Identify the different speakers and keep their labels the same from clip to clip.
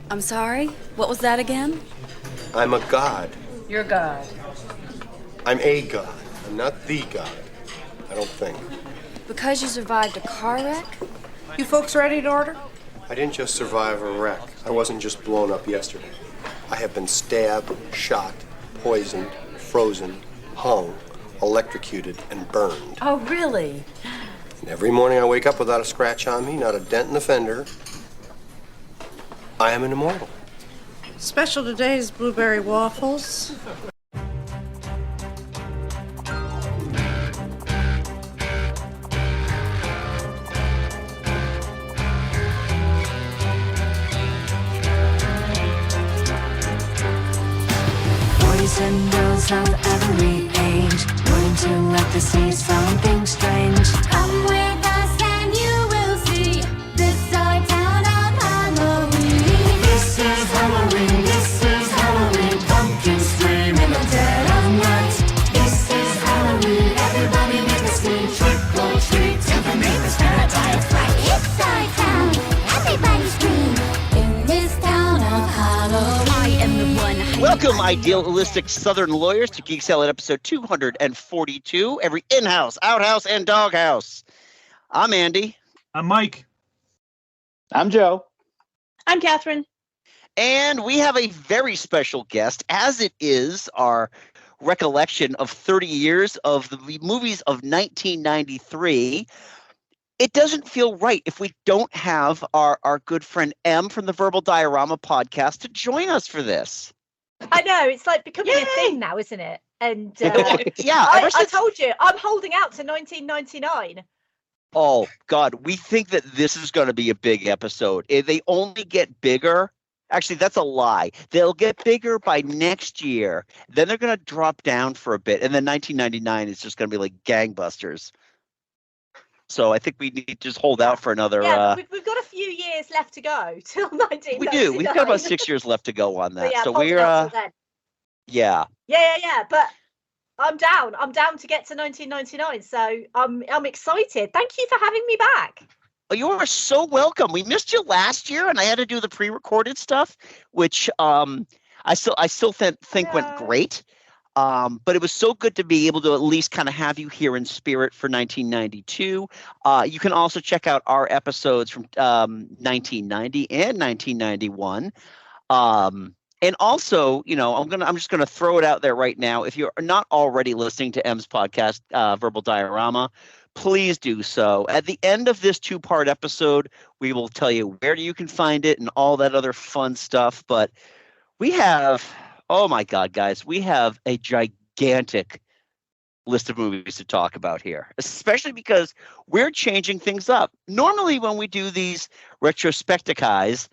Speaker 1: I'm sorry? What was that again?
Speaker 2: I'm a god.
Speaker 3: You're God.
Speaker 2: I'm a god. I'm not the god. I don't think.
Speaker 1: Because you survived a car wreck?
Speaker 3: You folks ready to order?
Speaker 2: I didn't just survive a wreck. I wasn't just blown up yesterday. I have been stabbed, shot, poisoned, frozen, hung, electrocuted, and burned.
Speaker 3: Oh, really?
Speaker 2: And every morning I wake up without a scratch on me, not a dent in the fender. I am an immortal.
Speaker 3: Special today is blueberry waffles.
Speaker 4: Boys and girls of every age, learn to let the seas from being strange. Come with us and you will see this our town of Halloween. This is Halloween, this is Halloween. Pumpkins scream in the dead of night. This is Halloween, everybody make a scene. Trick or treat till the neighbors paradise. Right, it's our town, everybody scream in this town of Halloween.
Speaker 1: I am the one.
Speaker 5: Welcome, idealistic Southern lawyers, to Geek Salad episode 242, every in-house, outhouse, and doghouse. I'm Andy.
Speaker 6: I'm Mike.
Speaker 7: I'm Joe.
Speaker 8: I'm Katherine.
Speaker 5: And we have a very special guest, as it is our recollection of 30 years of the movies of 1993. It doesn't feel right if we don't have our good friend M from the Verbal Diorama podcast to join us for this.
Speaker 8: I know, it's like becoming
Speaker 5: Yay!
Speaker 8: a thing now, isn't it? And
Speaker 5: Yeah,
Speaker 8: I told you, I'm holding out to 1999.
Speaker 5: Oh, God, we think that this is going to be a big episode. If they only get bigger. Actually, that's a lie. They'll get bigger by next year. Then they're going to drop down for a bit. And then 1999 is just going to be like gangbusters. So I think we need to just hold out for another.
Speaker 8: Yeah, we've got a few years left to go till 1999.
Speaker 5: We do. We've got about 6 years left to go on that.
Speaker 8: Yeah,
Speaker 5: So
Speaker 8: holding
Speaker 5: we're
Speaker 8: out till then.
Speaker 5: yeah.
Speaker 8: Yeah. But I'm down. I'm down to get to 1999. So I'm excited. Thank you for having me back.
Speaker 5: Oh, you are so welcome. We missed you last year, and I had to do the pre-recorded stuff, which I still think went great. But it was so good to be able to at least kind of have you here in spirit for 1992. You can also check out our episodes from 1990 and 1991. And also, I'm just gonna throw it out there right now. If you're not already listening to M's podcast, Verbal Diorama, please do so. At the end of this 2-part episode, we will tell you where you can find it and all that other fun stuff. But we have, oh my God, guys, we have a gigantic list of movies to talk about here, especially because we're changing things up. Normally, when we do these retrospectives,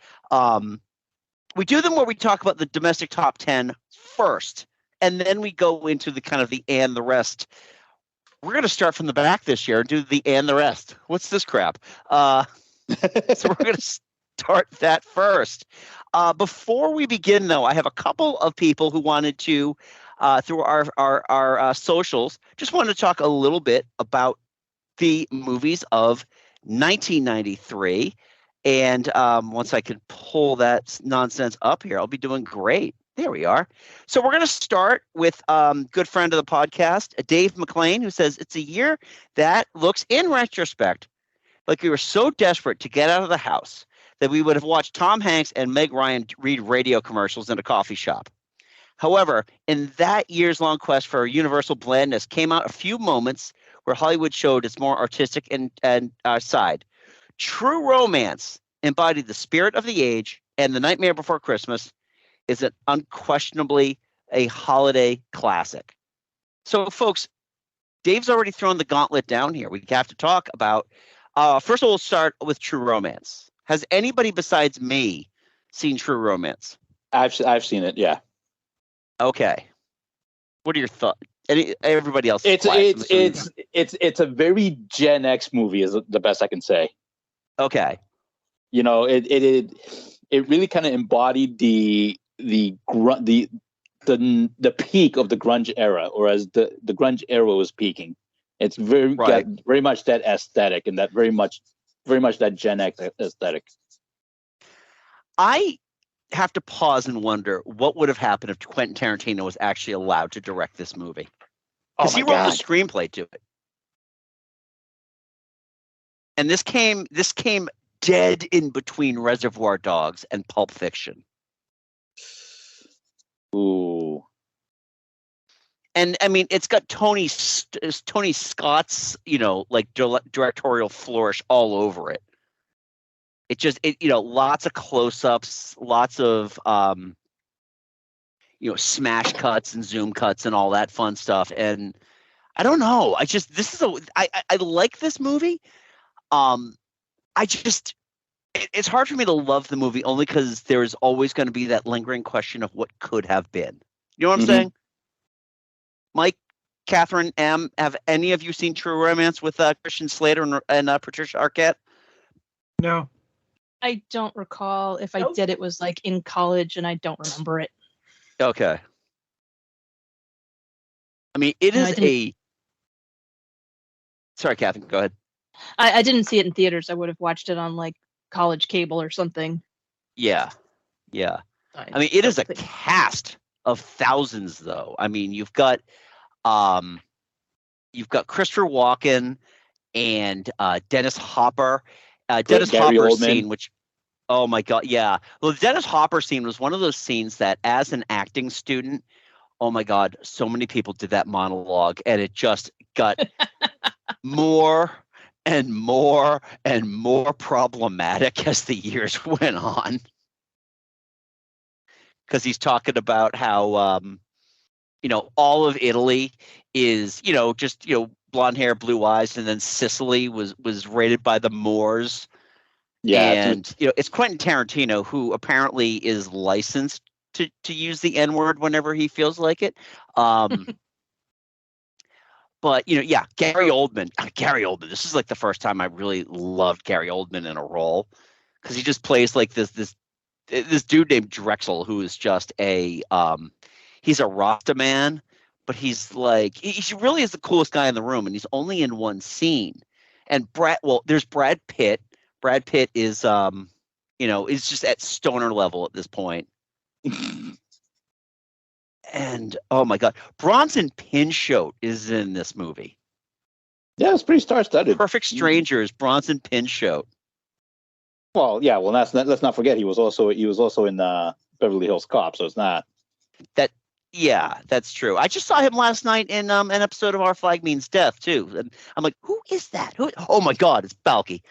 Speaker 5: we do them where we talk about the domestic top 10 first, and then we go into the kind of the and the rest. We're going to start from the back this year and do the and the rest. What's this crap? So we're going to start that first. Before we begin, though, I have a couple of people who wanted to, through our socials, just wanted to talk a little bit about the movies of 1993. And once I can pull that nonsense up here, I'll be doing great. There we are. So we're going to start with good friend of the podcast, Dave McLean, who says it's a year that looks, in retrospect, like we were so desperate to get out of the house that we would have watched Tom Hanks and Meg Ryan read radio commercials in a coffee shop. However, in that years-long quest for universal blandness came out a few moments where Hollywood showed its more artistic and side. True Romance embodied the spirit of the age, and The Nightmare Before Christmas is unquestionably a holiday classic. So, folks, Dave's already thrown the gauntlet down here. We have to talk about, first of all, we'll start with True Romance. Has anybody besides me seen True Romance?
Speaker 7: I've seen it. Yeah.
Speaker 5: Okay. What are your thoughts? Everybody else?
Speaker 7: It's a very Gen X movie, is the best I can say.
Speaker 5: Okay.
Speaker 7: It really kind of embodied the peak of the grunge era, or as the grunge era was peaking. It's very much that aesthetic, and that very much that Gen X aesthetic.
Speaker 5: I have to pause and wonder what would have happened if Quentin Tarantino was actually allowed to direct this movie.
Speaker 7: Oh
Speaker 5: Because
Speaker 7: my
Speaker 5: he wrote
Speaker 7: God.
Speaker 5: the screenplay to it. And this came dead in between Reservoir Dogs and Pulp Fiction.
Speaker 7: Ooh.
Speaker 5: And I mean, it's got Tony Scott's, like directorial flourish all over it. Lots of close-ups, lots of smash cuts and zoom cuts and all that fun stuff. And I don't know. I like this movie. It's hard for me to love the movie only because there's always going to be that lingering question of what could have been. You know what I'm saying? Mike, Catherine, M, have any of you seen True Romance with Christian Slater and Patricia Arquette?
Speaker 6: No.
Speaker 9: I don't recall. If I did, it was like in college, and I don't remember it.
Speaker 5: Okay. I mean, it is a. Sorry, Catherine, go ahead.
Speaker 9: I didn't see it in theaters. I would have watched it on like college cable or something.
Speaker 5: Yeah. I mean, it is a cast of thousands, though. I mean, you've got Christopher Walken and Dennis Hopper. Dennis
Speaker 7: Gary
Speaker 5: Hopper's
Speaker 7: Oldman.
Speaker 5: scene, which, oh my God, yeah. Well, the Dennis Hopper scene was one of those scenes that, as an acting student, oh my God, so many people did that monologue, and it just got more and more and more problematic as the years went on. Because he's talking about how, all of Italy is, just, blonde hair, blue eyes, and then Sicily was raided by the Moors.
Speaker 7: Yeah.
Speaker 5: And, it's Quentin Tarantino, who apparently is licensed to use the N-word whenever he feels like it. But, Gary Oldman. This is like the first time I really loved Gary Oldman in a role, because he just plays like this dude named Drexel, who is just he's a Rasta man, but he's like, he really is the coolest guy in the room, and he's only in one scene. And there's Brad Pitt. Brad Pitt is, is just at stoner level at this point. And oh my God, Bronson Pinchot is in this movie.
Speaker 7: Yeah, it's pretty star-studded.
Speaker 5: Perfect Strangers, Bronson Pinchot.
Speaker 7: Well, yeah. Well, let's not forget he was also in Beverly Hills Cop, so it's not
Speaker 5: that. Yeah, that's true. I just saw him last night in an episode of Our Flag Means Death too, and I'm like, who is that? Oh my God, it's Balky.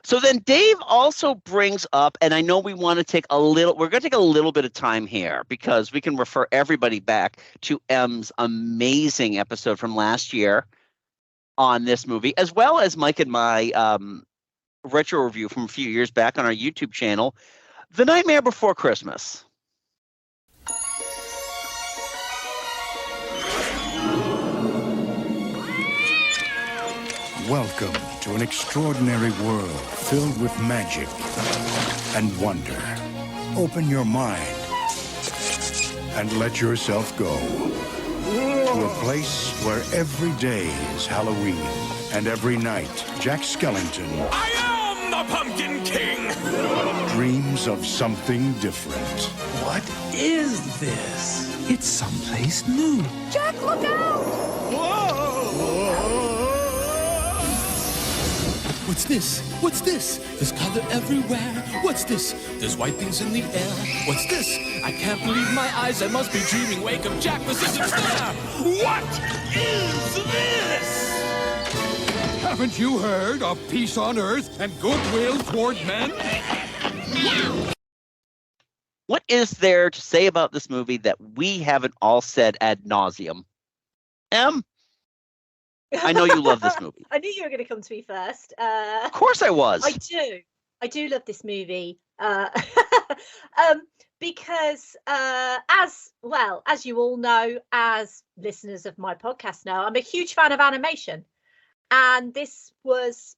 Speaker 5: So then Dave also brings up, and I know we're going to take a little bit of time here, because we can refer everybody back to M's amazing episode from last year on this movie, as well as Mike and my retro review from a few years back on our YouTube channel, The Nightmare Before Christmas.
Speaker 10: Welcome to an extraordinary world filled with magic and wonder. Open your mind and let yourself go to a place where every day is Halloween and every night Jack Skellington
Speaker 11: I am the Pumpkin King!
Speaker 10: dreams of something different.
Speaker 11: What is this? It's someplace new.
Speaker 4: Jack, look out!
Speaker 11: Whoa! What's this? What's this? There's color everywhere. What's this? There's white things in the air. What's this? I can't believe my eyes. I must be dreaming. Wake up, Jack. This isn't fair. What is this? Haven't you heard of peace on earth and goodwill toward men?
Speaker 5: What is there to say about this movie that we haven't all said ad nauseum? Em? I know you love this movie.
Speaker 8: I knew you were going to come to me first.
Speaker 5: Of course I was.
Speaker 8: I do love this movie. Because as you all know, as listeners of my podcast know, I'm a huge fan of animation. And this was,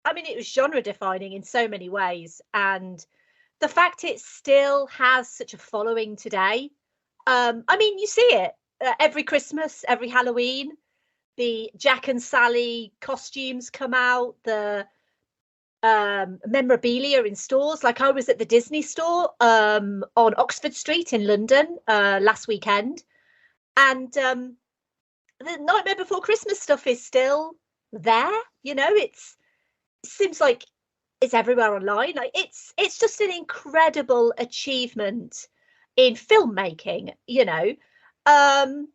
Speaker 8: it was genre defining in so many ways. And the fact it still has such a following today. You see it every Christmas, every Halloween. The Jack and Sally costumes come out. The memorabilia in stores. Like I was at the Disney store on Oxford Street in London last weekend, and the Nightmare Before Christmas stuff is still there. You know, it seems like it's everywhere online. Like it's just an incredible achievement in filmmaking. You know, I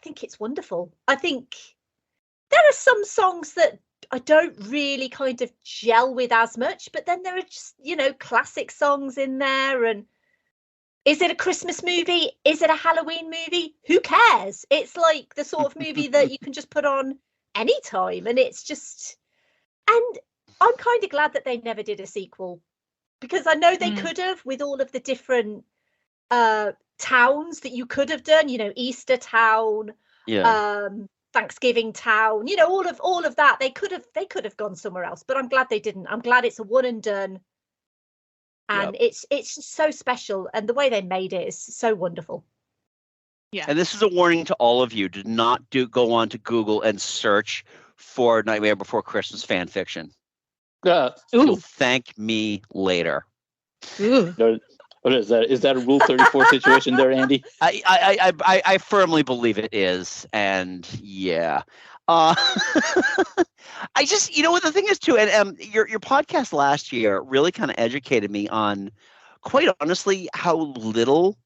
Speaker 8: think it's wonderful. I think there are some songs that I don't really kind of gel with as much, but then there are just, you know, classic songs in there. And is it a Christmas movie? Is it a Halloween movie? Who cares? It's like the sort of movie that you can just put on anytime. And it's just, and I'm kind of glad that they never did a sequel, because I know they could have, with all of the different towns that you could have done, you know, Easter Town, Thanksgiving Town, you know, all of that. They could have gone somewhere else, but I'm glad they didn't. I'm glad it's a one and done, and it's just so special, and the way they made it is so wonderful.
Speaker 5: Yeah. And this is a warning to all of you: do not go on to Google and search for Nightmare Before Christmas fan fiction. You'll thank me later.
Speaker 7: What is that? Is that a Rule 34 situation there, Andy?
Speaker 5: I firmly believe it is, and yeah. I just, you know what the thing is too, and your podcast last year really kind of educated me on, quite honestly, how little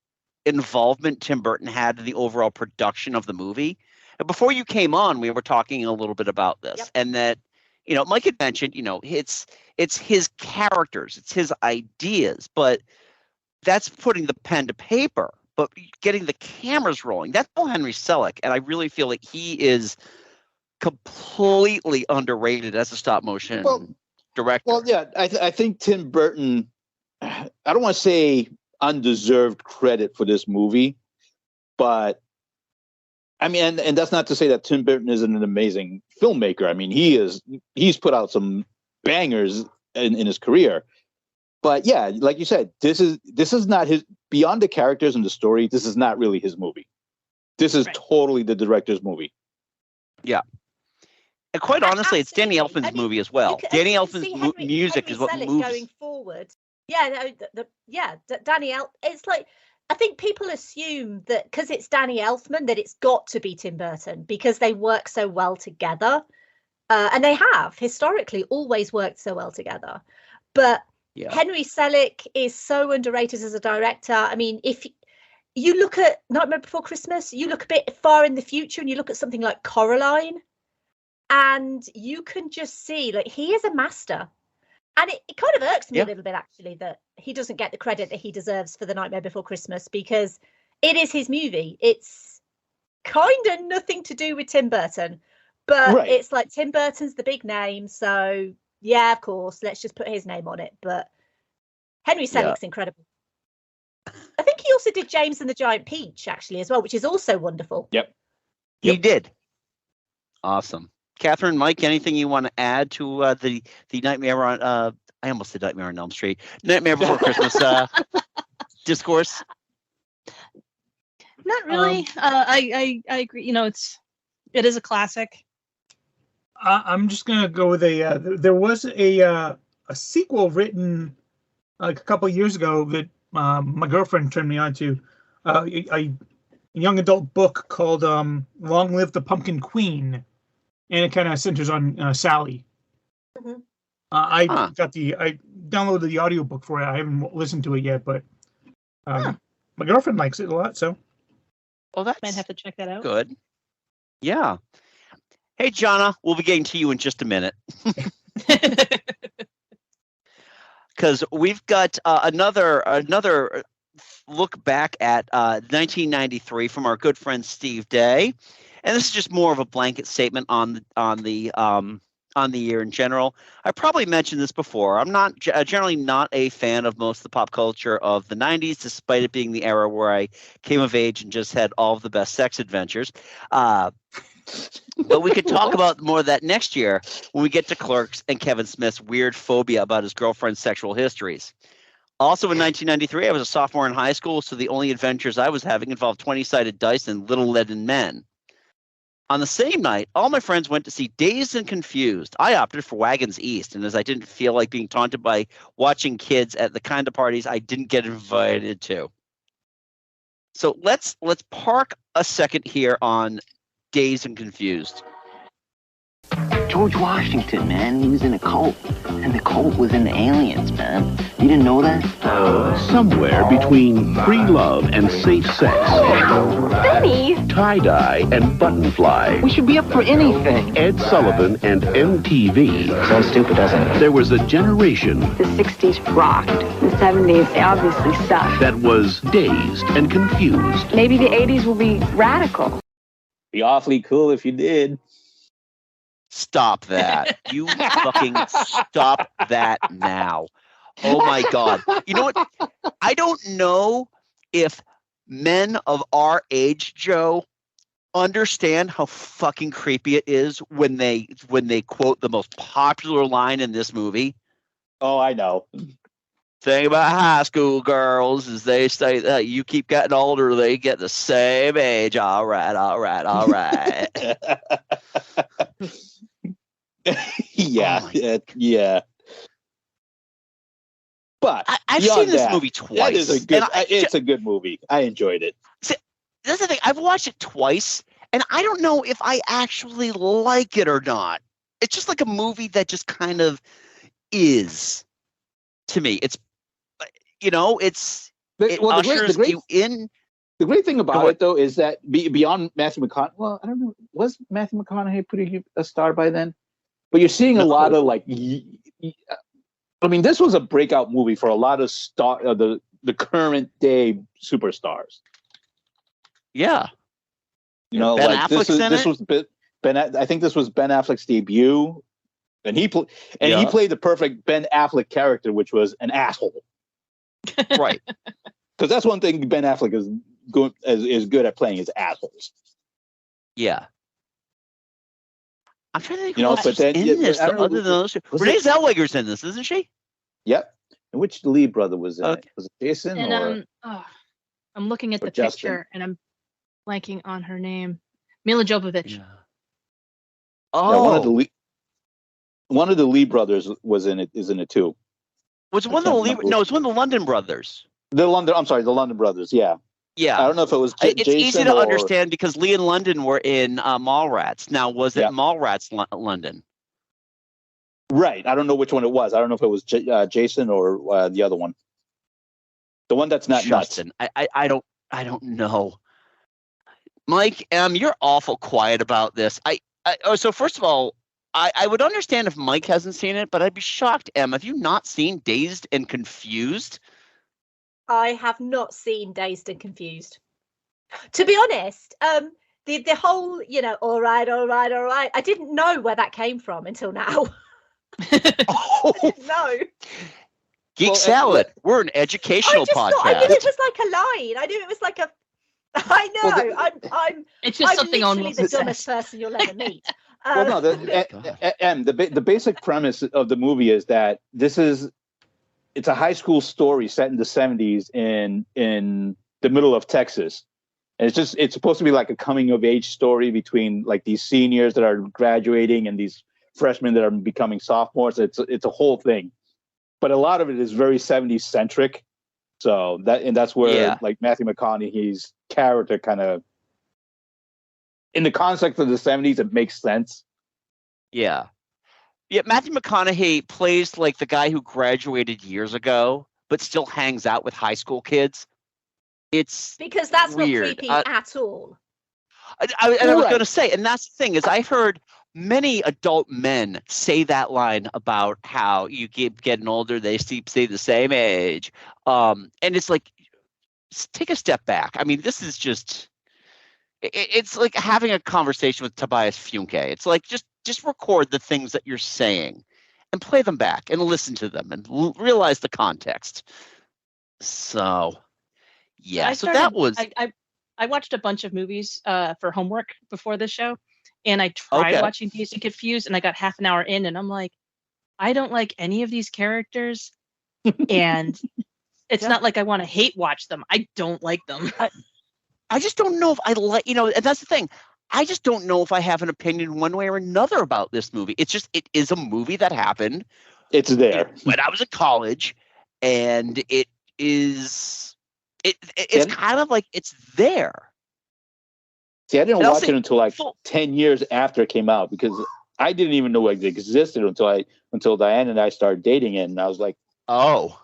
Speaker 5: involvement Tim Burton had in the overall production of the movie. And before you came on, we were talking a little bit about this, and that, you know, Mike had mentioned, you know, it's his characters, it's his ideas, but that's putting the pen to paper. But getting the cameras rolling, that's all Henry Selick, and I really feel like he is completely underrated as a stop motion director.
Speaker 7: Well, yeah, I think Tim Burton, I don't want to say undeserved credit for this movie, but I mean, and that's not to say that Tim Burton isn't an amazing filmmaker. I mean, he's put out some bangers in his career. But yeah, like you said, this is not his, beyond the characters and the story, this is not really his movie. This is totally the director's movie.
Speaker 5: Yeah. And quite honestly, it's Danny Elfman's movie as well. Danny Elfman's music is what moves.
Speaker 8: Going forward. Yeah, Danny it's like, I think people assume that because it's Danny Elfman that it's got to be Tim Burton because they work so well together. And they have historically always worked so well together. But Henry Selick is so underrated as a director. I mean, if you look at Nightmare Before Christmas, you look a bit far in the future and you look at something like Coraline, and you can just see, like, he is a master. And it kind of irks me a little bit, actually, that he doesn't get the credit that he deserves for The Nightmare Before Christmas, because it is his movie. It's kind of nothing to do with Tim Burton, but it's like Tim Burton's the big name, so yeah, of course, let's just put his name on it. But Henry Selick's incredible. I think he also did James and the Giant Peach, actually, as well, which is also wonderful.
Speaker 5: He did. Awesome. Katherine, Mike, anything you want to add to the Nightmare on I almost said Nightmare on Elm Street, Nightmare Before Christmas discourse?
Speaker 9: Not really. I agree. You know, it is a classic.
Speaker 6: I'm just gonna go with there was a sequel written like a couple of years ago that my girlfriend turned me on to, a young adult book called Long Live the Pumpkin Queen, and it kind of centers on Sally.
Speaker 8: Mm-hmm.
Speaker 6: I downloaded the audiobook for it. I haven't listened to it yet, but my girlfriend likes it a lot, so.
Speaker 5: Well, that
Speaker 9: might have to check that out.
Speaker 5: Good. Yeah. Hey, Jonna, we'll be getting to you in just a minute. Because we've got another look back at 1993 from our good friend Steve Day, and this is just more of a blanket statement on the year in general. I probably mentioned this before. I'm not generally not a fan of most of the pop culture of the 90s, despite it being the era where I came of age and just had all of the best sex adventures. But we could talk about more of that next year when we get to Clerks and Kevin Smith's weird phobia about his girlfriend's sexual histories. Also in 1993, I was a sophomore in high school, so the only adventures I was having involved 20-sided dice and little leaden men. On the same night, all my friends went to see Dazed and Confused. I opted for Wagons East, and as I didn't feel like being taunted by watching kids at the kind of parties I didn't get invited to. So let's park a second here on Dazed and Confused.
Speaker 12: George Washington, man, he was in a cult. And the cult was in the aliens, man. You didn't know that?
Speaker 13: Somewhere between free love and safe sex.
Speaker 14: Benny!
Speaker 13: Tie-dye and buttonfly.
Speaker 12: We should be up for anything.
Speaker 13: Ed Sullivan and MTV.
Speaker 12: Sounds stupid, doesn't it?
Speaker 13: There was a generation
Speaker 14: The 60s rocked. The 70s, they obviously sucked.
Speaker 13: that was dazed and confused.
Speaker 14: Maybe the 80s will be radical.
Speaker 7: Be awfully cool if you did.
Speaker 5: Stop that. You fucking stop that now. Oh my God. You know what? I don't know if men of our age, Joe, understand how fucking creepy it is when they quote the most popular line in this movie.
Speaker 7: Oh, I know.
Speaker 5: Thing about high school girls is they say that you keep getting older, they get the same age. All right.
Speaker 7: Yeah, yeah. But
Speaker 5: I've
Speaker 7: beyond
Speaker 5: seen this
Speaker 7: that,
Speaker 5: movie twice.
Speaker 7: That is a good.
Speaker 5: and
Speaker 7: It's a good movie. I enjoyed it.
Speaker 5: That's the thing. I've watched it twice, and I don't know if I actually like it or not. It's just like a movie that just kind of is to me. It's it ushers you in.
Speaker 7: The great thing about it, though, is that beyond Matthew McConaughey. Well, I don't know. Was Matthew McConaughey a star by then? But you're seeing a lot of like. I mean, this was a breakout movie for a lot of the current day superstars.
Speaker 5: Yeah.
Speaker 7: Ben
Speaker 5: like Affleck's
Speaker 7: this was Ben. I think this was Ben Affleck's debut, and he played the perfect Ben Affleck character, which was an asshole.
Speaker 5: Right.
Speaker 7: Because that's one thing Ben Affleck is good at playing is assholes.
Speaker 5: Yeah. I'm trying to think.
Speaker 7: But then
Speaker 5: in this other than those. Renee Zellweger's in this, isn't she?
Speaker 7: Yep. And which Lee brother was in it? Was it Jason
Speaker 9: And I'm looking at the
Speaker 7: Justin?
Speaker 9: picture and I'm blanking on her name. Mila Jovovich.
Speaker 5: Yeah.
Speaker 7: Oh, one of the Lee brothers was in it. Is in it too.
Speaker 5: Was one of the Lee? No, it's one of the London brothers.
Speaker 7: The London brothers. Yeah.
Speaker 5: Yeah.
Speaker 7: I don't know if it was.
Speaker 5: It's
Speaker 7: Jason
Speaker 5: easy to understand because Lee and London were in Mallrats. Now, was it Mallrats London?
Speaker 7: Right. I don't know which one it was. I don't know if it was Jason or the other one. The one that's not
Speaker 5: Justin.
Speaker 7: nuts.
Speaker 5: I don't know. Mike M, you're awful quiet about this. So first of all, I would understand if Mike hasn't seen it, but I'd be shocked, Em. Have you not seen Dazed and Confused?
Speaker 8: I have not seen Dazed and Confused. To be honest, the whole, all right. I didn't know where that came from until now. I didn't know.
Speaker 5: Geek Salad. We're an educational podcast.
Speaker 8: I knew it was like a line. I knew it was like a. I know. I'm.
Speaker 9: It's just
Speaker 8: I'm
Speaker 9: something
Speaker 8: literally
Speaker 9: on
Speaker 8: the dumbest person you'll ever meet.
Speaker 7: Well, no. The basic premise of the movie is that it's a high school story set in the 70s in the middle of Texas. And it's supposed to be like a coming of age story between like these seniors that are graduating and these freshmen that are becoming sophomores. It's a whole thing. But a lot of it is very 70s centric. So that's where like Matthew McConaughey's character kind of, in the context of the 70s, it makes sense.
Speaker 5: Yeah. Yeah, Matthew McConaughey plays like the guy who graduated years ago, but still hangs out with high school kids. It's
Speaker 8: because that's
Speaker 5: weird.
Speaker 8: Not creepy at all.
Speaker 5: I was going to say, and that's the thing is, I've heard many adult men say that line about how you keep getting older, they stay the same age, and it's like, take a step back. I mean, this is just. It's like having a conversation with Tobias Funke. It's like just record the things that you're saying and play them back and listen to them and realize the context. So, yeah.
Speaker 9: I watched a bunch of movies for homework before this show, and I tried watching Dazed and Confused, and I got half an hour in, and I'm like, I don't like any of these characters, and it's not like I want to hate watch them. I don't like them.
Speaker 5: I just don't know if I like, and that's the thing. I just don't know if I have an opinion one way or another about this movie. It is a movie that happened.
Speaker 7: It's there
Speaker 5: when I was in college, and it's kind of like it's there.
Speaker 7: See, I didn't watch it until like 10 years after it came out, because I didn't even know it existed until Diane and I started dating it, and I was like,
Speaker 5: oh.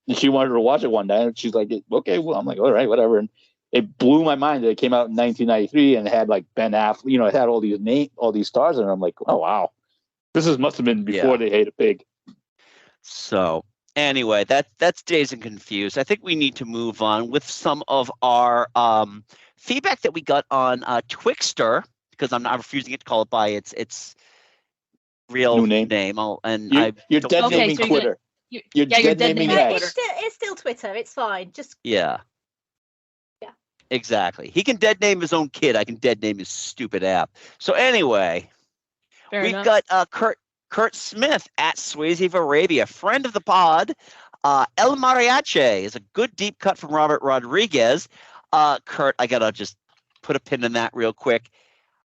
Speaker 7: And she wanted to watch it one day, and she's like, okay, well, I'm like, all right, whatever. And it blew my mind that it came out in 1993 and it had like Ben Affleck, it had all these stars, and I'm like, oh wow, must have been before they Hate a Pig.
Speaker 5: So anyway, that's Dazed and Confused. I think we need to move on with some of our feedback that we got on Twixter, because I'm not refusing it to call it by its real name.
Speaker 7: You're dead naming Twitter. You're dead naming X.
Speaker 8: It's still Twitter. It's fine. Just
Speaker 5: yeah. Exactly. He can dead name his own kid. I can dead name his stupid app. So anyway, we've got Kurt Smith at Swayze of Arabia, friend of the pod. El Mariachi is a good deep cut from Robert Rodriguez. Kurt, I gotta just put a pin in that real quick.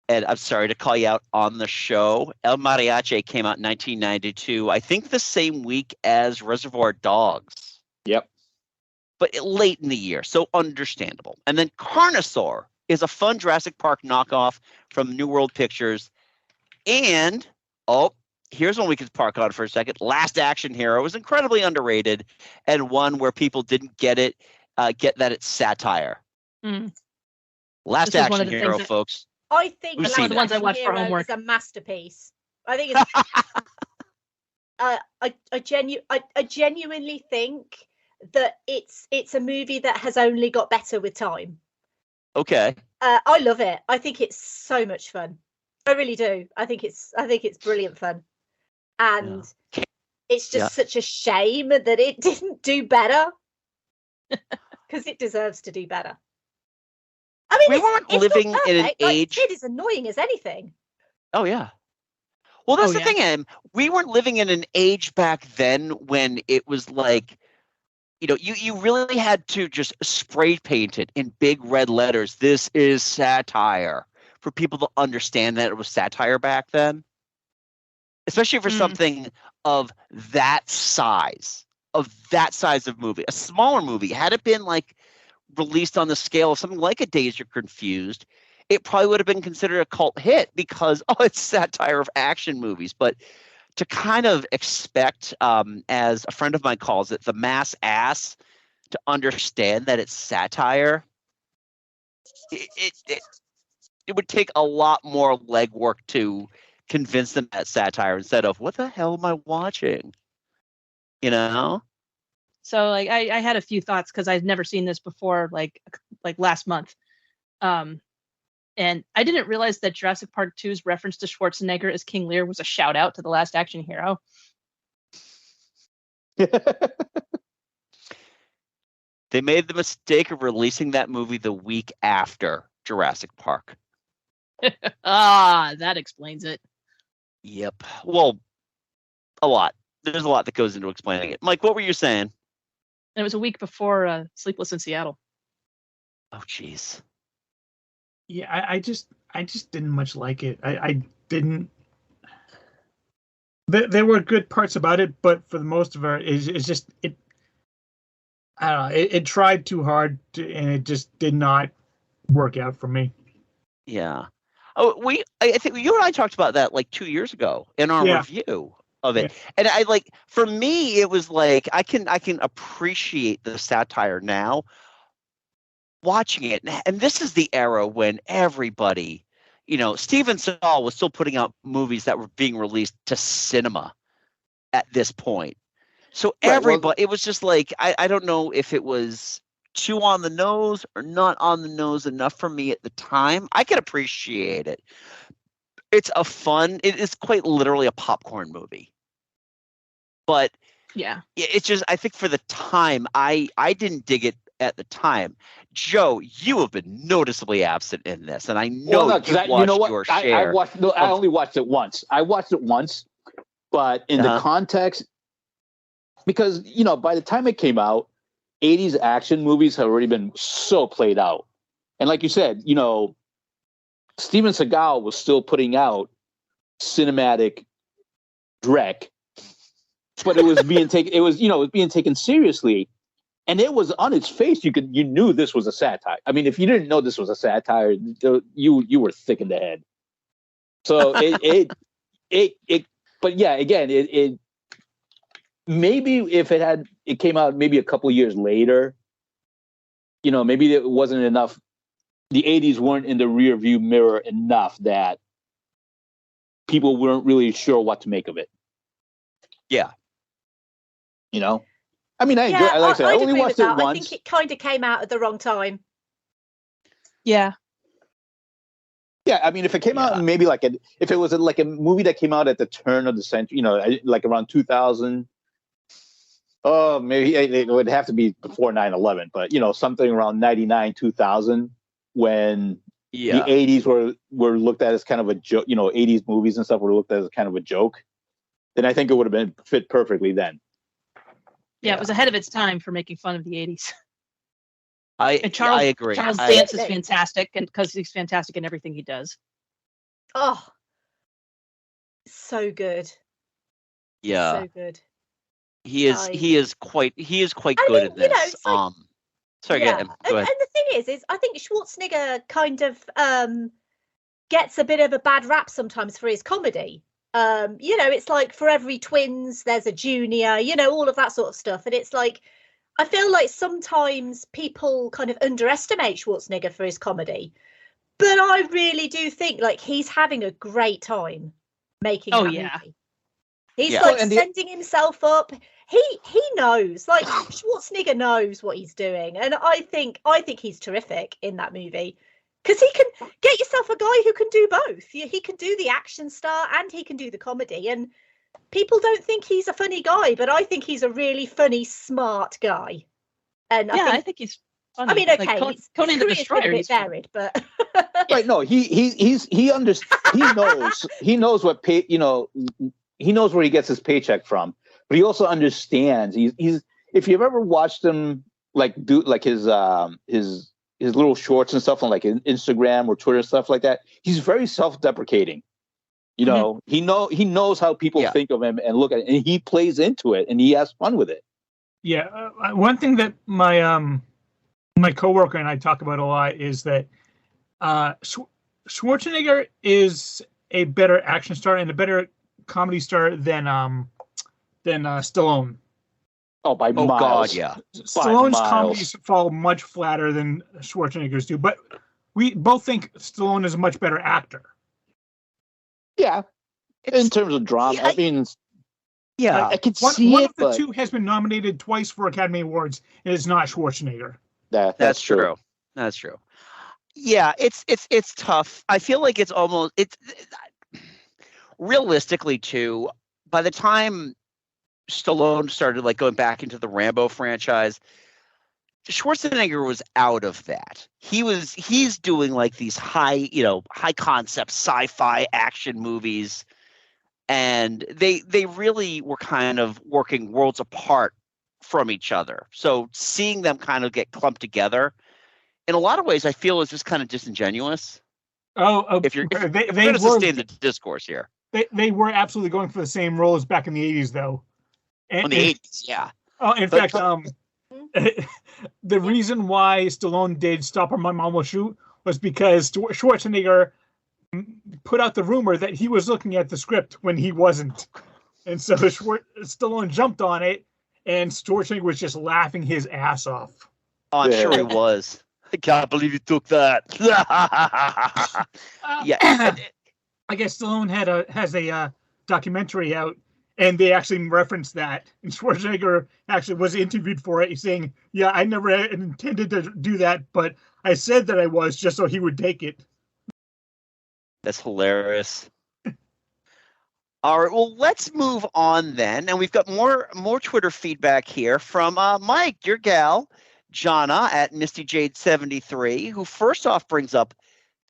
Speaker 5: And I'm sorry to call you out on the show. El Mariachi came out in 1992, I think the same week as Reservoir Dogs.
Speaker 7: Yep.
Speaker 5: But late in the year, so understandable. And then Carnosaur is a fun Jurassic Park knockoff from New World Pictures. And, here's one we could park on for a second. Last Action Hero was incredibly underrated, and one where people didn't get that it's satire. Last Action Hero, folks.
Speaker 8: I think
Speaker 5: Who's
Speaker 8: Last
Speaker 5: seen
Speaker 8: Action
Speaker 5: that?
Speaker 8: Hero is a masterpiece. I think it's I genuinely think that it's a movie that has only got better with time.
Speaker 5: Okay.
Speaker 8: I love it. I think it's so much fun. I really do. I think it's brilliant fun. And it's just such a shame that it didn't do better. Because it deserves to do better. I mean,
Speaker 5: we weren't living in an age.
Speaker 8: It is annoying as anything.
Speaker 5: Oh yeah. Well, that's the thing, Em. We weren't living in an age back then when it was like, you really had to just spray paint it in big red letters. This is satire, for people to understand that it was satire back then. Especially for something of that size of movie. A smaller movie, had it been like released on the scale of something like a Dazed or Confused, it probably would have been considered a cult hit because it's satire of action movies. But to kind of expect, as a friend of mine calls it, the mass ass to understand that it's satire, it would take a lot more legwork to convince them that satire instead of what the hell am I watching?
Speaker 9: So like I had a few thoughts because I'd never seen this before, like last month. And I didn't realize that Jurassic Park 2's reference to Schwarzenegger as King Lear was a shout out to The Last Action Hero.
Speaker 5: They made the mistake of releasing that movie the week after Jurassic Park.
Speaker 9: That explains it.
Speaker 5: Yep. Well, a lot. There's a lot that goes into explaining it. Mike, what were you saying?
Speaker 9: And it was a week before Sleepless in Seattle.
Speaker 5: Oh, jeez.
Speaker 6: Yeah, I just didn't much like it. I didn't. There were good parts about it, but for the most of it's just it. I don't know. It tried too hard, and it just did not work out for me.
Speaker 5: Yeah. Oh, I think you and I talked about that like 2 years ago in our review of it. And for me, it was like, I can appreciate the satire now watching it. And this is the era when everybody, Steven Seagal was still putting out movies that were being released to cinema at this point. So everybody, it was just like, I don't know if it was too on the nose or not on the nose enough for me at the time. I can appreciate it. It is quite literally a popcorn movie. But
Speaker 9: yeah,
Speaker 5: it's just, I think for the time, I didn't dig it at the time. Joe, you have been noticeably absent in this, and I know your share.
Speaker 7: I only watched it once. I watched it once, but in the context, because, by the time it came out, 80s action movies have already been so played out. And like you said, Steven Seagal was still putting out cinematic dreck, but it was being taken. It was being taken seriously, and it was on its face. You knew this was a satire. I mean, if you didn't know this was a satire, you were thick in the head. So but yeah, again, it maybe if it came out maybe a couple of years later, maybe it wasn't enough. The 80s weren't in the rear view mirror enough that people weren't really sure what to make of it.
Speaker 5: Yeah.
Speaker 7: I mean, I only watched it once.
Speaker 8: I think it kind of came out at the wrong time.
Speaker 9: Yeah.
Speaker 7: Yeah, I mean, if it came out maybe if it was like a movie that came out at the turn of the century, like around 2000, maybe it would have to be before 9/11, but something around 99, 2000, when the 80s were looked at as kind of a joke, 80s movies and stuff were looked at as kind of a joke, then I think it would have been fit perfectly then.
Speaker 9: Yeah, it was ahead of its time for making fun of the 80s.
Speaker 5: I agree.
Speaker 9: Charles Dance is fantastic, and because he's fantastic in everything he does.
Speaker 8: Oh, so good.
Speaker 5: Yeah,
Speaker 8: so good.
Speaker 5: He is quite good at this. Sorry, go ahead.
Speaker 8: And the thing is I think Schwarzenegger kind of gets a bit of a bad rap sometimes for his comedy. It's like for every twins there's a junior, all of that sort of stuff, and it's like I feel like sometimes people kind of underestimate Schwarzenegger for his comedy, but I really do think like he's having a great time making that movie. He's sending himself up. He knows, like Schwarzenegger knows what he's doing, and I think he's terrific in that movie because he can get yourself a guy who can do both. He can do the action star and he can do the comedy, and people don't think he's a funny guy, but I think he's a really funny, smart guy. And I think he's funny. I mean, okay,
Speaker 9: like Conan the Destroyer,
Speaker 8: a bit varied, but
Speaker 7: right. No, he knows he knows what he knows where he gets his paycheck from, but he also understands. He's if you've ever watched him do his little shorts and stuff on like Instagram or Twitter and stuff like that, he's very self-deprecating. He knows how people think of him and look at it, and he plays into it and he has fun with it.
Speaker 6: Yeah, one thing that my coworker and I talk about a lot is that Schwarzenegger is a better action star and a better comedy star than Stallone.
Speaker 7: Oh, by miles.
Speaker 5: Oh God, yeah.
Speaker 6: Stallone's comedies fall much flatter than Schwarzenegger's do, but we both think Stallone is a much better actor.
Speaker 7: Yeah, in terms of drama, I mean, I can see
Speaker 6: one
Speaker 7: it.
Speaker 6: One of the two has been nominated twice for Academy Awards, and it's not Schwarzenegger.
Speaker 7: That's true.
Speaker 5: That's true. Yeah, it's tough. I feel like it's realistically too. By the time Stallone started like going back into the Rambo franchise, Schwarzenegger was out of that. He's doing like these high concept sci-fi action movies, and they really were kind of working worlds apart from each other. So seeing them kind of get clumped together, in a lot of ways, I feel is just kind of disingenuous. If you're going to sustain the discourse here,
Speaker 6: they were absolutely going for the same roles back in the 80s, though.
Speaker 5: In the 80s, yeah.
Speaker 6: In fact, the reason why Stallone did Stop or My Mom Will Shoot was because Schwarzenegger put out the rumor that he was looking at the script when he wasn't. And so Stallone jumped on it, and Schwarzenegger was just laughing his ass off.
Speaker 5: Oh, I'm sure he was. I can't believe you took that. Yeah.
Speaker 6: I guess Stallone has a documentary out, and they actually referenced that. And Schwarzenegger actually was interviewed for it. He's saying, yeah, I never intended to do that, but I said that I was just so he would take it.
Speaker 5: That's hilarious. All right, well, let's move on then. And we've got more Twitter feedback here from Mike, your gal, Jonna at MistyJade73, who first off brings up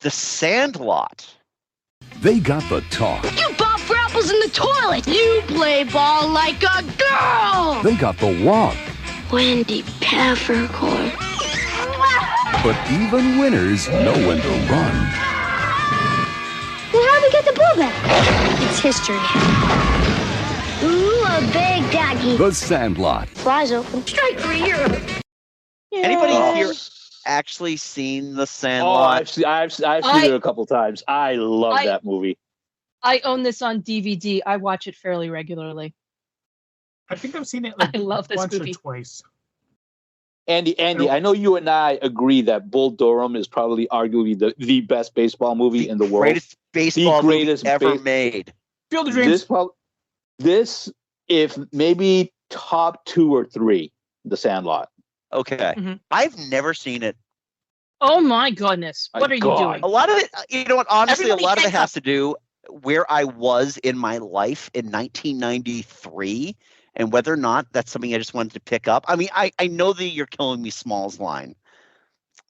Speaker 5: The Sandlot.
Speaker 10: They got the talk.
Speaker 4: You pop for apples in the toilet. You play ball like a girl.
Speaker 10: They got the walk.
Speaker 4: Wendy Peppercorn.
Speaker 10: But even winners know when to run.
Speaker 15: Now then, it's history. Ooh, a big doggy.
Speaker 13: The Sandlot.
Speaker 15: Flies open. Strike for a hero.
Speaker 5: Anybody here actually seen The
Speaker 7: Oh,
Speaker 5: Sandlot?
Speaker 7: I've seen it a couple times. I love that movie.
Speaker 9: I own this on DVD. I watch it fairly regularly.
Speaker 6: I think I've seen it like
Speaker 9: I love this
Speaker 6: once
Speaker 9: movie.
Speaker 6: or twice.
Speaker 7: Andy, I know you and I agree that Bull Durham is probably arguably the best baseball movie in the world.
Speaker 5: Greatest baseball movie ever made.
Speaker 6: Field of Dreams.
Speaker 7: This, if maybe top 2 or 3, The Sandlot.
Speaker 5: Okay. I've never seen it.
Speaker 9: Oh my goodness. What are you doing?
Speaker 5: A lot of it, you know what, honestly,
Speaker 9: Everybody
Speaker 5: a lot of it
Speaker 9: hands
Speaker 5: has to do where I was in my life in 1993 and whether or not that's something I just wanted to pick up. I mean, I know the You're Killing Me Smalls line.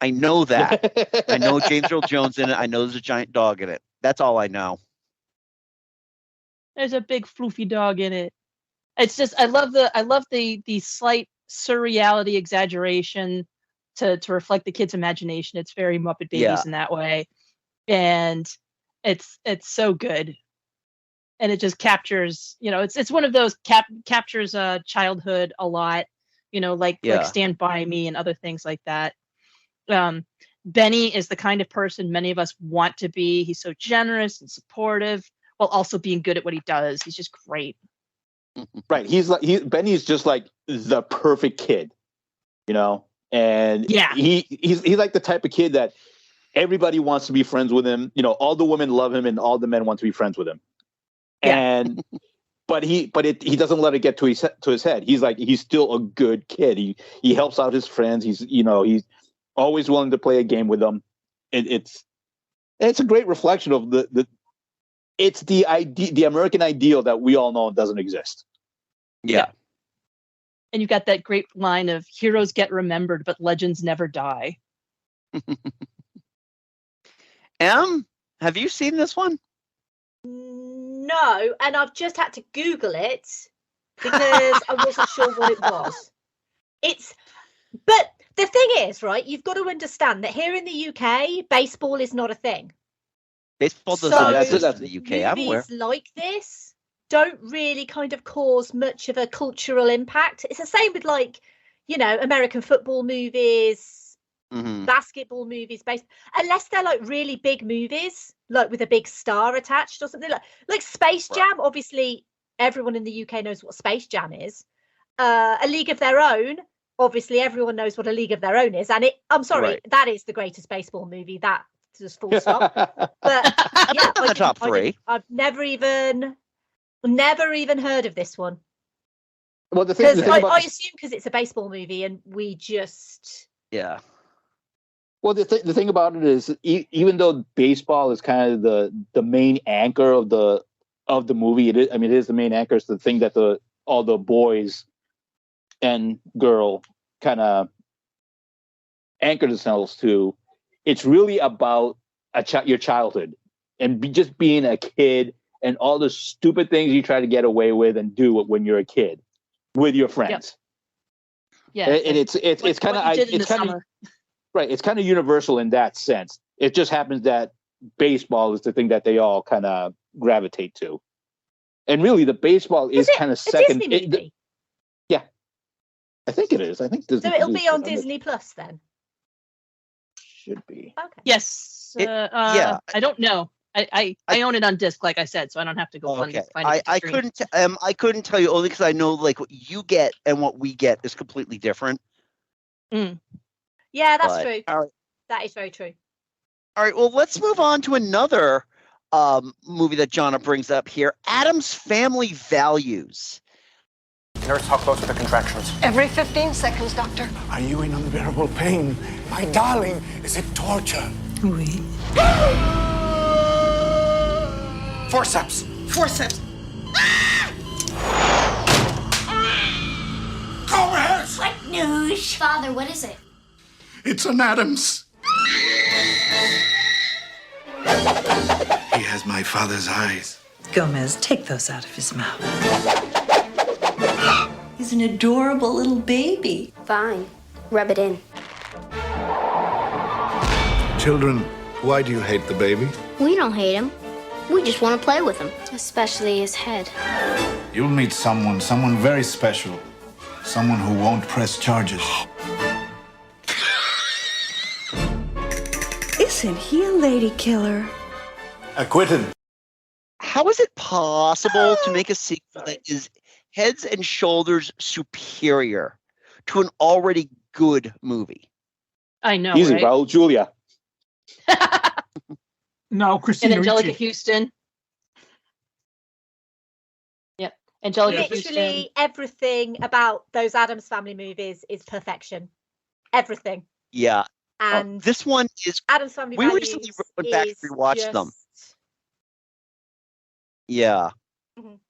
Speaker 5: I know that. I know James Earl Jones in it. I know there's a giant dog in it. That's all I know.
Speaker 9: There's a big floofy dog in it. It's just I love the slight surreality exaggeration to reflect the kid's imagination. It's very Muppet Babies in that way. And it's so good. And it just captures, it's one of those captures childhood a lot, like Stand By Me and other things like that. Benny is the kind of person many of us want to be. He's so generous and supportive while also being good at what he does. He's just great.
Speaker 7: Right. Benny's just like the perfect kid, and he's like the type of kid that everybody wants to be friends with him. All the women love him and all the men want to be friends with him. And but he doesn't let it get to his head. He's still a good kid. He helps out his friends. He's always willing to play a game with them. It's a great reflection of it's the American ideal that we all know doesn't exist.
Speaker 5: Yeah.
Speaker 9: And you got that great line of heroes get remembered, but legends never die.
Speaker 5: Em, have you seen this one?
Speaker 8: No, and I've just had to Google it because I wasn't sure what it was. But the thing is, right, you've got to understand that here in the UK, baseball is not a thing.
Speaker 5: Baseball doesn't exist in the UK. I'm aware.
Speaker 8: Movies like this don't really kind of cause much of a cultural impact. It's the same with American football movies, basketball movies, unless they're like really big movies, like with a big star attached or something like Space Jam. Obviously, everyone in the UK knows what Space Jam is. A League of Their Own. Obviously, everyone knows what A League of Their Own is, and that is the greatest baseball movie. That just full stop. But yeah,
Speaker 5: the top 3.
Speaker 8: I've never even heard of this one.
Speaker 7: Well, the thing
Speaker 8: I assume because it's a baseball movie, and we just
Speaker 7: Well, the thing about it is, even though baseball is kind of the main anchor of the movie, it is the main anchor. It's the thing that all the boys and girl kind of anchor themselves to. It's really about your childhood and just being a kid and all the stupid things you try to get away with and do when you're a kid with your friends.
Speaker 9: Yeah,
Speaker 7: and it's kind of right. It's kind of universal in that sense. It just happens that baseball is the thing that they all kind of gravitate to, and really the baseball is kind of second.
Speaker 8: Disney movie?
Speaker 7: Yeah, I think it is. I think Disney.
Speaker 8: So it'll be on Disney Plus then.
Speaker 7: Should be.
Speaker 8: Okay.
Speaker 9: Yes. I don't know. I own it on disc, like I said, so I don't have to go find it.
Speaker 5: I couldn't tell you only because I know like what you get and what we get is completely different.
Speaker 8: Yeah, that's true. That is very true.
Speaker 5: All right, well, let's move on to another movie that Jonna brings up here, Addams Family Values.
Speaker 16: Nurse, how close are the contractions?
Speaker 17: Every 15 seconds, doctor.
Speaker 16: Are you in unbearable pain? My darling, is it torture?
Speaker 17: Oui.
Speaker 16: Forceps!
Speaker 17: Forceps.
Speaker 16: Go ahead!
Speaker 15: What news? Father, what is it?
Speaker 16: It's an Addams. He has my father's eyes.
Speaker 17: Gomez, take those out of his mouth. He's an adorable little baby.
Speaker 15: Fine. Rub it in.
Speaker 16: Children, why do you hate the baby?
Speaker 15: We don't hate him. We just want to play with him, especially his head.
Speaker 18: You'll meet someone very special. Someone who won't press charges.
Speaker 17: Isn't he a lady killer?
Speaker 18: Acquitted.
Speaker 5: How is it possible to make a sequel that is heads and shoulders superior to an already good movie?
Speaker 9: I know,
Speaker 7: Easy,
Speaker 9: right?
Speaker 7: Raul Julia.
Speaker 6: No,
Speaker 9: And
Speaker 6: Christina
Speaker 9: Angelica
Speaker 6: Ricci.
Speaker 9: Houston. Yep, Angelica
Speaker 8: Literally
Speaker 9: Houston.
Speaker 8: everything about those Addams Family movies is perfection. Everything.
Speaker 5: Yeah.
Speaker 8: And
Speaker 5: this one is.
Speaker 8: Addams Family
Speaker 5: We
Speaker 8: Values
Speaker 5: recently went back and
Speaker 8: is
Speaker 5: rewatched them.
Speaker 8: just-
Speaker 5: Yeah.
Speaker 8: Mhm.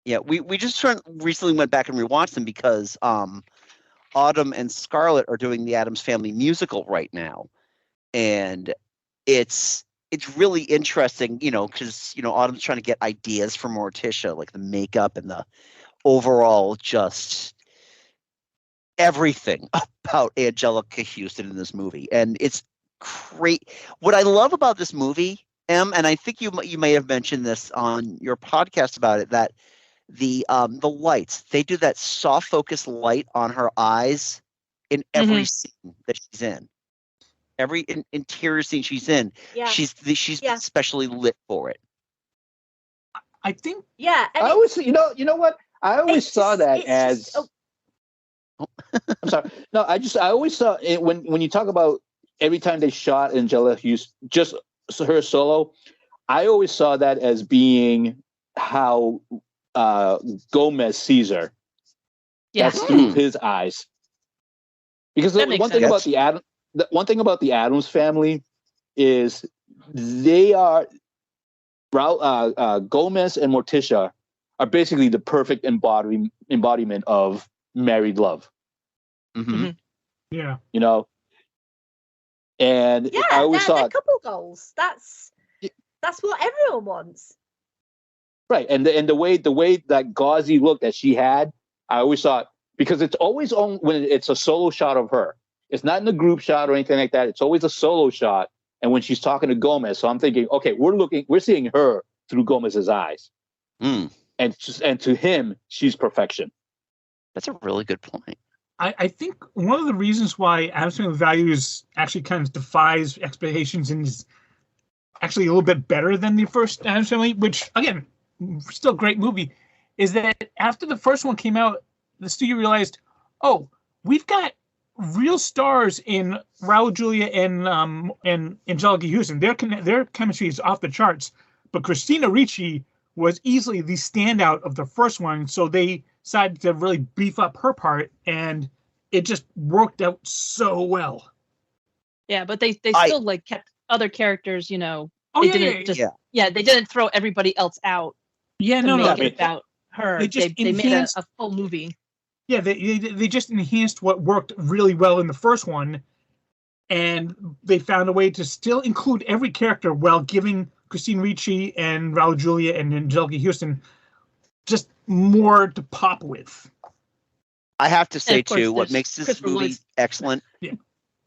Speaker 5: Yeah, we just recently went back and rewatched them because Autumn and Scarlett are doing the Addams Family musical right now, and it's really interesting, because Autumn's trying to get ideas for Morticia, like the makeup and the overall just everything about Angelica Houston in this movie, and it's great. What I love about this movie, Em, and I think you may have mentioned this on your podcast about it, that the lights, they do that soft focus light on her eyes in every scene that she's in. Every interior scene she's in,
Speaker 8: Yeah.
Speaker 5: she's specially lit for it.
Speaker 6: I think.
Speaker 8: Yeah.
Speaker 7: I always, you know what? I always saw that as. I'm sorry. No, I always saw it when you talk about every time they shot Angela Houston, just her solo. I always saw that as being how Gomez sees her.
Speaker 9: Yeah.
Speaker 7: That's through his eyes. Because the one thing about the Addams Family is they are Gomez and Morticia are basically the perfect embodiment of married love.
Speaker 5: Mm-hmm.
Speaker 6: Yeah.
Speaker 7: And
Speaker 8: Yeah,
Speaker 7: I always
Speaker 8: they're
Speaker 7: thought
Speaker 8: couple goals. That's what everyone wants.
Speaker 7: right, and the way that gauzy look that she had, I always thought, because it's always on when it's a solo shot of her. It's not in a group shot or anything like that. It's always a solo shot, and when she's talking to Gomez, so I'm thinking, okay, we're seeing her through Gomez's eyes, and to him, she's perfection.
Speaker 5: That's a really good point.
Speaker 6: I think one of the reasons why Addams Family Values actually kind of defies expectations and is actually a little bit better than the first Addams Family, which, again, still a great movie, is that after the first one came out, the studio realized, oh, we've got real stars in Raul Julia and Angelica Houston. Their chemistry is off the charts, but Christina Ricci was easily the standout of the first one, so they decided to really beef up her part, and it just worked out so well.
Speaker 9: Yeah, but they still kept other characters, they didn't throw everybody else out.
Speaker 6: Yeah, no,
Speaker 9: about her. They made a full movie.
Speaker 6: Yeah, they just enhanced what worked really well in the first one, and they found a way to still include every character while giving Christine Ricci and Raul Julia and Angelica Houston just more to pop with.
Speaker 5: I have to say,
Speaker 6: course,
Speaker 5: too, what makes this movie excellent
Speaker 6: Yeah.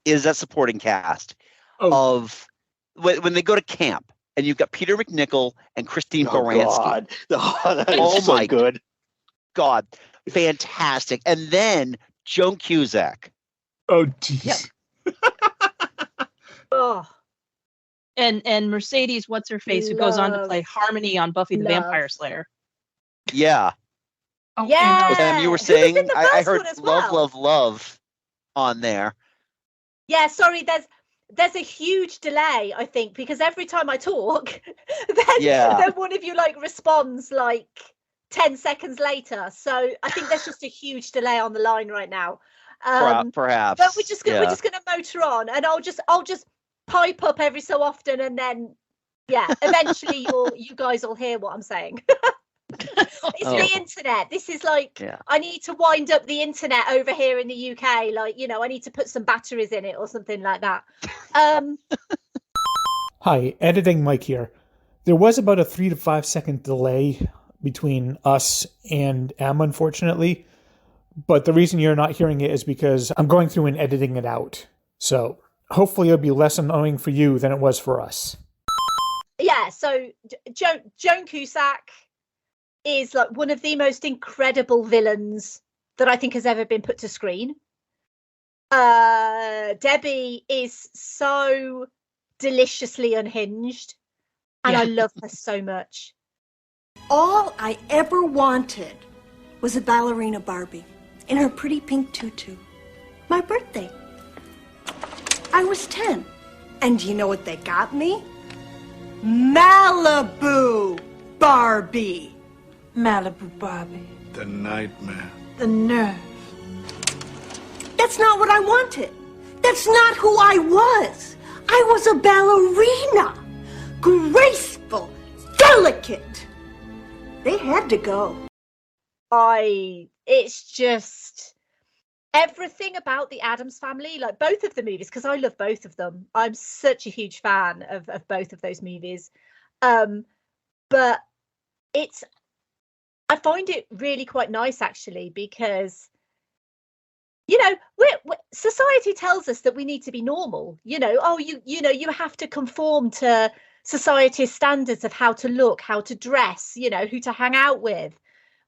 Speaker 5: is that supporting cast of when they go to camp and you've got Peter McNichol and Christine Baranski.
Speaker 7: That is so good.
Speaker 5: God, fantastic. And then Joan Cusack.
Speaker 6: Oh, jeez.
Speaker 8: Oh.
Speaker 9: And Mercedes, what's her face, who goes on to play Harmony on Buffy the Vampire Slayer.
Speaker 5: Yeah.
Speaker 8: Yeah.
Speaker 5: You were saying, I heard love on there.
Speaker 8: Yeah, sorry, there's a huge delay, I think, because every time I talk, then one of you responds 10 seconds later. So I think there's just a huge delay on the line right now.
Speaker 5: Perhaps.
Speaker 8: But we're just gonna motor on, and I'll just pipe up every so often, and then eventually you guys will hear what I'm saying. It's the internet. This is I need to wind up the internet over here in the UK. I need to put some batteries in it or something like that.
Speaker 19: Hi, editing Mike here. There was about a 3 to 5 second delay between us and Em, unfortunately. But the reason you're not hearing it is because I'm going through and editing it out. So hopefully it'll be less annoying for you than it was for us.
Speaker 8: Yeah, so Joan Cusack is like one of the most incredible villains that I think has ever been put to screen. Debbie is so deliciously unhinged, and I love her so much.
Speaker 17: All I ever wanted was a ballerina Barbie in her pretty pink tutu. My birthday. I was 10. And do you know what they got me? Malibu Barbie. Malibu Barbie.
Speaker 18: The nightmare.
Speaker 17: The nerve. That's not what I wanted. That's not who I was. I was a ballerina. Graceful, delicate. They had to go.
Speaker 8: It's just everything about the Addams Family, like both of the movies, because I love both of them. I'm such a huge fan of both of those movies. But I find it really quite nice, actually, because, you know, society tells us that we need to be normal. You know, oh, you have to conform to society's standards of how to look, how to dress, you know, who to hang out with,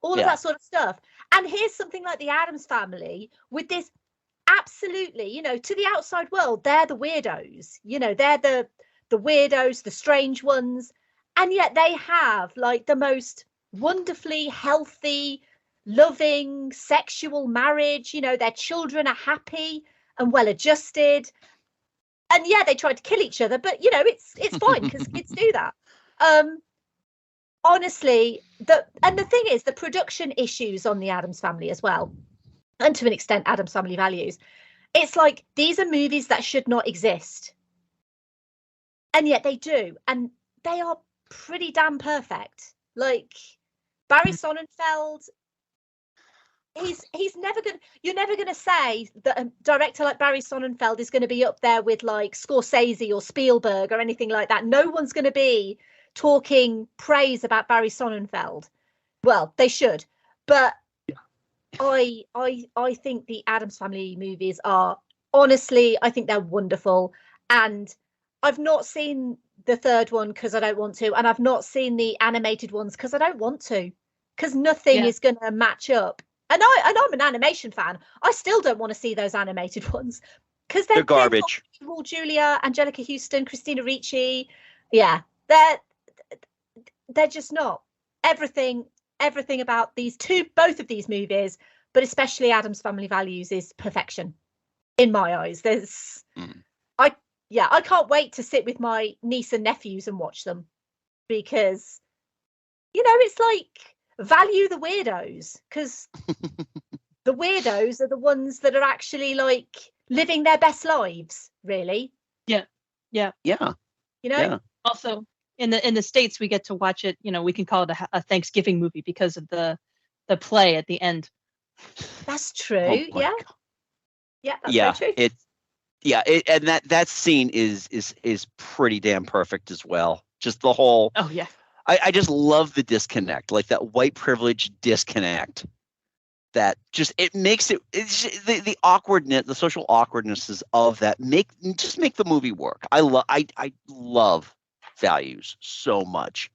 Speaker 8: all of that sort of stuff. And here's something like the Addams Family with this absolutely, you know, to the outside world, they're the weirdos, you know, they're the weirdos, the strange ones. And yet they have like the most wonderfully healthy, loving, sexual marriage. You know, their children are happy and well adjusted. And yeah, they tried to kill each other, but you know, it's fine because kids do that. Honestly, the thing is, the production issues on the Addams Family as well, and to an extent, Addams Family Values. It's like these are movies that should not exist, and yet they do, and they are pretty damn perfect. Like Barry Sonnenfeld. He's never gonna. You're never gonna say that a director like Barry Sonnenfeld is going to be up there with like Scorsese or Spielberg or anything like that. No one's going to be talking praise about Barry Sonnenfeld. Well, they should, but I think the Addams Family movies are honestly, I think they're wonderful, and I've not seen the third one because I don't want to, and I've not seen the animated ones because I don't want to, because nothing is going to match up. And I'm an animation fan. I still don't want to see those animated ones because they're
Speaker 5: garbage.
Speaker 8: Raul Julia, Angelica Houston, Christina Ricci. Yeah, they're just not. Everything about both of these movies, but especially Addams Family Values, is perfection in my eyes. I can't wait to sit with my niece and nephews and watch them, because, you know, it's like, value the weirdos, because the weirdos are the ones that are actually like living their best lives, really.
Speaker 9: Yeah.
Speaker 8: You know.
Speaker 9: Yeah. Also, in the States, we get to watch it. You know, we can call it a Thanksgiving movie because of the play at the end.
Speaker 8: That's true.
Speaker 5: Oh
Speaker 8: yeah.
Speaker 5: God.
Speaker 8: Yeah. That's very true.
Speaker 5: And that scene is pretty damn perfect as well. Just the whole.
Speaker 9: Oh yeah.
Speaker 5: I just love the disconnect, like that white privilege disconnect. That just it makes the awkwardness, the social awkwardnesses of that make the movie work. I love Values so much.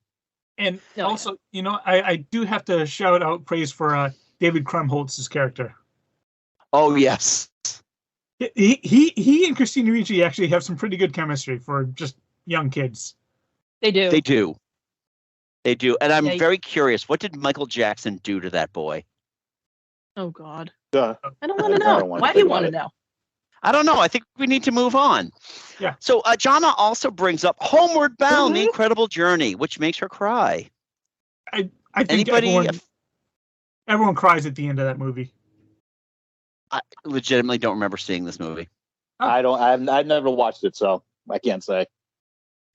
Speaker 6: And also, you know, I do have to shout out praise for David Krumholtz's character.
Speaker 5: Oh yes,
Speaker 6: he and Christina Ricci actually have some pretty good chemistry for just young kids.
Speaker 9: They do.
Speaker 5: They do. And I'm very curious, what did Michael Jackson do to that boy?
Speaker 9: Oh, God.
Speaker 7: I
Speaker 9: don't want to know. Why do you want to know?
Speaker 5: I don't know. I think we need to move on.
Speaker 6: Yeah.
Speaker 5: So Jana also brings up Homeward Bound, The Incredible Journey, which makes her cry.
Speaker 6: I think everyone cries at the end of that movie.
Speaker 5: I legitimately don't remember seeing this movie.
Speaker 7: I've never watched it, so I can't say.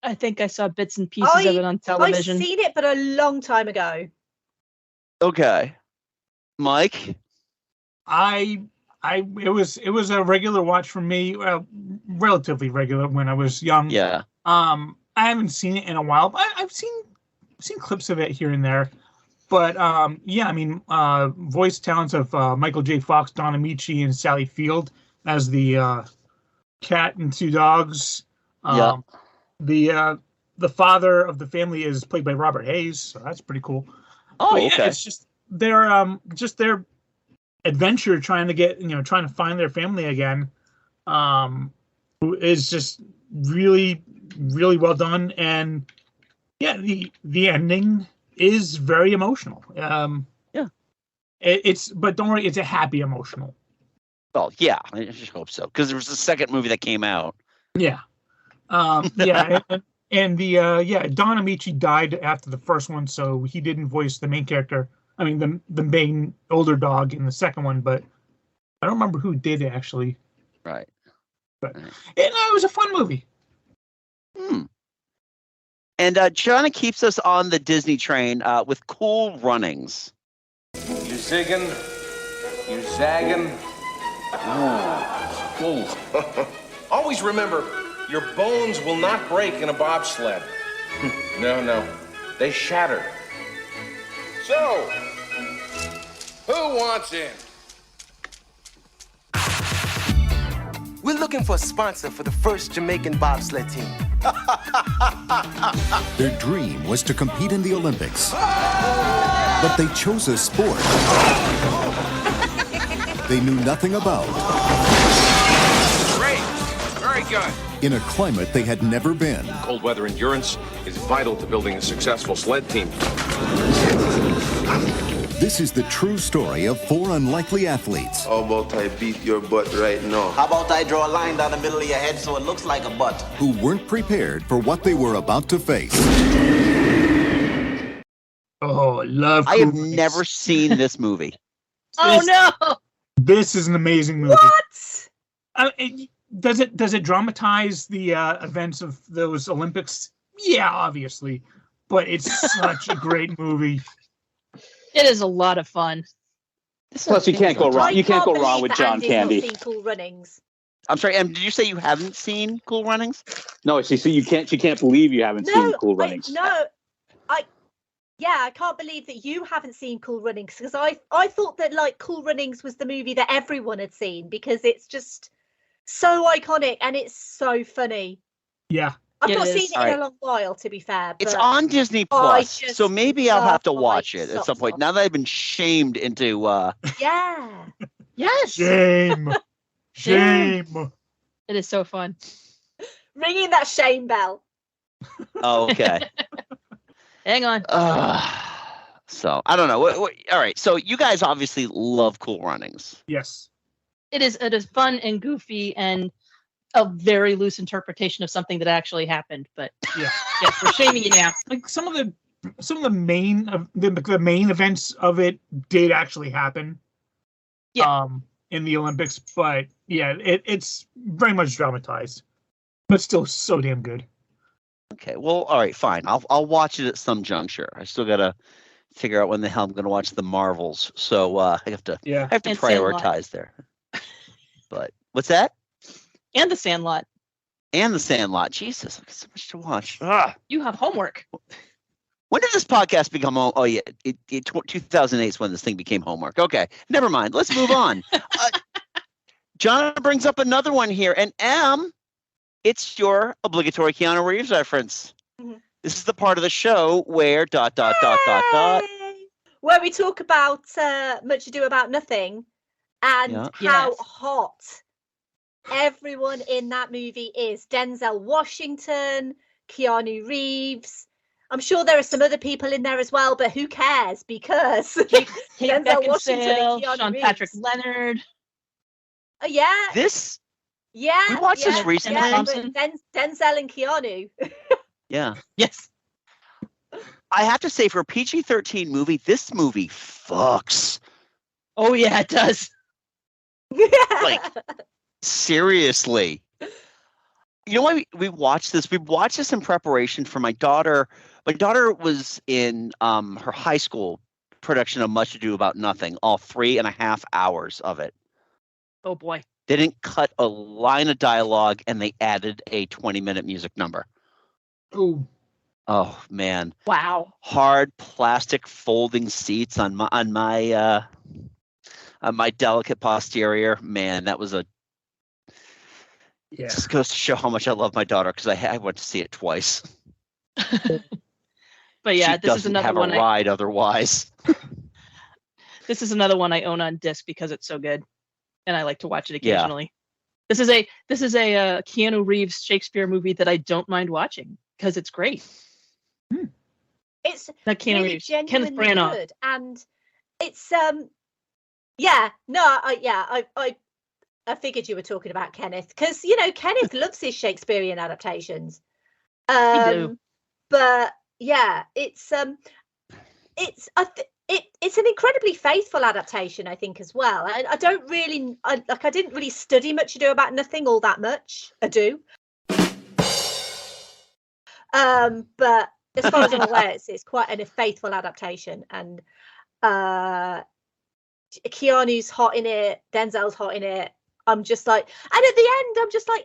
Speaker 9: I think I saw bits and pieces of it on television.
Speaker 8: I've seen it, but a long time ago.
Speaker 5: Okay, Mike.
Speaker 6: It was a regular watch for me, relatively regular when I was young.
Speaker 5: Yeah.
Speaker 6: I haven't seen it in a while, but I've seen clips of it here and there. But yeah, I mean, voice talents of Michael J. Fox, Don Amici, and Sally Field as the cat and two dogs. The the father of the family is played by Robert Hayes, so that's pretty cool.
Speaker 5: Oh,
Speaker 6: But yeah,
Speaker 5: okay.
Speaker 6: it's just their adventure trying to find their family again. Is just really, really well done, and yeah, the ending is very emotional. But don't worry, it's a happy emotional.
Speaker 5: Well, yeah, I just hope so, because there was a second movie that came out.
Speaker 6: Yeah. Yeah, and Don Amici died after the first one, so he didn't voice the main character. I mean, the main older dog in the second one, but I don't remember who did actually.
Speaker 5: Right.
Speaker 6: But it was a fun movie.
Speaker 5: And Johnny keeps us on the Disney train with Cool Runnings.
Speaker 20: You zigging? You zagging? Ooh. Always remember, your bones will not break in a bobsled. No. They shatter. So, who wants in?
Speaker 21: We're looking for a sponsor for the first Jamaican bobsled team.
Speaker 22: Their dream was to compete in the Olympics. But they chose a sport they knew nothing about.
Speaker 20: Great. Very good.
Speaker 22: In a climate they had never been.
Speaker 20: Cold weather endurance is vital to building a successful sled team.
Speaker 22: This is the true story of 4 unlikely athletes.
Speaker 23: How about I beat your butt right now?
Speaker 24: How about I draw a line down the middle of your head so it looks like a butt?
Speaker 22: Who weren't prepared for what they were about to face.
Speaker 6: Oh, love.
Speaker 5: I have never seen this movie.
Speaker 9: Oh no!
Speaker 6: This is an amazing movie.
Speaker 8: What?
Speaker 6: Does it dramatize the events of those Olympics? Yeah, obviously, but it's such a great movie.
Speaker 9: It is a lot of fun.
Speaker 7: Plus, you can't go wrong. You can't go wrong with John Candy.
Speaker 8: Not seen Cool Runnings.
Speaker 5: I'm sorry, did you say you haven't seen Cool Runnings?
Speaker 7: No, she can't believe you haven't seen Cool Runnings.
Speaker 8: I can't believe that you haven't seen Cool Runnings, because I thought that like Cool Runnings was the movie that everyone had seen, because it's just so iconic and it's so funny.
Speaker 6: Yeah.
Speaker 8: I've not seen it in a long while, to be fair.
Speaker 5: It's
Speaker 8: but
Speaker 5: on Disney Plus, so maybe I'll have to
Speaker 8: love
Speaker 5: watch it at some point. Now that I've been shamed into
Speaker 8: Yeah.
Speaker 9: Yes.
Speaker 6: Shame.
Speaker 9: It is so fun.
Speaker 8: Ringing that shame bell.
Speaker 5: Oh, okay.
Speaker 9: Hang on.
Speaker 5: So I don't know. All right. So you guys obviously love Cool Runnings.
Speaker 6: Yes.
Speaker 9: It is fun and goofy and a very loose interpretation of something that actually happened. But
Speaker 6: yeah,
Speaker 9: yes, we're shaming you now.
Speaker 6: Like some of the main events of it did actually happen.
Speaker 9: Yeah.
Speaker 6: In the Olympics, but yeah, it's very much dramatized, but still so damn good.
Speaker 5: Okay. Well, all right, fine. I'll watch it at some juncture. I still gotta figure out when the hell I'm gonna watch the Marvels. So I have to
Speaker 9: And
Speaker 5: prioritize there. But what's that?
Speaker 9: And the Sandlot.
Speaker 5: Jesus, I've got so much to watch.
Speaker 9: You have homework.
Speaker 5: When did this podcast become? Oh yeah, 2008 is when this thing became homework. Okay, never mind. Let's move on. John brings up another one here, and it's your obligatory Keanu Reeves reference.
Speaker 8: Mm-hmm.
Speaker 5: This is the part of the show where ...
Speaker 8: Where we talk about Much Ado About Nothing and how hot everyone in that movie is. Denzel Washington, Keanu Reeves. I'm sure there are some other people in there as well, but who cares? Because Denzel Washington and Keanu
Speaker 9: Sean
Speaker 8: Reeves.
Speaker 9: Patrick Leonard.
Speaker 8: Yeah.
Speaker 5: We watched this recently.
Speaker 8: Denzel and Keanu.
Speaker 5: Yeah.
Speaker 9: Yes.
Speaker 5: I have to say, for a PG-13 movie, this movie fucks.
Speaker 9: Oh yeah, it does.
Speaker 5: Like, seriously. You know why we watched this? We watched this in preparation for my daughter. My daughter was in her high school production of Much Ado About Nothing, all 3.5 hours of it.
Speaker 9: Oh boy.
Speaker 5: They didn't cut a line of dialogue, and they added a 20-minute music number.
Speaker 6: Ooh.
Speaker 5: Oh man!
Speaker 9: Wow!
Speaker 5: Hard plastic folding seats on my delicate posterior. Man, that was
Speaker 6: Yeah.
Speaker 5: Just goes to show how much I love my daughter, because I went to see it twice.
Speaker 9: But yeah,
Speaker 5: she
Speaker 9: this is
Speaker 5: doesn't
Speaker 9: another
Speaker 5: have
Speaker 9: one.
Speaker 5: a ride otherwise.
Speaker 9: This is another one I own on disc because it's so good, and I like to watch it
Speaker 5: Yeah.
Speaker 9: occasionally. This is a Keanu Reeves Shakespeare movie that I don't mind watching because it's great.
Speaker 8: It's
Speaker 9: Not Keanu
Speaker 8: really
Speaker 9: Reeves,
Speaker 8: genuinely
Speaker 9: Kenneth Branagh.
Speaker 8: good, and it's I figured you were talking about Kenneth because Kenneth loves his Shakespearean adaptations.
Speaker 9: do.
Speaker 8: But yeah, it's an incredibly faithful adaptation, I think, as well. I didn't really study Much Ado About Nothing all that much. Ado. But as far as I'm aware, it's quite a faithful adaptation, and Keanu's hot in it, Denzel's hot in it. I'm just like, and at the end, I'm just like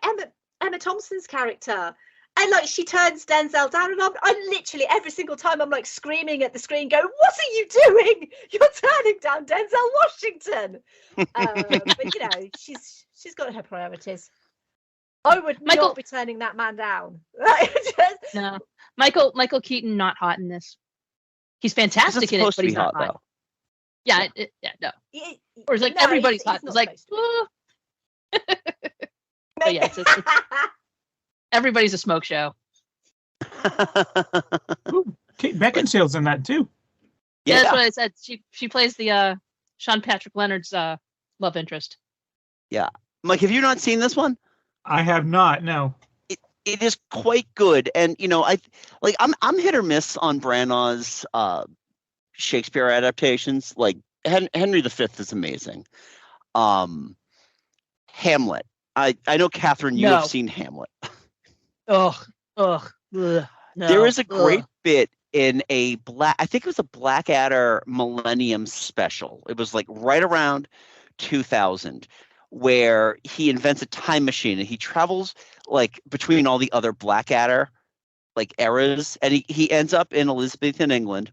Speaker 8: Emma Thompson's character. And like she turns Denzel down, and I literally every single time I'm like screaming at the screen, going, "What are you doing? You're turning down Denzel Washington." But she's got her priorities. I would not be turning that man down.
Speaker 9: No, Michael Keaton not hot in this. He's fantastic in it, but he's not hot. Though. Yeah, no. Or it's like everybody's hot. It's like, but yeah, it's everybody's a smoke show.
Speaker 6: Ooh, Kate Beckinsale's in that too.
Speaker 9: Yeah, that's what I said. She plays the Sean Patrick Leonard's love interest.
Speaker 5: Yeah, Mike, have you not seen this one?
Speaker 6: I have not. No.
Speaker 5: It is quite good, and I'm hit or miss on Branagh's Shakespeare adaptations. Like Henry V is amazing. Hamlet. I know, Katherine, you have seen Hamlet.
Speaker 9: No.
Speaker 5: There is a great bit in I think it was a Blackadder Millennium special. It was like right around 2000, where he invents a time machine and he travels like between all the other Blackadder like eras, and he ends up in Elizabethan England,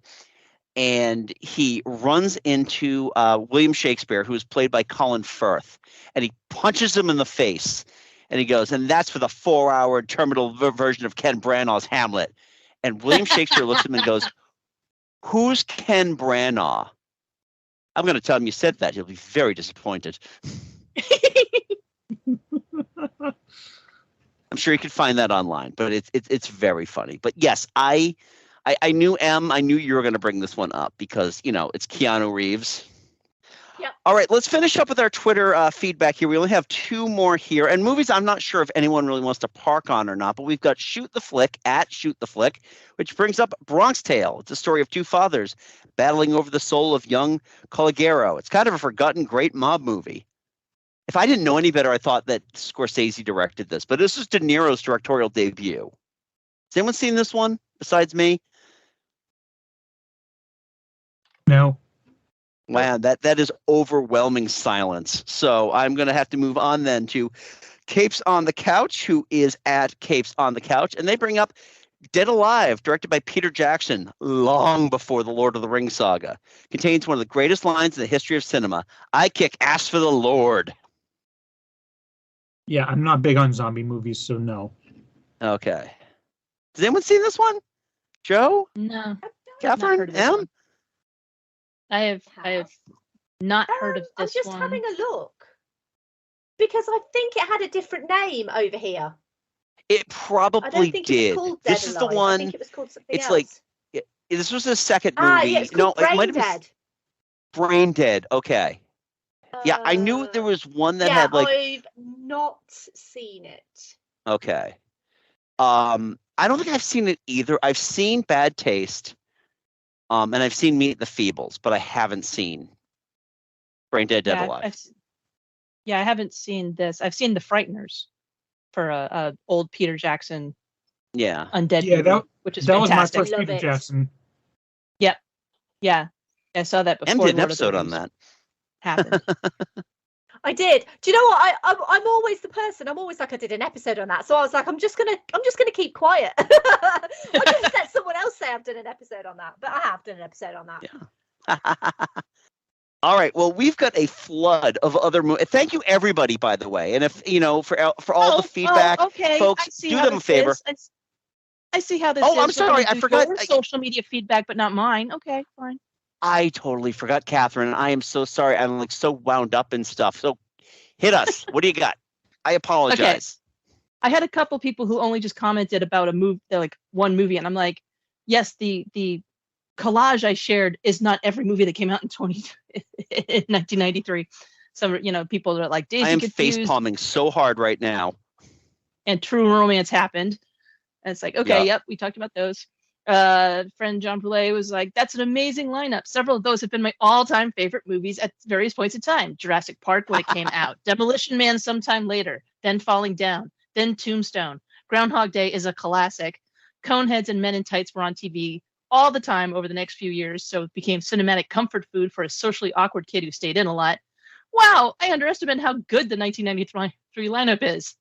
Speaker 5: and he runs into William Shakespeare, who is played by Colin Firth, and he punches him in the face. And he goes, and that's for the 4-hour terminal version of Ken Branagh's Hamlet. And William Shakespeare looks at him and goes, "Who's Ken Branagh?" I'm going to tell him you said that. He'll be very disappointed. I'm sure you can find that online, but it's very funny. But yes, I knew I knew you were going to bring this one up because, it's Keanu Reeves.
Speaker 8: Yep.
Speaker 5: All right, let's finish up with our Twitter feedback here. We only have 2 more here. And movies I'm not sure if anyone really wants to park on or not, but we've got Shoot the Flick, at Shoot the Flick, which brings up Bronx Tale. It's a story of 2 fathers battling over the soul of young Collegiero. It's kind of a forgotten great mob movie. If I didn't know any better, I thought that Scorsese directed this. But this is De Niro's directorial debut. Has anyone seen this one besides me?
Speaker 6: No.
Speaker 5: Wow, that is overwhelming silence. So I'm going to have to move on then to Capes on the Couch, who is at Capes on the Couch. And they bring up Dead Alive, directed by Peter Jackson, long before the Lord of the Rings saga. Contains one of the greatest lines in the history of cinema. "I kick ass for the Lord."
Speaker 6: Yeah, I'm not big on zombie movies, so no.
Speaker 5: Okay. Has anyone seen this one? Joe?
Speaker 9: No.
Speaker 5: Katherine? M?
Speaker 9: I have not heard of this
Speaker 8: I'm just
Speaker 9: one.
Speaker 8: having a look because I think it had a different name over here.
Speaker 5: It probably
Speaker 8: I don't think
Speaker 5: did.
Speaker 8: It was called Dead
Speaker 5: This is the
Speaker 8: Alive.
Speaker 5: one.
Speaker 8: I think it was called something
Speaker 5: It's
Speaker 8: else.
Speaker 5: like this was the second movie.
Speaker 8: Yeah, it's called
Speaker 5: it might
Speaker 8: Brain
Speaker 5: have been
Speaker 8: Dead.
Speaker 5: Brain Dead. Okay. Yeah, I knew there was one that had like.
Speaker 8: I've not seen it.
Speaker 5: Okay. I don't think I've seen it either. I've seen Bad Taste. And I've seen Meet the Feebles, but I haven't seen Brain Dead, Dead Alive.
Speaker 9: I haven't seen this. I've seen The Frighteners for a old Peter Jackson.
Speaker 5: Yeah.
Speaker 9: Undead movie, which is
Speaker 6: that
Speaker 9: fantastic.
Speaker 6: was my first Peter Jackson.
Speaker 9: Yep. Yeah. I saw that before.
Speaker 5: Em did an
Speaker 9: Lord of the
Speaker 5: episode on
Speaker 9: Rings
Speaker 5: that.
Speaker 9: happened.
Speaker 8: I did. Do you know what? I'm always the person. I'm always like, I did an episode on that. So I was like, I'm just gonna keep quiet. I could have let someone else say I've done an episode on that, but I have done an episode on that.
Speaker 5: Yeah. All right. Well, we've got a flood of other movies. Thank you, everybody, by the way. And if for all the feedback,
Speaker 9: okay.
Speaker 5: folks, do them a favor.
Speaker 9: I see how this is.
Speaker 5: I'm sorry. I forgot.
Speaker 9: Your social media feedback, but not mine. Okay, fine.
Speaker 5: I totally forgot, Catherine. I am so sorry. I'm like so wound up and stuff. So hit us. What do you got? I apologize.
Speaker 9: Okay. I had a couple people who only just commented about a movie, like one movie, and I'm like, yes, the collage I shared is not every movie that came out in 1993. Some, people are like, Daisy
Speaker 5: I am
Speaker 9: Confused,
Speaker 5: face palming so hard right now.
Speaker 9: and True Romance happened. And it's like, okay, yep, we talked about those. Friend John Poulet was like, that's an amazing lineup. Several of those have been my all-time favorite movies at various points in time. Jurassic Park when it came out, Demolition Man sometime later, then Falling Down, then Tombstone. Groundhog Day is a classic. Coneheads and Men in Tights were on TV all the time over the next few years, so it became cinematic comfort food for a socially awkward kid who stayed in a lot. Wow, I underestimated how good the 1993 lineup is.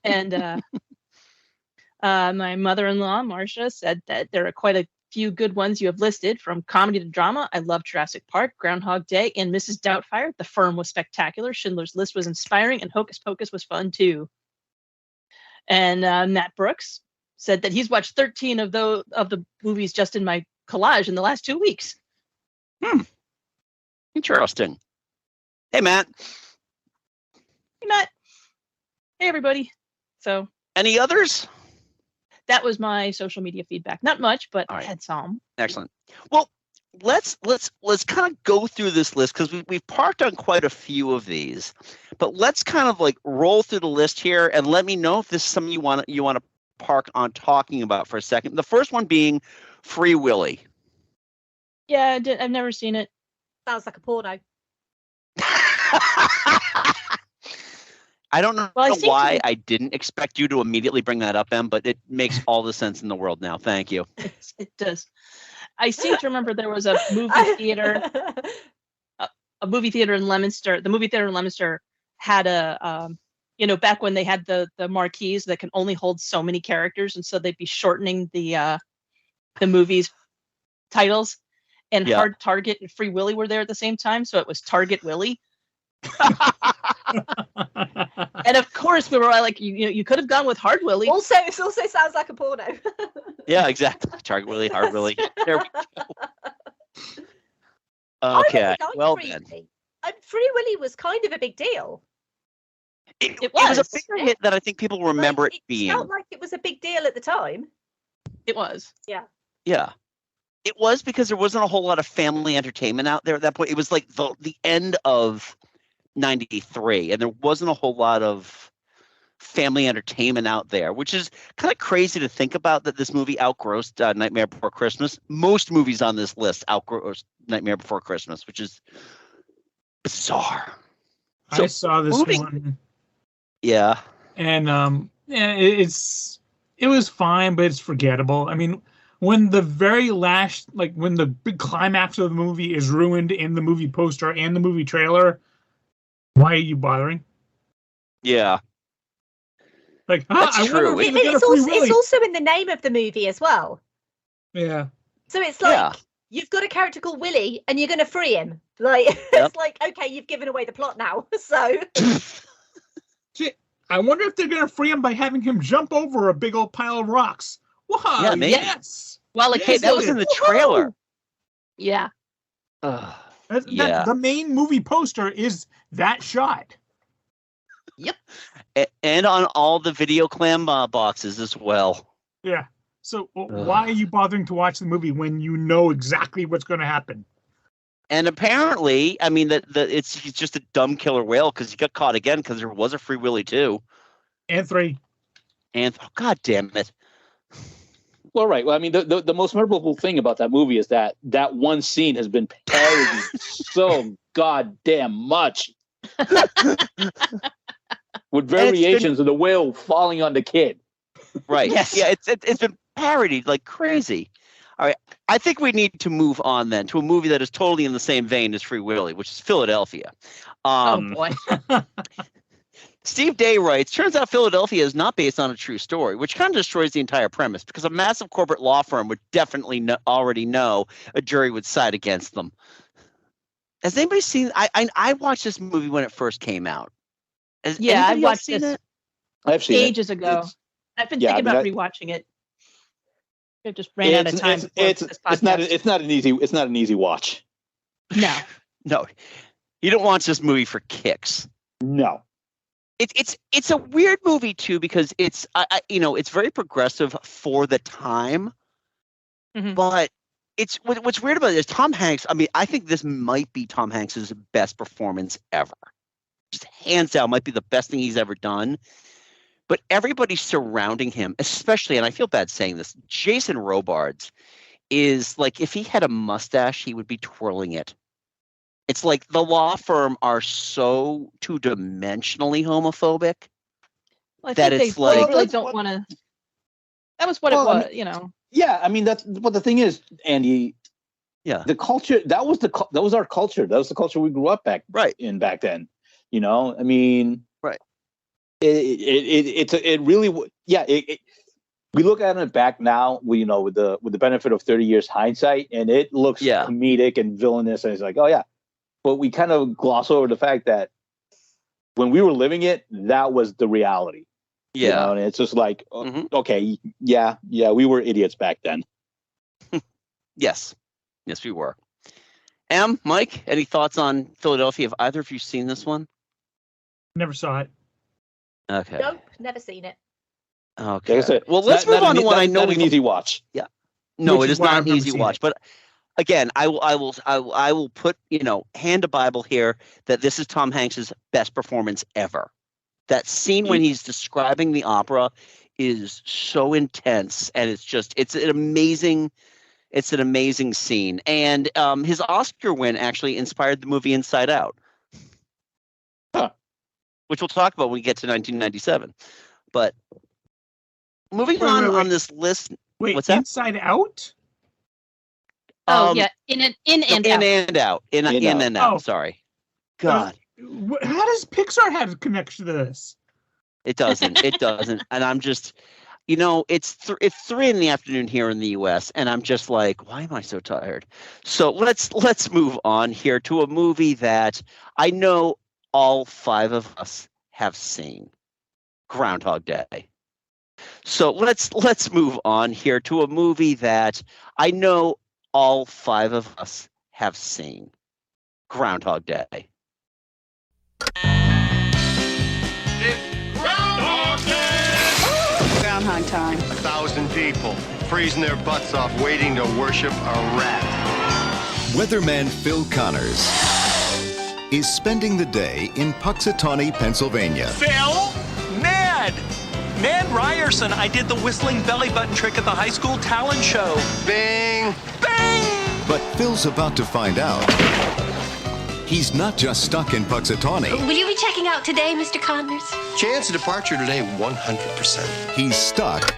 Speaker 9: And my mother-in-law, Marcia, said that there are quite a few good ones you have listed, from comedy to drama. I love Jurassic Park, Groundhog Day, and Mrs. Doubtfire. The Firm was spectacular. Schindler's List was inspiring, and Hocus Pocus was fun too. And Matt Brooks said that he's watched 13 of the movies just in my collage in the last 2 weeks.
Speaker 5: Interesting. Hey, Matt.
Speaker 9: Hey, Matt. Hey, everybody. So,
Speaker 5: any others?
Speaker 9: That was my social media feedback. Not much, but I had some.
Speaker 5: Excellent. Well, let's kind of go through this list, because we've parked on quite a few of these, but let's kind of like roll through the list here and let me know if this is something you want to park on talking about for a second. The first one being Free Willy.
Speaker 9: Yeah, I've never seen it.
Speaker 8: Sounds like a porno.
Speaker 5: I don't know why I didn't expect you to immediately bring that up, Em, but it makes all the sense in the world now. Thank you.
Speaker 9: It does. I seem to remember there was a movie theater, a movie theater in Leominster. The movie theater in Leominster had a, back when they had the marquees that can only hold so many characters, and so they'd be shortening the movie's titles. And Hard Target and Free Willy were there at the same time, so it was Target Willy. And of course, we were all like, you could have gone with Hard Willy.
Speaker 8: Also, it also sounds like a porno.
Speaker 5: Yeah, exactly. Target Willy, Hard Willy. There we go. Okay. Well then.
Speaker 8: Free Willy was kind of a big deal.
Speaker 5: It was a bigger hit than I think people remember it being.
Speaker 8: It felt like it was a big deal at the time.
Speaker 9: It was.
Speaker 8: Yeah.
Speaker 5: Yeah. It was, because there wasn't a whole lot of family entertainment out there at that point. It was like the end of 93, and there wasn't a whole lot of family entertainment out there, which is kind of crazy to think about, that this movie outgrossed Nightmare Before Christmas. Most movies on this list outgrossed Nightmare Before Christmas, which is bizarre. So,
Speaker 6: I saw this one.
Speaker 5: Yeah.
Speaker 6: And it was fine, but it's forgettable. I mean, when the very last, when the big climax of the movie is ruined in the movie poster and the movie trailer, why are you bothering?
Speaker 5: Yeah.
Speaker 6: That's
Speaker 5: true.
Speaker 8: It's also in the name of the movie as well.
Speaker 6: Yeah.
Speaker 8: So it's like, you've got a character called Willy and you're going to free him. It's like, okay, you've given away the plot now. So.
Speaker 6: See, I wonder if they're going to free him by having him jump over a big old pile of rocks. Wow.
Speaker 5: Yeah, maybe.
Speaker 6: Yes.
Speaker 9: Well,
Speaker 5: hey, that was in the trailer.
Speaker 9: Yeah.
Speaker 6: The main movie poster is that shot.
Speaker 9: Yep.
Speaker 5: And on all the video clam boxes as well.
Speaker 6: Yeah. So why are you bothering to watch the movie when you know exactly what's going to happen?
Speaker 5: And apparently, I mean, he's just a dumb killer whale, because he got caught again, because there was a Free Willy 2.
Speaker 6: And 3.
Speaker 5: And God damn it.
Speaker 7: Well, right. Well, I mean, the most memorable thing about that movie is that one scene has been parodied so goddamn much. With variations of the whale falling on the kid.
Speaker 5: Right. Yes. Yeah, it's been parodied like crazy. All right. I think we need to move on then to a movie that is totally in the same vein as Free Willy, which is Philadelphia.
Speaker 9: Oh boy.
Speaker 5: Steve Day writes, turns out Philadelphia is not based on a true story, which kind of destroys the entire premise, because a massive corporate law firm would definitely already know a jury would side against them. Has anybody seen? I watched this movie when it first came out.
Speaker 9: I watched this
Speaker 7: I've seen
Speaker 9: ages ago. I've been thinking about rewatching it. I just ran out of time.
Speaker 7: It's not an easy watch.
Speaker 9: No.
Speaker 5: No. You don't watch this movie for kicks.
Speaker 7: No.
Speaker 5: It's a weird movie too because it's it's very progressive for the time.
Speaker 9: Mm-hmm.
Speaker 5: But it's what's weird about it is Tom Hanks. I mean, I think this might be Tom Hanks's best performance ever. Just hands down, might be the best thing he's ever done. But everybody surrounding him, especially, and I feel bad saying this, Jason Robards is like, if he had a mustache, he would be twirling it. It's like the law firm are so two-dimensionally homophobic
Speaker 9: that it's like they really don't want to. That was what it was,
Speaker 7: Yeah, I mean but the thing is, Andy.
Speaker 5: Yeah,
Speaker 7: the culture that was our culture. That was the culture we grew up back then. I mean,
Speaker 5: right.
Speaker 7: It really we look at it back now, with the benefit of 30 years hindsight, and it looks comedic and villainous, and it's like, oh yeah, but we kind of gloss over the fact that when we were living it, that was the reality.
Speaker 5: Yeah,
Speaker 7: and it's just like, okay, yeah, we were idiots back then.
Speaker 5: Yes, we were. Mike, any thoughts on Philadelphia? Have either of you seen this one?
Speaker 6: Never saw it.
Speaker 5: Okay.
Speaker 8: Nope, never seen it.
Speaker 5: Okay. Well, let's move on to one I know
Speaker 7: an easy watch.
Speaker 5: Yeah. No, it is not an easy watch. But again, I will put hand to Bible here that this is Tom Hanks's best performance ever. That scene when he's describing the opera is so intense, and it's an amazing scene. And his Oscar win actually inspired the movie Inside Out. Which we'll talk about when we get to 1997. But moving on this list.
Speaker 6: Wait,
Speaker 5: what's that?
Speaker 6: Inside Out?
Speaker 9: Yeah, in and out.
Speaker 5: In and out. Sorry. God.
Speaker 6: How does Pixar have a connection to this?
Speaker 5: It doesn't. And I'm just, it's 3 p.m. here in the U.S. and I'm just like, why am I so tired? So let's move on here to a movie that I know all 5 of us have seen, Groundhog Day. So let's move on here to a movie that I know all 5 of us have seen, Groundhog Day.
Speaker 1: Groundhog Day!
Speaker 2: Groundhog time.
Speaker 1: 1,000 people freezing their butts off waiting to worship a rat.
Speaker 22: Weatherman Phil Connors is spending the day in Puxatawney, Pennsylvania.
Speaker 3: Phil? Ned Ryerson. I did the whistling belly button trick at the high school talent show.
Speaker 1: Bing!
Speaker 3: Bing!
Speaker 22: But Phil's about to find out he's not just stuck in Puxatawney.
Speaker 15: Will you be checking out today, Mr. Connors?
Speaker 1: Chance of departure today, 100%.
Speaker 22: He's stuck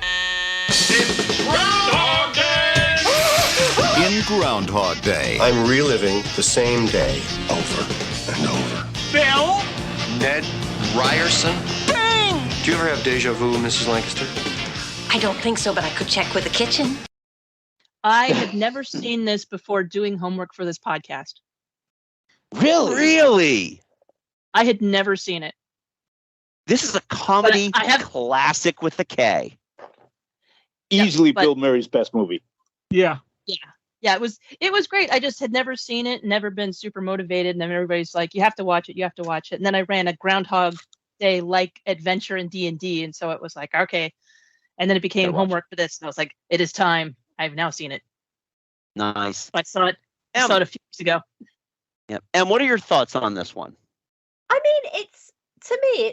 Speaker 1: Groundhog Day!
Speaker 22: in Groundhog Day.
Speaker 1: I'm reliving the same day over and over.
Speaker 3: Phil?
Speaker 1: Ned Ryerson?
Speaker 3: Bing!
Speaker 1: Do you ever have deja vu, Mrs. Lancaster?
Speaker 15: I don't think so, but I could check with the kitchen.
Speaker 9: I had never seen this before doing homework for this podcast.
Speaker 5: Really?
Speaker 9: I had never seen it.
Speaker 5: This is a comedy classic with a K.
Speaker 7: Easily Bill Murray's best movie.
Speaker 6: Yeah.
Speaker 9: Yeah, it was great. I just had never seen it, never been super motivated, and then everybody's like, you have to watch it. And then I ran a Groundhog Day like adventure in D&D, and so it was like, okay. And then it became homework for this, and I was like, it is time. I've now seen it.
Speaker 5: Nice.
Speaker 9: I saw it a few weeks ago.
Speaker 5: Yep. And what are your thoughts on this one?
Speaker 8: I mean, it's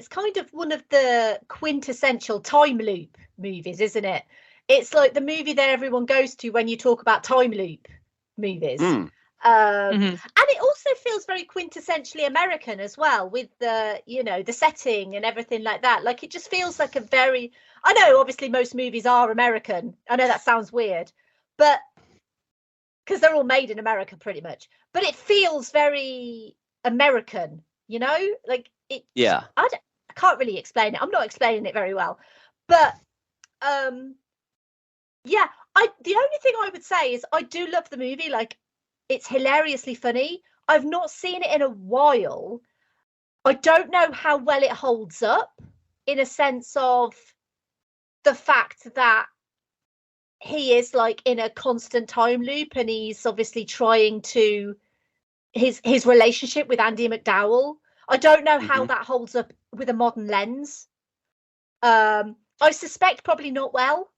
Speaker 8: kind of one of the quintessential time loop movies, isn't it? It's like the movie that everyone goes to when you talk about time loop movies. And it also feels very quintessentially American as well, with the, the setting and everything like that. Like, it just feels like I know obviously most movies are American. I know that sounds weird, but because they're all made in America pretty much, but it feels very American, like it.
Speaker 5: Yeah.
Speaker 8: I can't really explain it. I'm not explaining it very well, but yeah, the only thing I would say is I do love the movie. Like, it's hilariously funny. I've not seen it in a while. I don't know how well it holds up in a sense of the fact that he is like in a constant time loop, and he's obviously trying to his relationship with Andy McDowell. I don't know how that holds up with a modern lens. I suspect probably not well,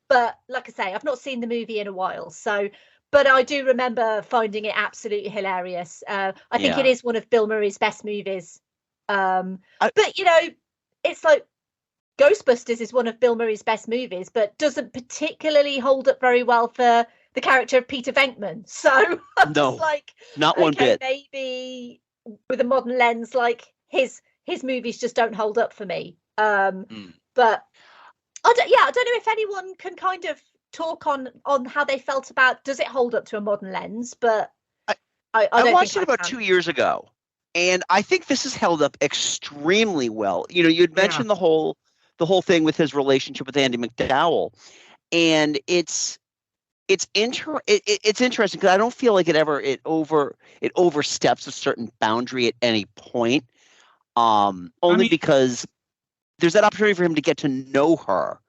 Speaker 8: but like I say, I've not seen the movie in a while, so. But I do remember finding it absolutely hilarious. I think it is one of Bill Murray's best movies. But, you know, it's like Ghostbusters is one of Bill Murray's best movies, but doesn't particularly hold up very well for the character of Peter Venkman. So
Speaker 5: no,
Speaker 8: like,
Speaker 5: not one bit.
Speaker 8: Maybe with a modern lens, like his movies just don't hold up for me. But I don't know if anyone can kind of talk on how they felt about, does it hold up to a modern lens? But I
Speaker 5: watched it about 2 years ago, and I think this has held up extremely well. You know, you'd mentioned the whole thing with his relationship with Andy McDowell, and it's interesting because I don't feel like it oversteps a certain boundary at any point. Only because there's that opportunity for him to get to know her.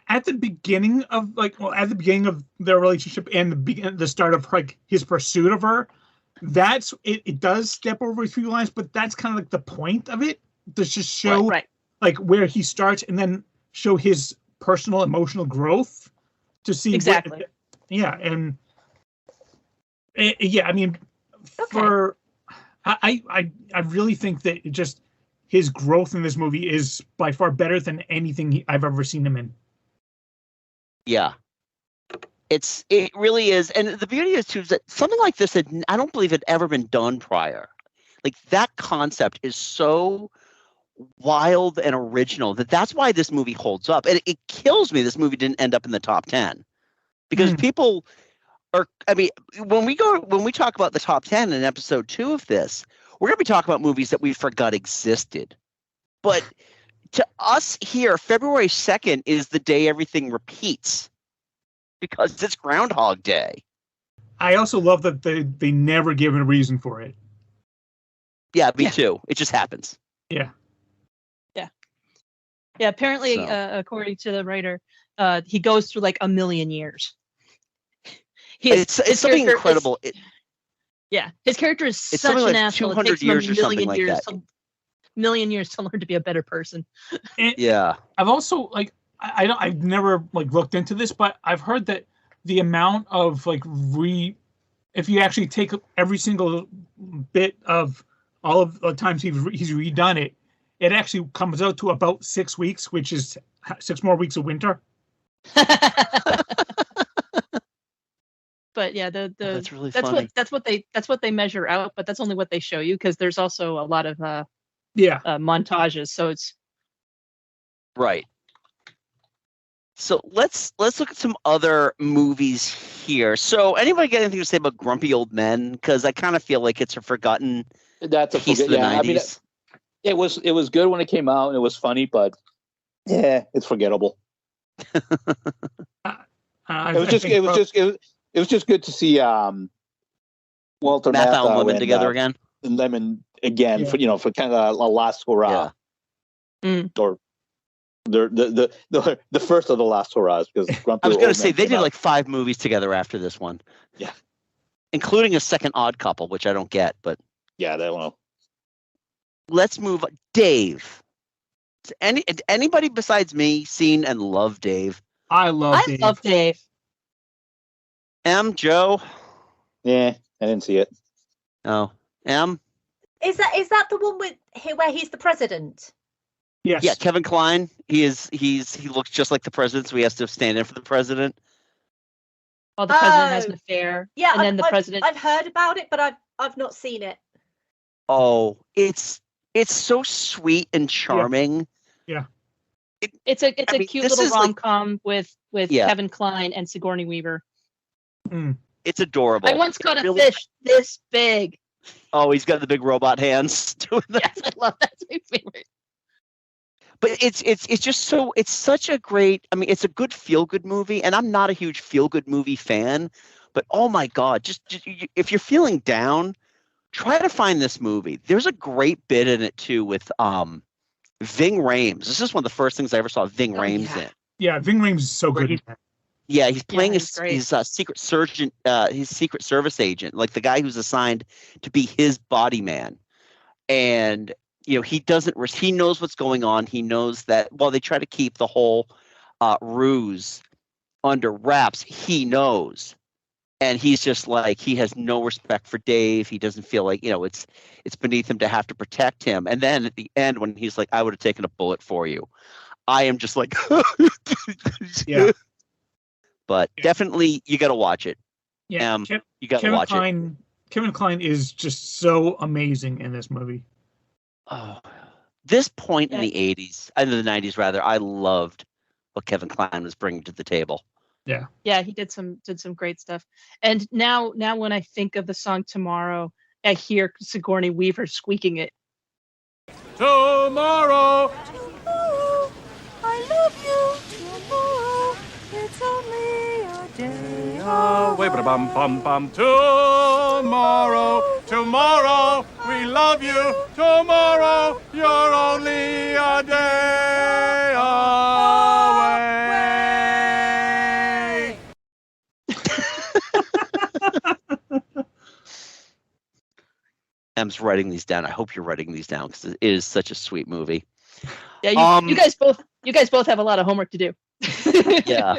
Speaker 6: At the beginning of their relationship and the start of like his pursuit of her, that's it does step over a few lines, but that's kind of like the point of it, to just show like where he starts and then show his personal emotional growth to see
Speaker 9: exactly.
Speaker 6: I mean, I really think that just his growth in this movie is by far better than anything I've ever seen him in.
Speaker 5: Yeah, it really is, and the beauty is too is that something like this I don't believe had ever been done prior. Like, that concept is so wild and original that's why this movie holds up, and it kills me this movie didn't end up in the top 10, because people are. I mean, when we talk about the top 10 in episode 2 of this, we're gonna be talking about movies that we forgot existed, but. To us here, February 2nd is the day everything repeats, because it's Groundhog Day.
Speaker 6: I also love that they never give a reason for it.
Speaker 5: Yeah, me too. It just happens.
Speaker 6: Yeah.
Speaker 9: Apparently, according to the writer, he goes through like a million years.
Speaker 5: It's something incredible.
Speaker 9: His character is
Speaker 5: it's
Speaker 9: such an
Speaker 5: like
Speaker 9: asshole.
Speaker 5: 200
Speaker 9: It takes
Speaker 5: years
Speaker 9: him
Speaker 5: or something like that.
Speaker 9: Million years to learn to be a better person.
Speaker 6: I've also I've never looked into this, but I've heard that the amount of if you actually take every single bit of all of the times he's redone it, it actually comes out to about 6 weeks, which is 6 more weeks of winter.
Speaker 9: But yeah,
Speaker 5: that's really funny.
Speaker 9: That's what they measure out, but that's only what they show you, because there's also a lot of montages, so it's
Speaker 5: right. So let's look at some other movies here. So anybody got anything to say about Grumpy Old Men? Because I kind of feel like it's a forgotten piece of the 90s.
Speaker 7: I mean, it was good when it came out and it was funny, but it's forgettable. It was just good to see Walter
Speaker 5: Matthau and Lemon
Speaker 7: and,
Speaker 5: together again.
Speaker 7: And Lemon again for kind of a last hurrah, or the first of the last hurrahs, because
Speaker 5: I was going to say they did like 5 movies together after this one.
Speaker 7: Yeah,
Speaker 5: including a second Odd Couple, which I don't get, but
Speaker 7: yeah, they will.
Speaker 5: Let's move. Dave. Anybody besides me seen and love Dave?
Speaker 6: I love
Speaker 9: Dave.
Speaker 5: Joe.
Speaker 7: Yeah, I didn't see it.
Speaker 5: Oh.
Speaker 8: Is that the one where he's the president?
Speaker 6: Yes.
Speaker 5: Yeah, Kevin Kline. He looks just like the president, so he has to stand in for the president.
Speaker 9: Oh, the president has an affair.
Speaker 8: Yeah,
Speaker 9: and then the president.
Speaker 8: I've heard about it, but I've not seen it.
Speaker 5: Oh, it's so sweet and charming.
Speaker 6: Yeah.
Speaker 9: It's a cute little rom-com with Kevin Kline and Sigourney Weaver.
Speaker 5: It's adorable.
Speaker 9: I once caught a fish this big.
Speaker 5: Oh, he's got the big robot hands doing that.
Speaker 9: Yes, I love that. It's my favorite.
Speaker 5: But it's just so, it's such a great, I mean, it's a good feel-good movie, and I'm not a huge feel-good movie fan, but oh my God, just if you're feeling down, try to find this movie. There's a great bit in it too with Ving Rhames. This is one of the first things I ever saw Ving Rhames in.
Speaker 6: Yeah, Ving Rhames is so good.
Speaker 5: Yeah, he's playing
Speaker 9: he's
Speaker 5: his secret surgeon, his Secret Service agent, like the guy who's assigned to be his body man. And he knows what's going on. He knows that while they try to keep the whole ruse under wraps, he knows. And he's just like, he has no respect for Dave. He doesn't feel like, it's beneath him to have to protect him. And then at the end, when he's like, I would have taken a bullet for you, I am just like,
Speaker 6: yeah.
Speaker 5: But definitely, you got to watch it.
Speaker 6: Yeah,
Speaker 5: you got to watch it.
Speaker 6: Kevin Kline is just so amazing in this movie.
Speaker 5: Oh, this point in the 80s, in the 90s rather, I loved what Kevin Kline was bringing to the table.
Speaker 6: Yeah.
Speaker 9: Yeah, he did some great stuff. And now when I think of the song Tomorrow, I hear Sigourney Weaver squeaking it.
Speaker 2: Tomorrow.
Speaker 4: I love you. Tomorrow, it's only a day
Speaker 2: Away, bum bum bum. Tomorrow, tomorrow, we love you. Tomorrow, you're only a day away.
Speaker 5: Em's writing these down. I hope you're writing these down because it is such a sweet movie.
Speaker 9: Yeah, you guys both have a lot of homework to do.
Speaker 5: Yeah.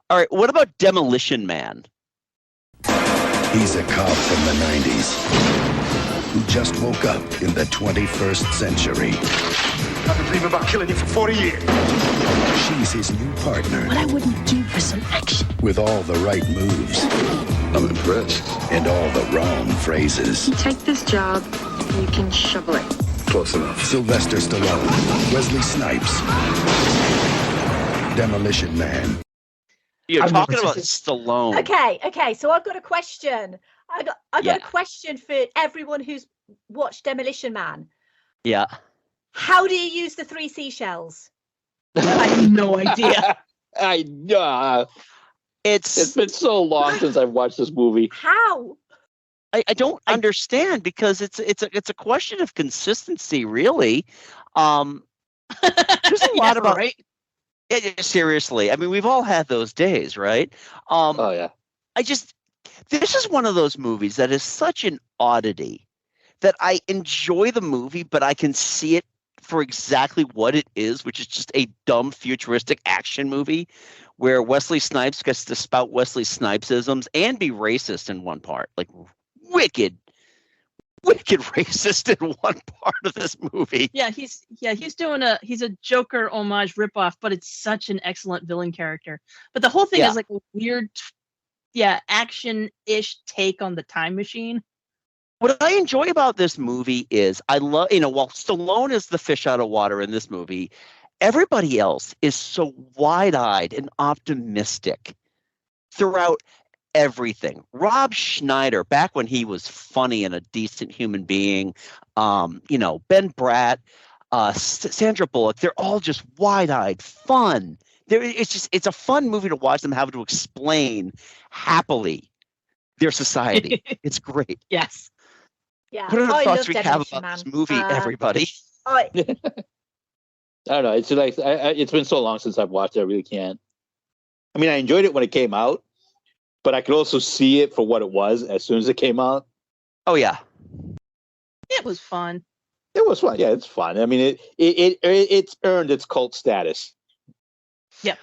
Speaker 5: All right. What about Demolition Man?
Speaker 22: He's a cop from the 90s who just woke up in the 21st century.
Speaker 16: I've been dreaming about killing you for 40 years.
Speaker 22: She's his new partner.
Speaker 15: What I wouldn't do for some action.
Speaker 22: With all the right moves. I'm impressed. And all the wrong phrases.
Speaker 11: You take this job, you can shovel it.
Speaker 22: Close enough. Sylvester Stallone. Wesley Snipes. Demolition Man.
Speaker 5: You're talking about Stallone.
Speaker 8: Okay. So I've got a question. I got a question for everyone who's watched Demolition Man.
Speaker 5: Yeah.
Speaker 8: How do you use the 3 seashells?
Speaker 9: I have no idea.
Speaker 7: It's been so long since I've watched this movie.
Speaker 8: How?
Speaker 5: I don't understand because it's a question of consistency, really. There's a lot about.
Speaker 9: Right?
Speaker 5: Seriously, I mean, we've all had those days, right?
Speaker 7: Oh yeah.
Speaker 5: This is one of those movies that is such an oddity that I enjoy the movie, but I can see it for exactly what it is, which is just a dumb futuristic action movie where Wesley Snipes gets to spout Wesley Snipesisms and be racist in one part, like wicked racist in one part of this movie.
Speaker 9: Yeah, he's doing a Joker homage ripoff, but it's such an excellent villain character. But the whole thing is like a weird, action-ish take on the time machine.
Speaker 5: What I enjoy about this movie is I love, while Stallone is the fish out of water in this movie, everybody else is so wide-eyed and optimistic throughout everything. Rob Schneider, back when he was funny and a decent human being, Ben Bratt, Sandra Bullock, they're all just wide-eyed, fun. It's a fun movie to watch them have to explain happily their society. It's great.
Speaker 9: Yes.
Speaker 8: Yeah.
Speaker 5: What are the
Speaker 8: I
Speaker 5: thoughts
Speaker 8: love
Speaker 5: we have
Speaker 8: Demolition
Speaker 5: about this
Speaker 8: Man.
Speaker 5: movie, everybody?
Speaker 7: I don't know. It's like it's been so long since I've watched it. I really can't. I mean, I enjoyed it when it came out, but I could also see it for what it was as soon as it came out.
Speaker 5: Oh yeah,
Speaker 9: it was fun.
Speaker 7: It was fun. Yeah, it's fun. I mean, it's earned its cult status.
Speaker 9: Yep.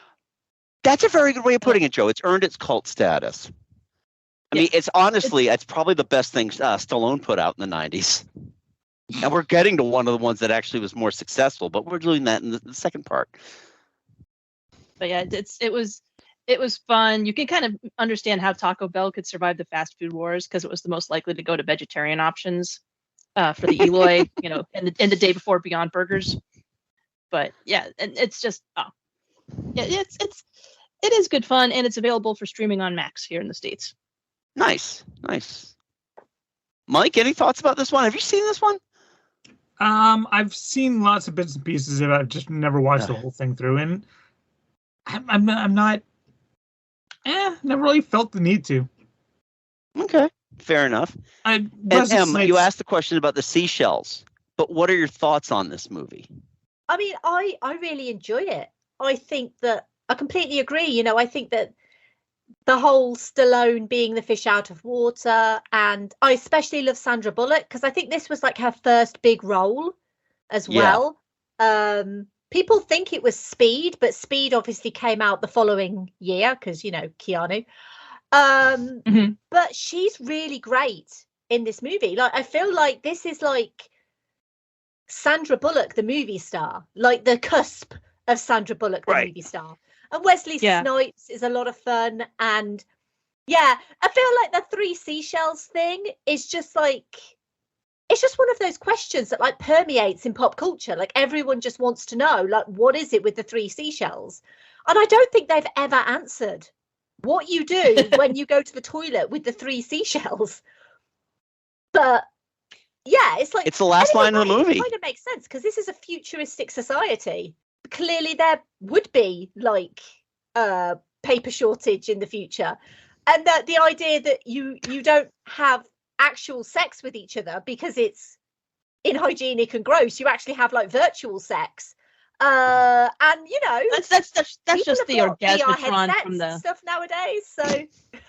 Speaker 5: That's a very good way of putting it, Joe. It's earned its cult status. I mean, it's probably the best thing Stallone put out in the 90s. And we're getting to one of the ones that actually was more successful, but we're doing that in the second part.
Speaker 9: But yeah, it was fun. You can kind of understand how Taco Bell could survive the fast food wars because it was the most likely to go to vegetarian options for the Eloy, in the day before Beyond Burgers. But yeah, and it's just it is good fun, and it's available for streaming on Max here in the States.
Speaker 5: Nice. Mike, any thoughts about this one? Have you seen this one?
Speaker 6: I've seen lots of bits and pieces of it. I've just never watched the whole thing through, and I'm not. Never really felt the need to.
Speaker 5: Okay, fair enough. And you asked the question about the seashells. But what are your thoughts on this movie?
Speaker 8: I mean, I really enjoy it. I think that I completely agree. You know, I think that the whole Stallone being the fish out of water, and I especially love Sandra Bullock because I think this was like her first big role as well. People think it was Speed, but Speed obviously came out the following year because, you know, Keanu. But she's really great in this movie. Like, I feel like this is like Sandra Bullock, the movie star, like the cusp of Sandra Bullock, the movie star. And Wesley Snipes is a lot of fun. And yeah, I feel like the 3 seashells thing is just like, it's just one of those questions that like permeates in pop culture. Like everyone just wants to know, like, what is it with the 3 seashells? And I don't think they've ever answered what you do when you go to the toilet with the 3 seashells. But yeah, it's like,
Speaker 5: it's the last line of the movie.
Speaker 8: It kind of makes sense because this is a futuristic society. Clearly there would be like paper shortage in the future, and that the idea that you don't have actual sex with each other because it's unhygienic and gross, you actually have like virtual sex, and you know
Speaker 9: that's just the orgasmatron from the
Speaker 8: stuff nowadays. So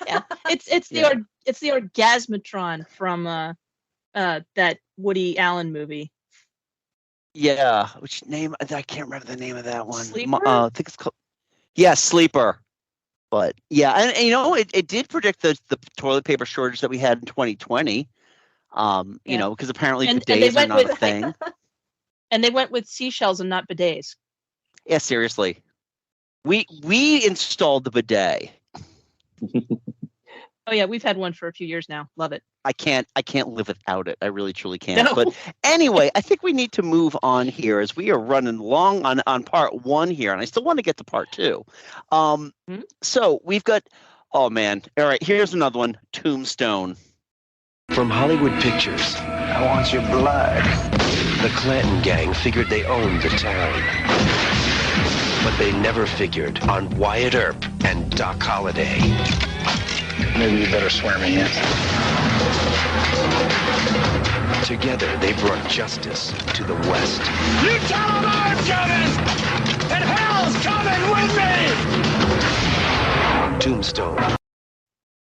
Speaker 9: yeah, it's the orgasmatron from that Woody Allen movie.
Speaker 5: Yeah, which name? I can't remember the name of that one.
Speaker 9: Sleeper?
Speaker 5: I think it's called. Yeah, Sleeper. But yeah, and you know, it did predict the toilet paper shortage that we had in 2020. You know, because apparently bidets are not a thing.
Speaker 9: And they went with seashells and not bidets.
Speaker 5: Yeah, seriously. We installed the bidet.
Speaker 9: Oh yeah, we've had one for a few years now. Love it.
Speaker 5: I can't live without it. I really truly can't. No. But anyway, I think we need to move on here as we are running long on part 1 here, and I still want to get to part 2. So we've got, oh man, all right, here's another one, Tombstone.
Speaker 10: From Hollywood Pictures. I want your blood. The Clanton gang figured they owned the town. But they never figured on Wyatt Earp and Doc Holliday.
Speaker 18: Maybe you better swear me in.
Speaker 10: Together, they brought justice to the West.
Speaker 2: You tell them I'm coming! And hell's coming with me!
Speaker 10: Tombstone.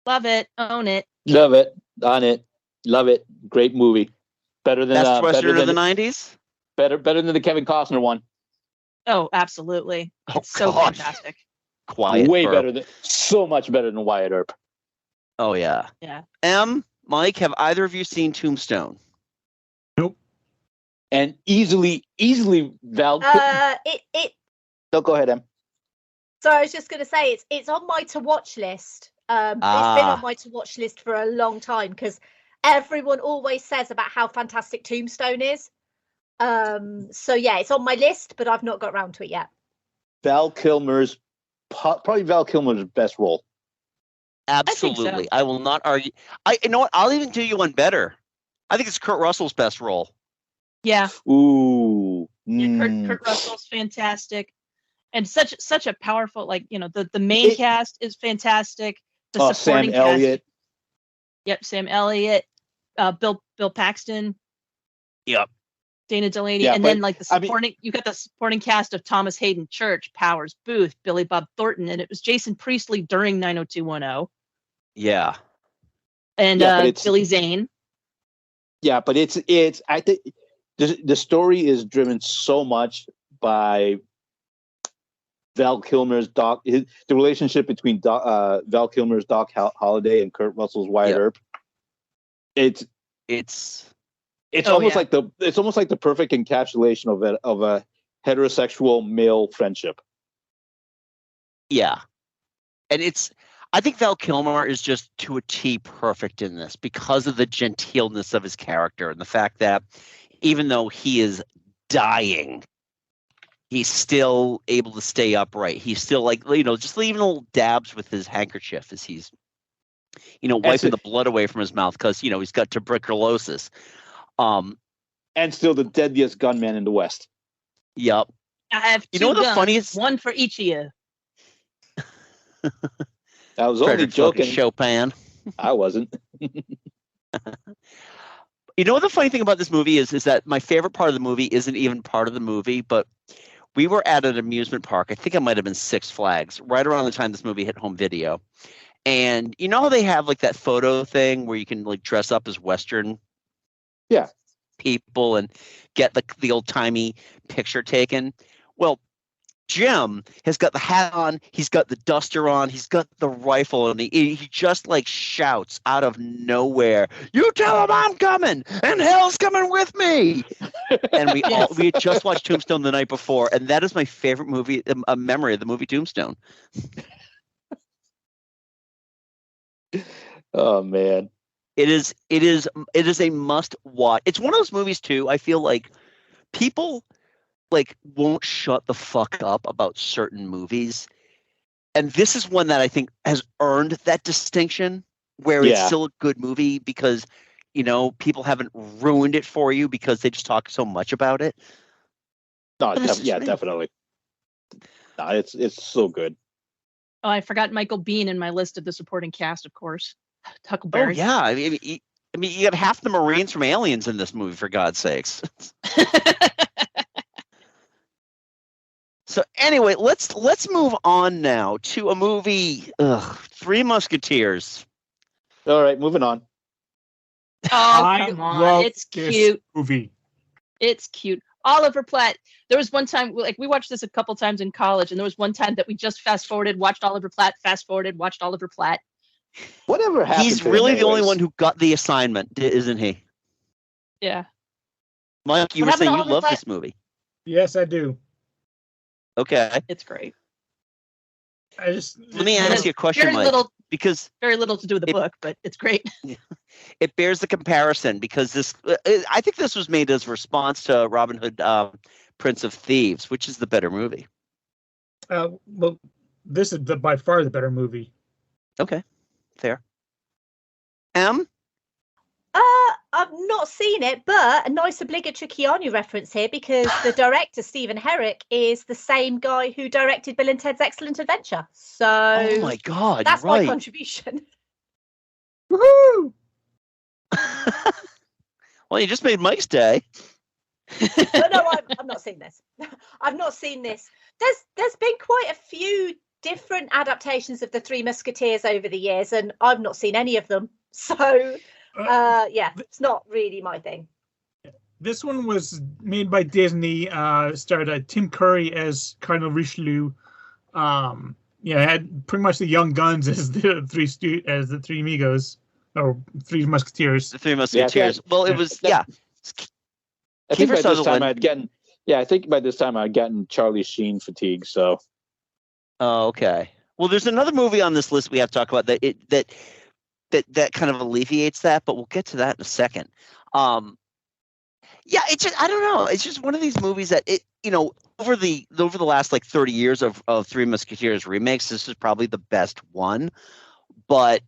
Speaker 9: Love it. Own it.
Speaker 7: Love it. On it. Love it. Great movie. Better than
Speaker 5: Best Western of the 90s?
Speaker 7: Better than the Kevin Costner one.
Speaker 9: Oh, absolutely.
Speaker 5: Oh,
Speaker 9: it's so fantastic.
Speaker 5: Way
Speaker 7: better so much better than Wyatt Earp.
Speaker 5: Oh yeah.
Speaker 9: Yeah.
Speaker 5: Mike, have either of you seen Tombstone?
Speaker 6: Nope.
Speaker 7: And easily Val. No, go ahead, Em.
Speaker 8: So I was just going to say it's on my to watch list. It's been on my to watch list for a long time because everyone always says about how fantastic Tombstone is. So yeah, it's on my list, but I've not got around to it yet.
Speaker 7: Probably Val Kilmer's best role.
Speaker 5: Absolutely.
Speaker 9: I
Speaker 5: I will not argue. You know what? I'll even do you one better. I think it's Kurt Russell's best role.
Speaker 9: Yeah.
Speaker 7: Ooh.
Speaker 9: Yeah, Kurt Russell's fantastic. And such a powerful, like, you know, the main cast is fantastic. The supporting
Speaker 7: Sam Elliott.
Speaker 9: cast. Yep, Sam Elliott, Bill Paxton.
Speaker 5: Yep.
Speaker 9: Dana Delaney,
Speaker 7: Yeah,
Speaker 9: and then like the supporting, you got the supporting cast of Thomas Hayden Church, Powers Booth, Billy Bob Thornton, and it was Jason Priestley during 90210.
Speaker 5: Yeah.
Speaker 9: And Billy Zane.
Speaker 7: Yeah, but it's I think the story is driven so much by Val Kilmer's Doc, the relationship between Val Kilmer's Doc Holliday and Kurt Russell's Wyatt Earp. It's almost like the perfect encapsulation of a heterosexual male friendship.
Speaker 5: Yeah. And I think Val Kilmer is just to a T perfect in this because of the genteelness of his character and the fact that even though he is dying, he's still able to stay upright. He's still like, you know, just leaving little dabs with his handkerchief as he's, you know, wiping the blood away from his mouth because, you know, he's got tuberculosis.
Speaker 7: And still the deadliest gunman in the West.
Speaker 5: Yep.
Speaker 9: I have two
Speaker 5: guns,
Speaker 9: the funniest, one for each of you.
Speaker 7: I was only joking.
Speaker 5: Chopin.
Speaker 7: I wasn't.
Speaker 5: You You know what the funny thing about this movie is that my favorite part of the movie isn't even part of the movie, but we were at an amusement park. I think it might have been Six Flags, right around the time this movie hit home video. And you know how they have like that photo thing where you can like dress up as Western people and get the old timey picture taken? Well, Jim has got the hat on, he's got the duster on, he's got the rifle, and he just like shouts out of nowhere, "You tell him I'm coming, and hell's coming with me!" And we had just watched Tombstone the night before, and that is my favorite movie, a memory of the movie Tombstone.
Speaker 7: Oh man,
Speaker 5: it is a must watch. It's one of those movies too. I feel like people like won't shut the fuck up about certain movies, and this is one that I think has earned that distinction where it's still a good movie because people haven't ruined it for you because they just talk so much about it.
Speaker 7: No, definitely. No, it's so good.
Speaker 9: Oh, I forgot Michael Biehn in my list of the supporting cast, of course.
Speaker 5: Oh
Speaker 9: Huckleberry.
Speaker 5: yeah, I mean, you got half the Marines from Aliens in this movie, for God's sakes. So anyway, let's move on now to a movie, Three Musketeers.
Speaker 7: All right, moving on.
Speaker 9: Oh, come on. It's cute.
Speaker 6: Movie.
Speaker 9: It's cute. Oliver Platt. There was one time, like, we watched this a couple times in college, and there was one time that we just fast-forwarded, watched Oliver Platt, fast-forwarded, watched Oliver Platt.
Speaker 7: Whatever happened
Speaker 5: He's really the only one who got the assignment, isn't he?
Speaker 9: Yeah.
Speaker 5: Mike, you were saying you love this movie.
Speaker 6: Yes, I do.
Speaker 5: Okay.
Speaker 9: It's great.
Speaker 5: Let me ask you a question, Mike. Because
Speaker 9: very little to do with the book, but it's great.
Speaker 5: It bears the comparison because this, I think this was made as a response to Robin Hood, Prince of Thieves, which is the better movie.
Speaker 6: Well, this is by far the better movie.
Speaker 5: Okay, fair. M?
Speaker 8: I've not seen it, but a nice obligatory Keanu reference here because the director, Stephen Herrick, is the same guy who directed Bill and Ted's Excellent Adventure. So,
Speaker 5: oh my God,
Speaker 8: that's
Speaker 5: right.
Speaker 8: my contribution.
Speaker 6: Woohoo!
Speaker 5: Well, you just made Mike's day.
Speaker 8: No, I've not seen this. I've not seen this. There's been quite a few different adaptations of the Three Musketeers over the years, and I've not seen any of them. So. It's not really my thing.
Speaker 6: This one was made by Disney. Starred Tim Curry as Cardinal Richelieu. Had pretty much the Young Guns as the three amigos or Three Musketeers.
Speaker 5: The Three Musketeers. Well, it was
Speaker 7: I think by this time I'd gotten Charlie Sheen fatigue. So.
Speaker 5: Oh, okay. Well, there's another movie on this list we have to talk about that kind of alleviates that, but we'll get to that in a second. It's just, I don't know. It's just one of these movies that over the last like 30 years of Three Musketeers remakes, this is probably the best one. But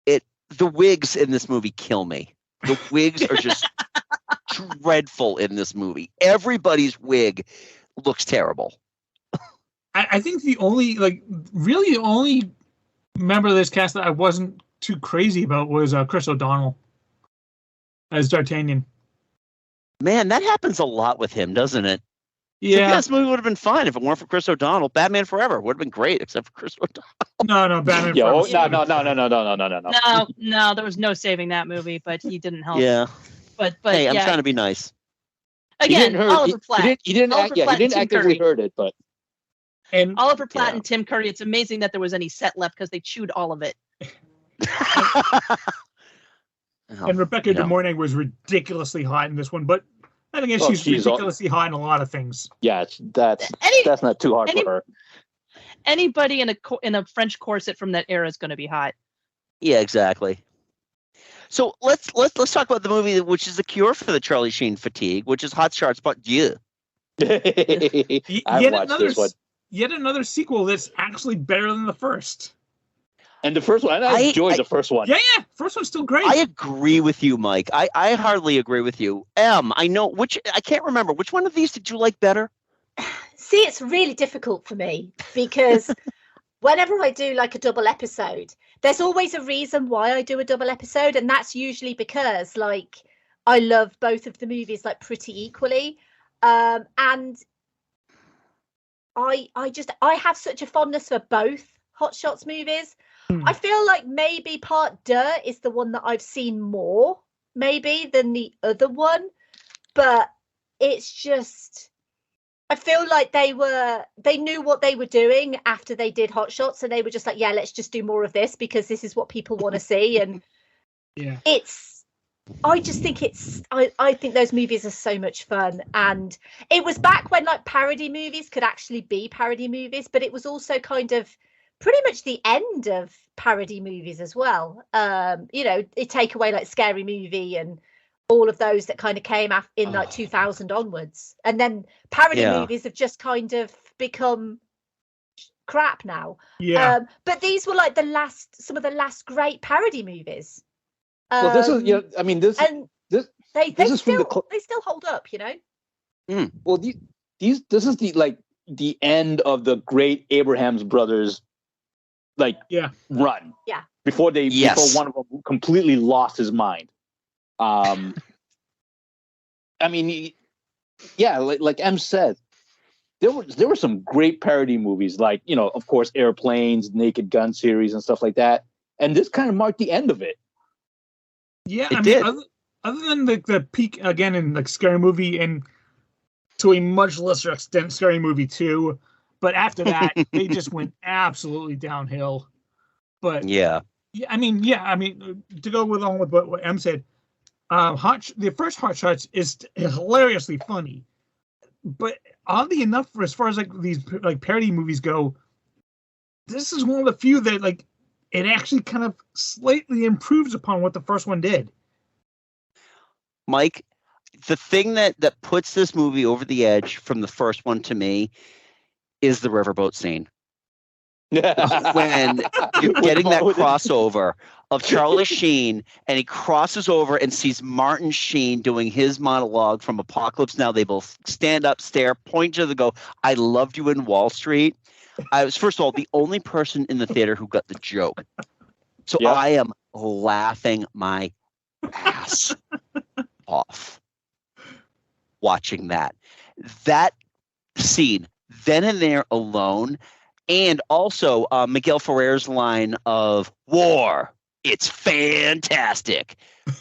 Speaker 5: the wigs in this movie kill me. The wigs are just dreadful in this movie. Everybody's wig looks terrible.
Speaker 6: I think the only member of this cast that I wasn't too crazy about was Chris O'Donnell as D'Artagnan.
Speaker 5: Man, that happens a lot with him, doesn't it?
Speaker 6: Yeah.
Speaker 5: This movie would have been fine if it weren't for Chris O'Donnell. Batman Forever would have been great, except for Chris O'Donnell.
Speaker 6: No, Batman Forever.
Speaker 9: No, there was no saving that movie, but he didn't help.
Speaker 5: Yeah.
Speaker 9: But
Speaker 5: hey, I'm trying to be nice.
Speaker 9: Again, Oliver Platt.
Speaker 7: He didn't actively hurt it, but.
Speaker 9: And Oliver Platt and Tim Curry, it's amazing that there was any set left because they chewed all of it.
Speaker 6: And Rebecca De Mornay was ridiculously hot in this one, but I think she's ridiculously hot in a lot of things.
Speaker 7: Yeah, that's not too hard for her.
Speaker 9: Anybody in a French corset from that era is going to be hot.
Speaker 5: Yeah, exactly. So let's talk about the movie which is the cure for the Charlie Sheen fatigue, which is Hot Shots But Dieu.
Speaker 7: I watched this one.
Speaker 6: Yet another sequel that's actually better than the first.
Speaker 7: And the first one, I enjoyed the first one.
Speaker 6: Yeah. First one's still great.
Speaker 5: I agree with you, Mike. I hardly agree with you. I know I can't remember. Which one of these did you like better?
Speaker 8: See, it's really difficult for me because whenever I do like a double episode, there's always a reason why I do a double episode, and that's usually because like I love both of the movies like pretty equally, and I have such a fondness for both Hot Shots movies. I feel like maybe Part Deux is the one that I've seen more maybe than the other one, but it's just, I feel like they knew what they were doing after they did Hot Shots, and they were just like, yeah, let's just do more of this because this is what people want to see. And I just think I think those movies are so much fun. And it was back when like parody movies could actually be parody movies, but it was also kind of pretty much the end of parody movies as well. You know, it take away like Scary Movie and all of those that kind of came in like 2000 onwards, and then parody movies have just kind of become crap now. But these were like some of the last great parody movies.
Speaker 7: Well, this is I mean this
Speaker 8: they
Speaker 7: is
Speaker 8: still
Speaker 7: from
Speaker 8: they still hold up, you know.
Speaker 7: Well, this is the end of the great Abrams brothers run before one of them completely lost his mind. I mean, like Em said, there were some great parody movies, like, you know, of course, Airplanes, Naked Gun series, and stuff like that. And this kind of marked the end of it.
Speaker 6: Yeah, I mean, other than the peak again in like Scary Movie, and to a much lesser extent Scary Movie 2, but after that they just went absolutely downhill. But I mean, to go along with what Em said. The first Hot Shots is hilariously funny, but oddly enough, as far as like these like parody movies go, this is one of the few that like it actually kind of slightly improves upon what the first one did.
Speaker 5: Mike, the thing that puts this movie over the edge from the first one to me is the riverboat scene. When you're getting that crossover of Charlie Sheen, and he crosses over and sees Martin Sheen doing his monologue from Apocalypse Now. They both stand up, stare, point to the go, I loved you in Wall Street. I was, first of all, the only person in the theater who got the joke. So I am laughing my ass off watching that scene then and there alone. And also Miguel Ferrer's line of war, it's fantastic.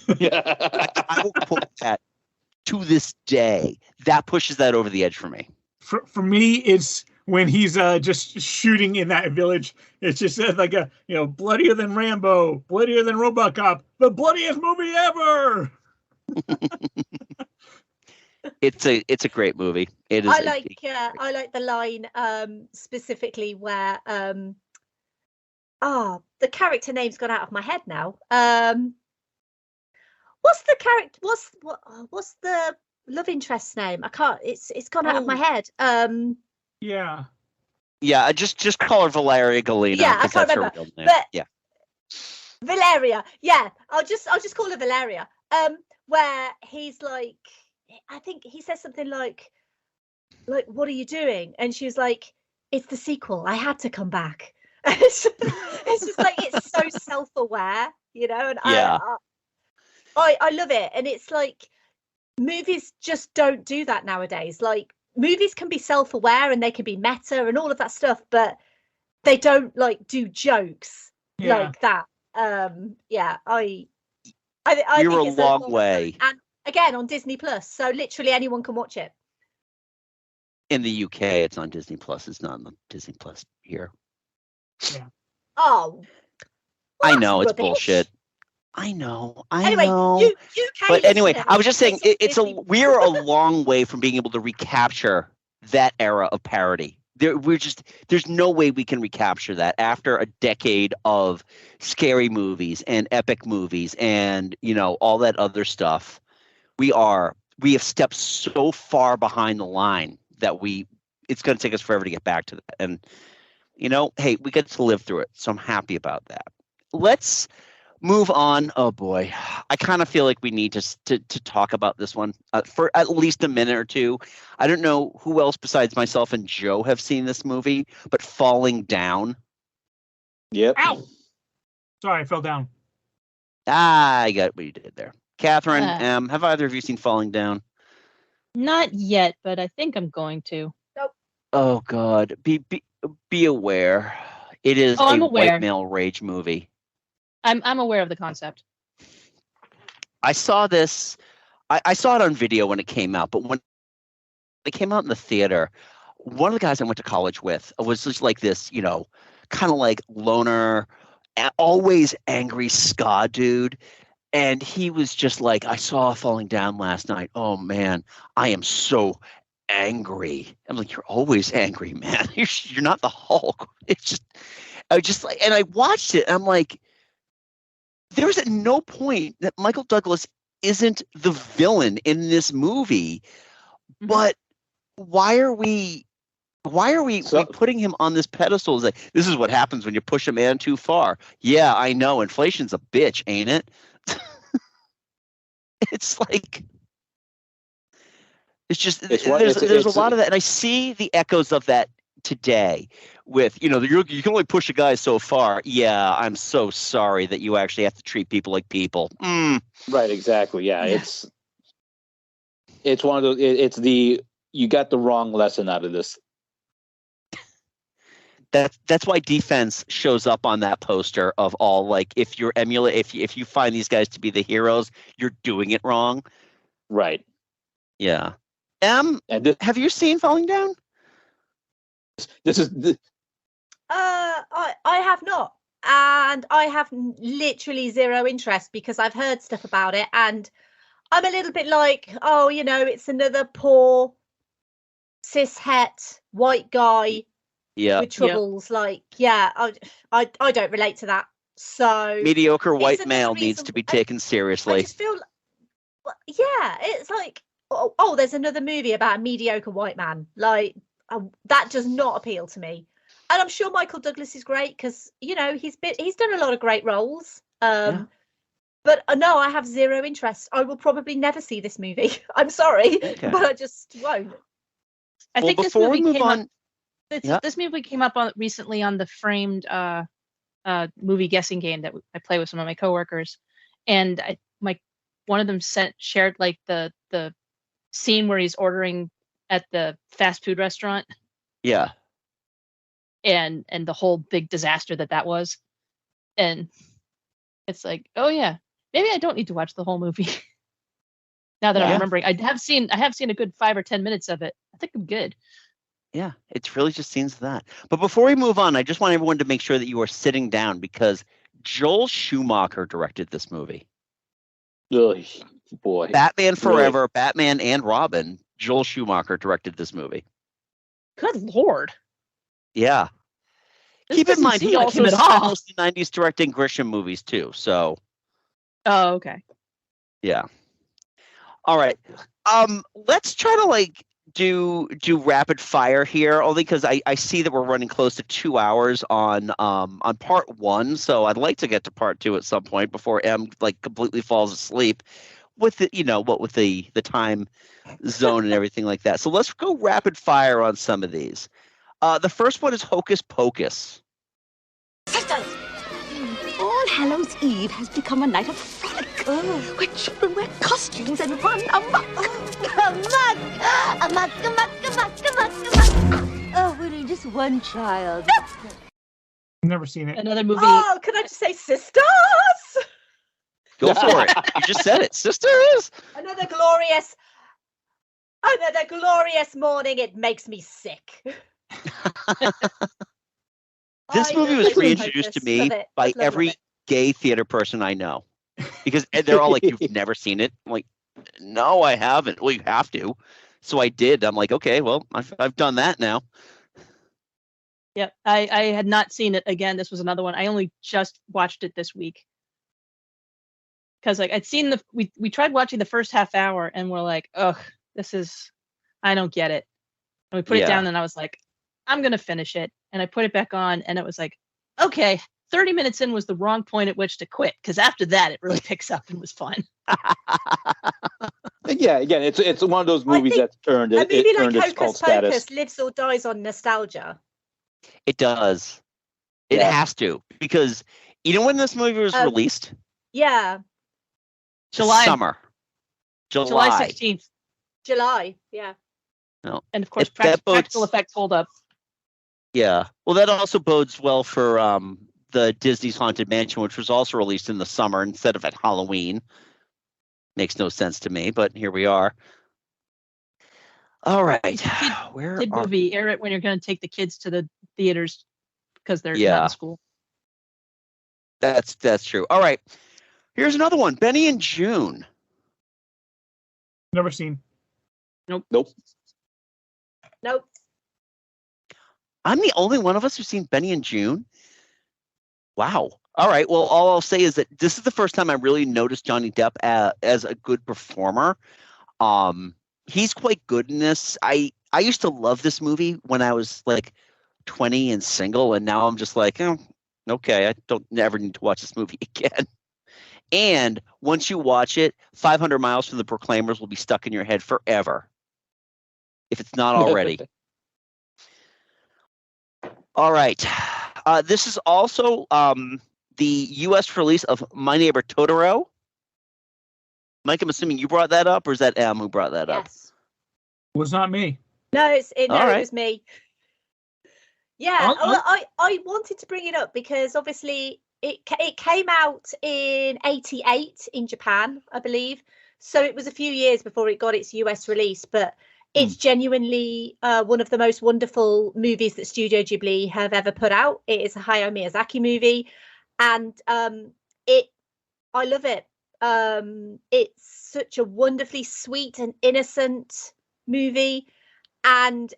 Speaker 5: I will put that to this day. That pushes that over the edge for me.
Speaker 6: For me, it's when he's just shooting in that village. It's just like a, you know, bloodier than Rambo, bloodier than RoboCop, the bloodiest movie ever.
Speaker 5: It's a great movie. It is.
Speaker 8: I like the line specifically where the character name's gone out of my head now. What's the character? What's the love interest's name? I can't. It's gone out of my head.
Speaker 6: Yeah.
Speaker 5: Yeah. Just call her Valeria Galina.
Speaker 8: Yeah, I can't remember.
Speaker 5: Her real name.
Speaker 8: But
Speaker 5: yeah.
Speaker 8: Valeria. Yeah, I'll just call her Valeria. Where he's like, I think he says something like, what are you doing? And she was like, it's the sequel. I had to come back. It's just like, it's so self-aware, you know. And I love it. And it's like, movies just don't do that nowadays. Like, movies can be self-aware and they can be meta and all of that stuff, but they don't like do jokes like that. I
Speaker 5: You're
Speaker 8: think
Speaker 5: a long way.
Speaker 8: And again, on Disney Plus, so literally anyone can watch it.
Speaker 5: In the UK, it's on Disney Plus. It's not on the Disney Plus here.
Speaker 6: Yeah.
Speaker 8: Oh.
Speaker 5: I know it's
Speaker 8: rubbish.
Speaker 5: bullshit. I know.
Speaker 8: Anyway,
Speaker 5: UK. But anyway, I was just saying we're a long way from being able to recapture that era of parody. There's no way we can recapture that after a decade of scary movies and epic movies and, you know, all that other stuff. We have stepped so far behind the line that it's going to take us forever to get back to that. And, you know, hey, we get to live through it. So I'm happy about that. Let's move on. Oh boy. I kind of feel like we need to talk about this one for at least a minute or two. I don't know who else besides myself and Joe have seen this movie, but Falling Down.
Speaker 7: Yep.
Speaker 6: Ow. Sorry, I fell down.
Speaker 5: I got what you did there. Catherine, have either of you seen Falling Down?
Speaker 9: Not yet, but I think I'm going to.
Speaker 8: Nope.
Speaker 5: Oh God, be aware. It is
Speaker 9: I'm
Speaker 5: a
Speaker 9: aware.
Speaker 5: white male rage movie.
Speaker 9: I'm aware of the concept.
Speaker 5: I saw this. I saw it on video when it came out, but when it came out in the theater, one of the guys I went to college with was just like this, kind of like loner, always angry ska dude. And he was just like, I saw Falling Down last night. Oh man, I am so angry. I'm like, you're always angry, man. You're not the Hulk. It's just, and I watched it. And I'm like, there's at no point that Michael Douglas isn't the villain in this movie, but why are we putting him on this pedestal? It's like, this is what happens when you push a man too far. Yeah, I know. Inflation's a bitch, ain't it? It's like, it's just, there's a lot of that. And I see the echoes of that today with, you can only push a guy so far. Yeah, I'm so sorry that you actually have to treat people like people.
Speaker 7: Right, exactly. Yeah, it's one of those, you got the wrong lesson out of this.
Speaker 5: That's why Defense shows up on that poster of all, like, if you find these guys to be the heroes, you're doing it wrong.
Speaker 7: Right.
Speaker 5: Yeah. Have you seen Falling Down?
Speaker 8: I have not, and I have literally zero interest because I've heard stuff about it, and I'm a little bit like, it's another poor cis-het white guy with troubles. Like, I don't relate to that. So
Speaker 5: mediocre white male needs to be taken seriously.
Speaker 8: I just feel, it's like, there's another movie about a mediocre white man. Like, that does not appeal to me. And I'm sure Michael Douglas is great because he's done a lot of great roles. But no, I have zero interest. I will probably never see this movie. I'm sorry, but I just won't.
Speaker 9: I think this movie came up. This movie came up recently on the Framed movie guessing game that I play with some of my coworkers, and one of them shared like the scene where he's ordering at the fast food restaurant.
Speaker 5: Yeah.
Speaker 9: And the whole big disaster that was, and it's like, oh yeah, maybe I don't need to watch the whole movie. Now that I'm remembering, I have seen a good 5 or 10 minutes of it. I think I'm good.
Speaker 5: Yeah, it's really just scenes of that. But before we move on, I just want everyone to make sure that you are sitting down because Joel Schumacher directed this movie.
Speaker 7: Oh, boy.
Speaker 5: Batman Forever, really? Batman and Robin. Joel Schumacher directed this movie.
Speaker 9: Good Lord.
Speaker 5: Yeah. Keep in mind, he also spent most of the 90s directing Grisham movies too. So.
Speaker 9: Oh, okay.
Speaker 5: Yeah. All right. Let's try to do rapid fire here, only because I see that we're running close to 2 hours on part 1. So I'd like to get to part 2 at some point before M completely falls asleep with the time zone and everything like that. So let's go rapid fire on some of these. The first one is Hocus Pocus.
Speaker 15: Sisters! All Hallows Eve has become a night of frolic, where children wear costumes and run amok. Amok. Oh, really, just one child.
Speaker 6: I've never seen it.
Speaker 9: Another movie.
Speaker 8: Oh, can I just say Sisters?
Speaker 5: Go for it. You just said it. Sisters!
Speaker 8: Another glorious morning. It makes me sick.
Speaker 5: This movie was reintroduced to me by every gay theater person I know, because they're all like, "You've never seen it?" I'm like, "No, I haven't." Well, you have to. So I did. I'm like, okay, well, I've done that now.
Speaker 9: Yep, I had not seen it. Again, this was another one. I only just watched it this week because I'd seen we tried watching the first half hour and we're like, ugh, I don't get it. And we put it down and I was like, I'm going to finish it. And I put it back on and it was like, okay, 30 minutes in was the wrong point at which to quit. Because after that, it really picks up and was fun.
Speaker 7: Yeah, again, it's one of those movies that's earned its cult status.
Speaker 8: Hocus Pocus lives or dies on nostalgia.
Speaker 5: It does. It has to, because You know when this movie was released?
Speaker 8: Yeah.
Speaker 9: July.
Speaker 5: Summer.
Speaker 9: July 16th.
Speaker 8: July. Yeah.
Speaker 5: No.
Speaker 9: And of course,
Speaker 5: That
Speaker 9: practical
Speaker 5: bodes-
Speaker 9: effects hold up.
Speaker 5: Yeah. Well, that also bodes well for the Disney's Haunted Mansion, which was also released in the summer instead of at Halloween. Makes no sense to me, but here we are. All right.
Speaker 9: Kid movie. Air it when you're going to take the kids to the theaters because they're not in school.
Speaker 5: That's true. All right. Here's another one. Benny and June.
Speaker 6: Never seen.
Speaker 9: Nope.
Speaker 8: Nope.
Speaker 5: I'm the only one of us who's seen Benny and June. Wow. All right. Well, all I'll say is that this is the first time I really noticed Johnny Depp as a good performer. He's quite good in this. I used to love this movie when I was like 20 and single, and now I'm just like, okay, I don't never need to watch this movie again. And once you watch it, 500 Miles from the Proclaimers will be stuck in your head forever, if it's not already. All right. This is also the U.S. release of My Neighbor Totoro. Mike, I'm assuming you brought that up, or is that Em who brought that up?
Speaker 8: Yes.
Speaker 6: Was not me.
Speaker 8: No, it
Speaker 5: right.
Speaker 8: was me. Yeah, I wanted to bring it up because obviously it came out in '88 in Japan, I believe. So it was a few years before it got its US release, but it's genuinely one of the most wonderful movies that Studio Ghibli have ever put out. It is a Hayao Miyazaki movie, and I love it. It's such a wonderfully sweet and innocent movie, and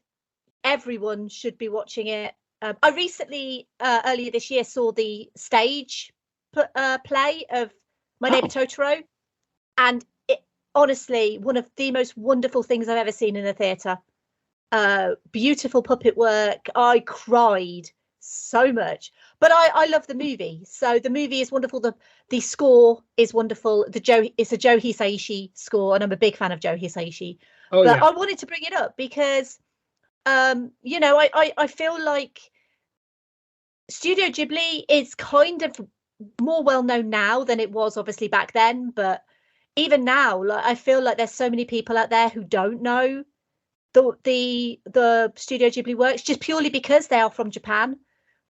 Speaker 8: everyone should be watching it. I recently, earlier this year, saw the stage play of My Neighbor Totoro, and it honestly one of the most wonderful things I've ever seen in a theatre. Beautiful puppet work. I cried so much, but I love the movie. So the movie is wonderful. The score is wonderful. It's a Joe Hisaishi score, and I'm a big fan of Joe Hisaishi. I wanted to bring it up because I feel like Studio Ghibli is kind of more well known now than it was obviously back then, but even now, like, I feel like there's so many people out there who don't know the Studio Ghibli works just purely because they are from Japan.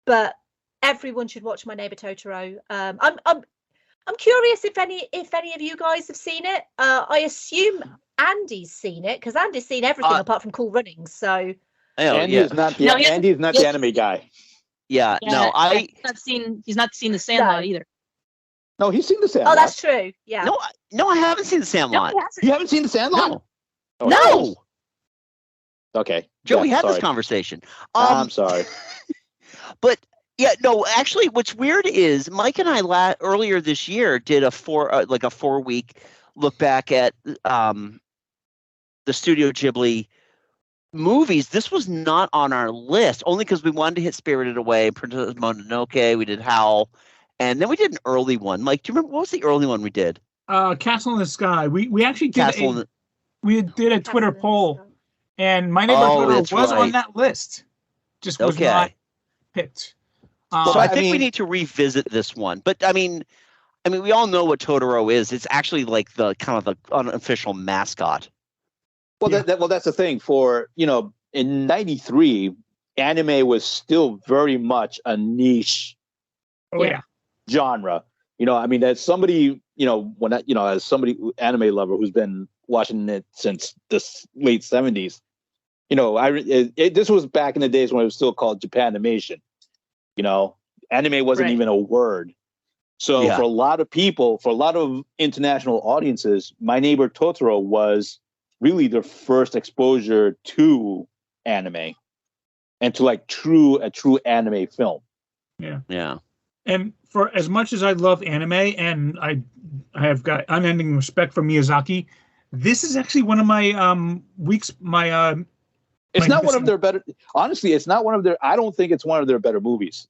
Speaker 8: But everyone should watch My Neighbor Totoro. I'm curious if any of you guys have seen it. I assume Andy's seen it because Andy's seen everything apart from Cool Runnings. So
Speaker 7: Andy's not the anime guy.
Speaker 5: Yeah, no,
Speaker 9: he's not seen The Sandlot either.
Speaker 7: No, he's seen The Sandlot.
Speaker 8: Oh, that's true. Yeah.
Speaker 5: No, I haven't seen The Sandlot.
Speaker 7: You haven't seen The Sandlot?
Speaker 5: No.
Speaker 7: Oh,
Speaker 5: No.
Speaker 7: Okay.
Speaker 5: Joe, we had
Speaker 7: sorry.
Speaker 5: this conversation.
Speaker 7: I'm sorry.
Speaker 5: But yeah, no, actually, what's weird is Mike and I earlier this year did a 4-week look back at the Studio Ghibli movies. This was not on our list, only because we wanted to hit Spirited Away, Princess Mononoke, we did Howl, and then we did an early one. Mike, do you remember what was the early one we did?
Speaker 6: Castle in the Sky. We actually did did a Twitter poll, and My Neighbor Totoro was on that list. Just was not picked.
Speaker 5: So I think we need to revisit this one. But I mean, we all know what Totoro is. It's actually like the kind of the unofficial mascot.
Speaker 7: Well, that's the thing. For in '93, anime was still very much a niche genre. As somebody, as somebody anime lover who's been watching it since the late '70s, this was back in the days when it was still called Japanimation. Anime wasn't even a word. So for a lot of people, for a lot of international audiences, My Neighbor Totoro was really their first exposure to anime and to like a true anime film.
Speaker 5: Yeah.
Speaker 6: And for as much as I love anime and I have got unending respect for Miyazaki, this is actually one of my
Speaker 7: it's not one of their better. Honestly, it's not one of their. I don't think it's one of their better movies.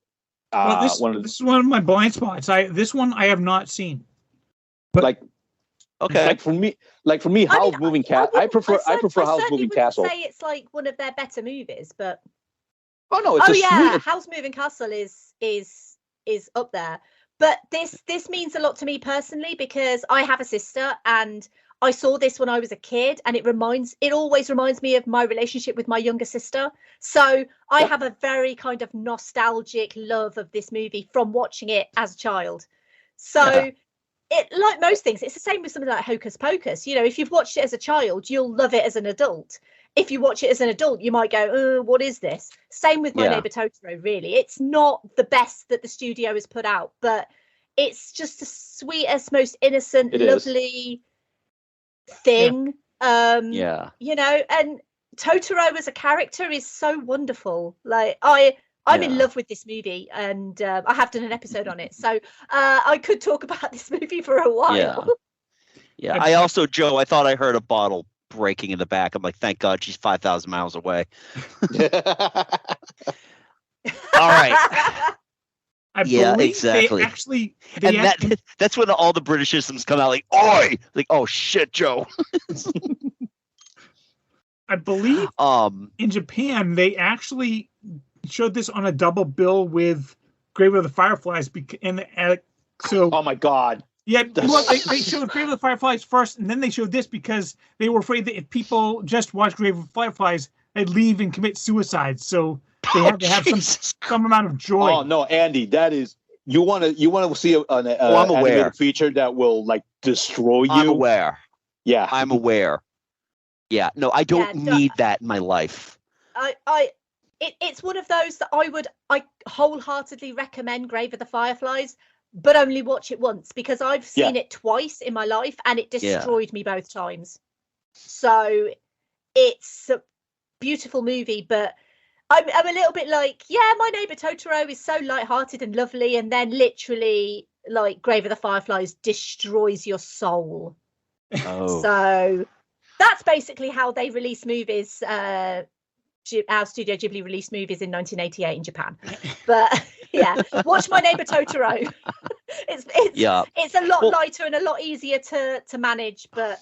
Speaker 6: This is one of my blind spots. This one I have not seen. But
Speaker 7: for me, Howl's Moving Castle. I prefer Howl's Moving Castle.
Speaker 8: Say it's like one of their better movies, but
Speaker 7: Howl's Moving
Speaker 8: Castle is up there. But this means a lot to me personally because I have a sister and I saw this when I was a kid, and it always reminds me of my relationship with my younger sister. So I have a very kind of nostalgic love of this movie from watching it as a child. So it, like most things, it's the same with something like Hocus Pocus. You know, if you've watched it as a child, you'll love it as an adult. If you watch it as an adult, you might go, oh, what is this? Same with My Neighbor Totoro, really. It's not the best that the studio has put out, but it's just the sweetest, most innocent, lovely thing. You know, and Totoro as a character is so wonderful. Like I'm in love with this movie, and I have done an episode on it, so I could talk about this movie for a while.
Speaker 5: Yeah. I also, Joe, I thought I heard a bottle breaking in the back. I'm like, thank God she's 5,000 miles away. All right.
Speaker 6: Exactly.
Speaker 5: That's when all the Britishisms come out, like, oi, like, oh shit, Joe.
Speaker 6: I believe in Japan they actually showed this on a double bill with Grave of the Fireflies,
Speaker 7: oh my God.
Speaker 6: Yeah, well, they showed Grave of the Fireflies first, and then they showed this because they were afraid that if people just watched Grave of the Fireflies, they'd leave and commit suicide. So they had to have some amount of joy.
Speaker 7: Oh no, Andy, that is you want to see an animated feature that will like destroy you.
Speaker 5: I'm aware.
Speaker 7: Yeah,
Speaker 5: I'm aware. Yeah, no, I don't need that in my life.
Speaker 8: It's one of those that I wholeheartedly recommend Grave of the Fireflies, but only watch it once because I've seen it twice in my life and it destroyed me both times. So it's a beautiful movie, but I'm a little bit like, My Neighbor Totoro is so lighthearted and lovely, and then literally like Grave of the Fireflies destroys your soul.
Speaker 5: Oh.
Speaker 8: So that's basically how they release movies. Our Studio Ghibli released movies in 1988 in Japan. But watch My Neighbor Totoro. It's a lot lighter and a lot easier to manage, but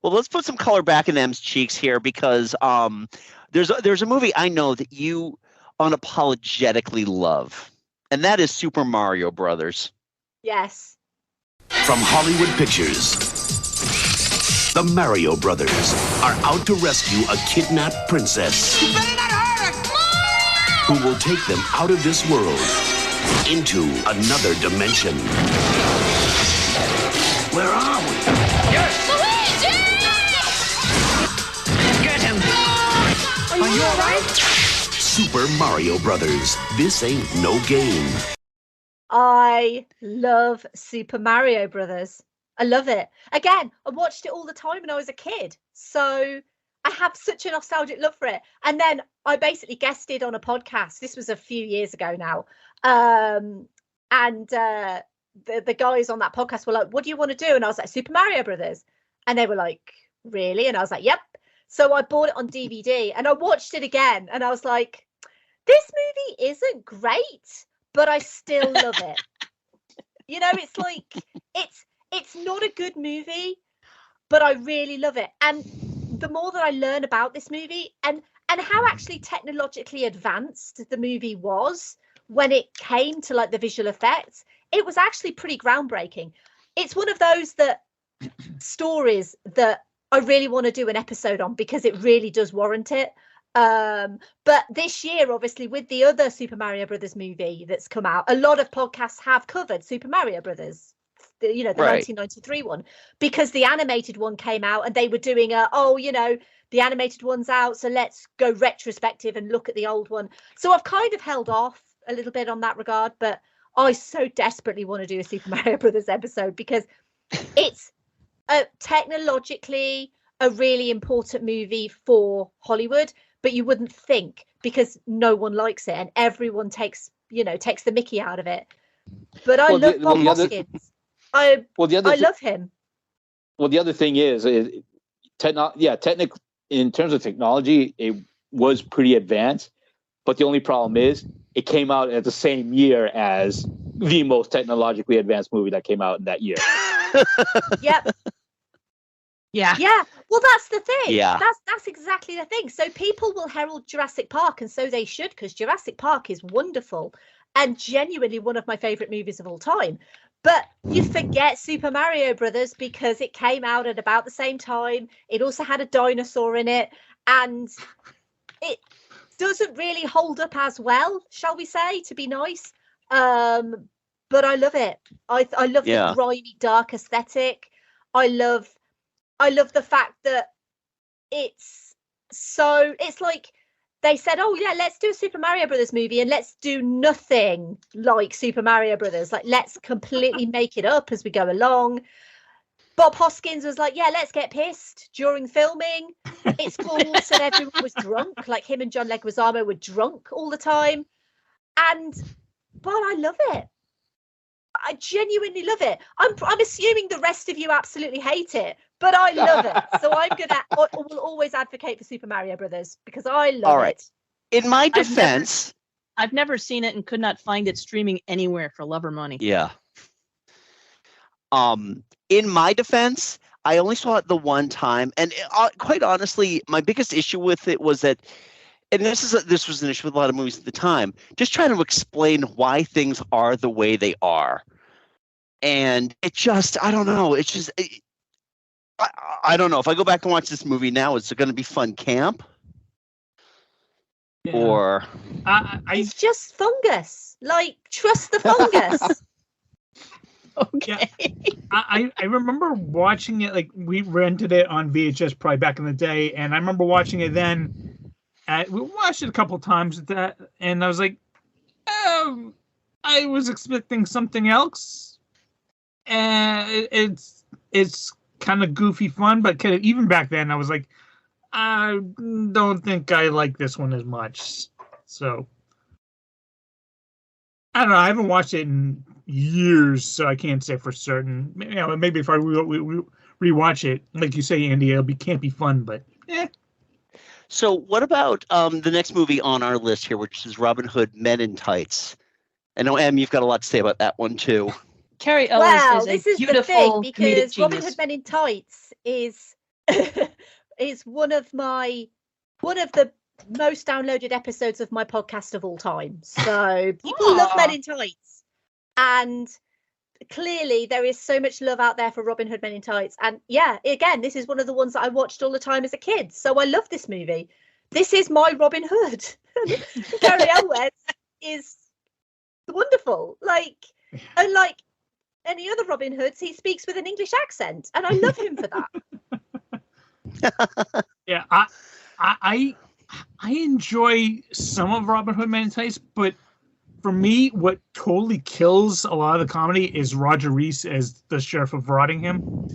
Speaker 5: Well, let's put some color back in M's cheeks here because there's a movie I know that you unapologetically love, and that is Super Mario Brothers.
Speaker 8: Yes.
Speaker 22: From Hollywood Pictures, the Mario Brothers are out to rescue a kidnapped princess who will take them out of this world into another dimension. Where are we?
Speaker 2: Luigi! Get him!
Speaker 8: Are you all right?
Speaker 22: Super Mario Brothers. This ain't no game.
Speaker 8: I love Super Mario Brothers. I love it. Again, I watched it all the time when I was a kid. So I have such a nostalgic love for it. And then I basically guested on a podcast. This was a few years ago now. And the guys on that podcast were like, what do you want to do? And I was like, Super Mario Brothers. And they were like, really? And I was like, yep. So I bought it on DVD and I watched it again. And I was like, this movie isn't great, but I still love it. You know, it's like, it's not a good movie, but I really love it. And the more that I learn about this movie and how actually technologically advanced the movie was when it came to like the visual effects, it was actually pretty groundbreaking. It's one of those stories that I really want to do an episode on because it really does warrant it. But this year, obviously, with the other Super Mario Brothers movie that's come out, a lot of podcasts have covered Super Mario Brothers. The 1993 one, because the animated one came out and they were doing the animated one's out, so let's go retrospective and look at the old one. So I've kind of held off a little bit on that regard, but I so desperately want to do a Super Mario Brothers episode because it's technologically a really important movie for Hollywood, but you wouldn't think because no one likes it and everyone takes the mickey out of it. But I love Bob Hoskins. I love him.
Speaker 7: Well, the other thing is technically, in terms of technology, it was pretty advanced. But the only problem is it came out at the same year as the most technologically advanced movie that came out in that year.
Speaker 8: Yep.
Speaker 9: Yeah.
Speaker 8: Yeah. Well, that's the thing.
Speaker 5: Yeah.
Speaker 8: That's exactly the thing. So people will herald Jurassic Park, and so they should, because Jurassic Park is wonderful. and genuinely one of my favorite movies of all time. But you forget Super Mario Brothers because it came out at about the same time. It also had a dinosaur in it, and it doesn't really hold up as well, shall we say, to be nice. But I love it. I love the grimy, dark aesthetic. I love the fact that it's like they said, oh yeah, let's do a Super Mario Brothers movie and let's do nothing like Super Mario Brothers. Like, let's completely make it up as we go along. Bob Hoskins was like, yeah, let's get pissed during filming. It's cool. So everyone was drunk. Like, him and John Leguizamo were drunk all the time. But I love it. I genuinely love it. I'm assuming the rest of you absolutely hate it, but I love it. So I will always advocate for Super Mario Brothers because I love it.
Speaker 5: In my defense,
Speaker 9: I've never seen it and could not find it streaming anywhere for love or money.
Speaker 5: Yeah. In my defense, I only saw it the one time, and quite honestly, my biggest issue with it was that, and this was an issue with a lot of movies at the time, just trying to explain why things are the way they are. And it just, I don't know. It's just, I don't know. If I go back and watch this movie now, is it going to be fun camp? Yeah. Or
Speaker 8: it's just fungus. Like, trust the fungus.
Speaker 6: Okay. Yeah. I remember watching it, like, we rented it on VHS probably back in the day, and I remember watching it then. We watched it a couple times at that, and I was like, I was expecting something else. And it's kind of goofy fun, but even back then I was like, I don't think I like this one as much. So I don't know. I haven't watched it in years, so I can't say for certain. You know, maybe if I rewatch it, like you say, Andy, it'll be campy fun, but eh.
Speaker 5: So what about the next movie on our list here, which is Robin Hood Men in Tights? I know, Em, you've got a lot to say about that one too.
Speaker 9: Carrie Ellis
Speaker 8: this
Speaker 9: is
Speaker 8: is
Speaker 9: the thing,
Speaker 8: because Robin Hood Men in Tights is one of the most downloaded episodes of my podcast of all time. So people love Men in Tights, and clearly there is so much love out there for Robin Hood Men in Tights. And yeah, again, this is one of the ones that I watched all the time as a kid. So I love this movie. This is my Robin Hood. Carrie Ellis is wonderful. Like, unlike any other Robin Hoods, he speaks with an English accent, and I love him for that.
Speaker 6: Yeah, I enjoy some of Robin Hood Men in Tights, but for me, what totally kills a lot of the comedy is Roger Rees as the Sheriff of Rottingham.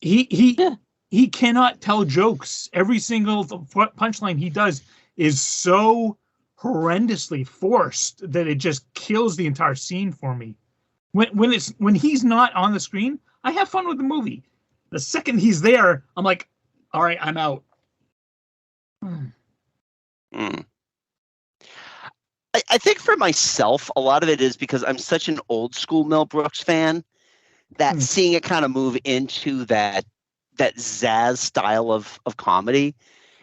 Speaker 6: He cannot tell jokes. Every single punchline he does is so horrendously forced that it just kills the entire scene for me. When he's not on the screen, I have fun with the movie. The second he's there, I'm like, all right, I'm out.
Speaker 5: I think for myself, a lot of it is because I'm such an old school Mel Brooks fan that seeing it kind of move into that zazz style of comedy,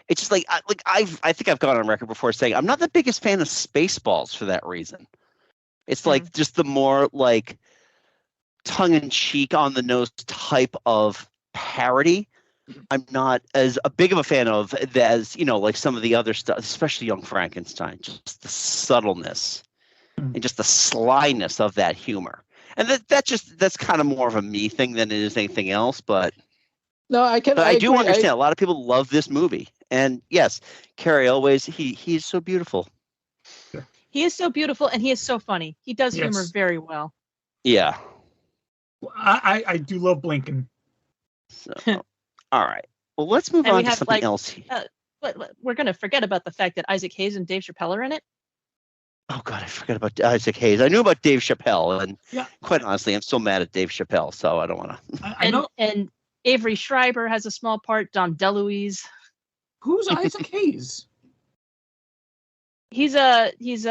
Speaker 5: it's just like I think I've gone on record before saying I'm not the biggest fan of Spaceballs for that reason. It's like just the more like tongue-in-cheek, on-the-nose type of parody. I'm not as a big of a fan of as, you know, like some of the other stuff, especially Young Frankenstein, just the subtleness and just the slyness of that humor. And that's kind of more of a me thing than it is anything else. But
Speaker 7: no, I
Speaker 5: do understand. A lot of people love this movie. And yes, Carrie Elwes, he's so beautiful.
Speaker 9: He is so beautiful, and he is so funny. He does humor very well.
Speaker 5: Yeah.
Speaker 6: I do love Blinken.
Speaker 5: So, all right. Well, let's move on to something else.
Speaker 9: We're going to forget about the fact that Isaac Hayes and Dave Chappelle are in it.
Speaker 5: Oh, God, I forgot about Isaac Hayes. I knew about Dave Chappelle, and quite honestly, I'm so mad at Dave Chappelle, so I don't want to.
Speaker 6: I know.
Speaker 9: And Avery Schreiber has a small part. Dom DeLuise.
Speaker 6: Who's Isaac Hayes?
Speaker 9: He's a
Speaker 6: is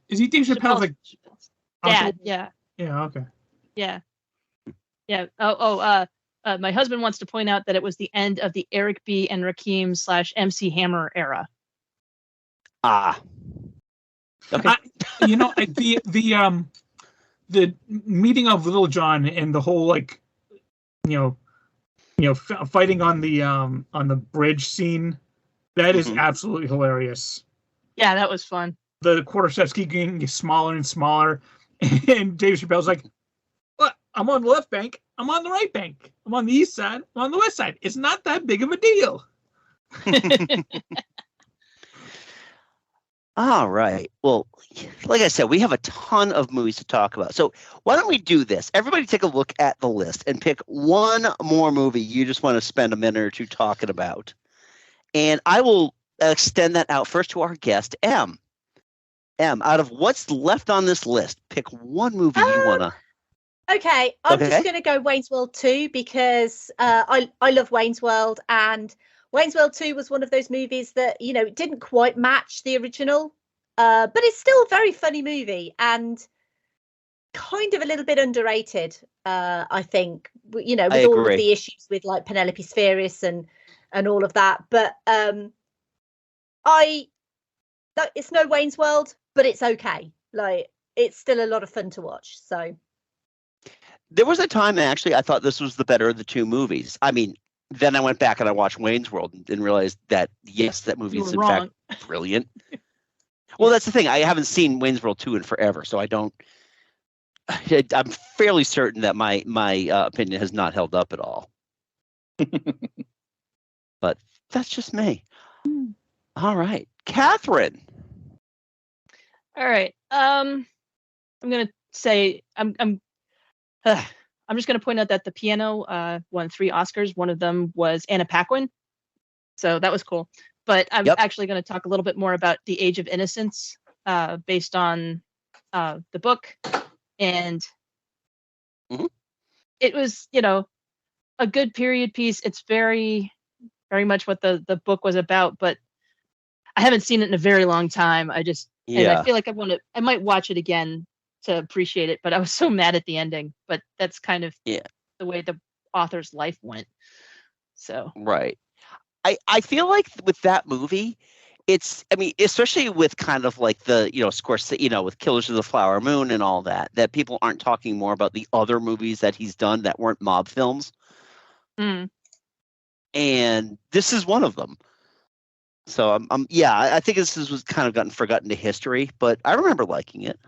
Speaker 6: he Dave Chappelle's like
Speaker 9: dad? Yeah.
Speaker 6: Yeah. Okay.
Speaker 9: Yeah. Yeah. My husband wants to point out that it was the end of the Eric B. and Rakim / MC Hammer era.
Speaker 5: Ah. Okay.
Speaker 6: The meeting of Little John and the whole like, fighting on the bridge scene, that is absolutely hilarious.
Speaker 9: Yeah, that was fun.
Speaker 6: The quarter steps keep getting smaller and smaller, and Dave Chappelle's like, "What? I'm on the left bank. I'm on the right bank. I'm on the east side. I'm on the west side. It's not that big of a deal."
Speaker 5: All right. Well, like I said, we have a ton of movies to talk about. So why don't we do this? Everybody take a look at the list and pick one more movie you just want to spend a minute or two talking about. And I will extend that out first to our guest, M. M, out of what's left on this list, pick one movie you want to.
Speaker 8: Okay, I'm just going to go Wayne's World 2 because I love Wayne's World, and Wayne's World 2 was one of those movies that, it didn't quite match the original, but it's still a very funny movie and kind of a little bit underrated, I think, with all of the issues with like Penelope Spheris and all of that. But it's no Wayne's World, but it's okay. Like, it's still a lot of fun to watch. So
Speaker 5: there was a time actually I thought this was the better of the two movies. I mean, then I went back and I watched Wayne's World and realized that yes, that movie is in fact brilliant. Well, that's the thing. I haven't seen Wayne's World 2 in forever, so I'm fairly certain that my opinion has not held up at all. But that's just me. All right, Katherine.
Speaker 9: All right. I'm gonna say I'm just gonna point out that the piano won 3 Oscars. One of them was Anna Paquin, so that was cool. But I'm actually going to talk a little bit more about The Age of Innocence, based on the book, and it was, a good period piece. It's very, very much what the book was about, but I haven't seen it in a very long time. And I feel like I might watch it again to appreciate it, but I was so mad at the ending. But that's kind of the way the author's life went. So
Speaker 5: right. I feel like with that movie, especially with kind of like the, Scorsese, with Killers of the Flower Moon and all that people aren't talking more about the other movies that he's done that weren't mob films. And this is one of them. So I think this was kind of gotten forgotten to history, but I remember liking it.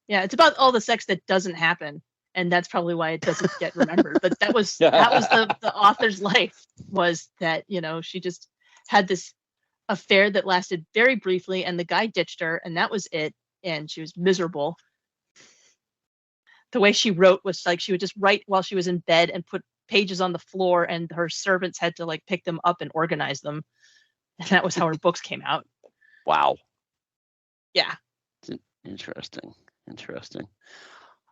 Speaker 9: Yeah, it's about all the sex that doesn't happen, and that's probably why it doesn't get remembered. But that was the author's life, was that, she just had this affair that lasted very briefly, and the guy ditched her, and that was it, and she was miserable. The way she wrote was like she would just write while she was in bed and put pages on the floor, and her servants had to like pick them up and organize them, and that was how her books came out.
Speaker 5: Wow.
Speaker 9: Yeah.
Speaker 5: Interesting.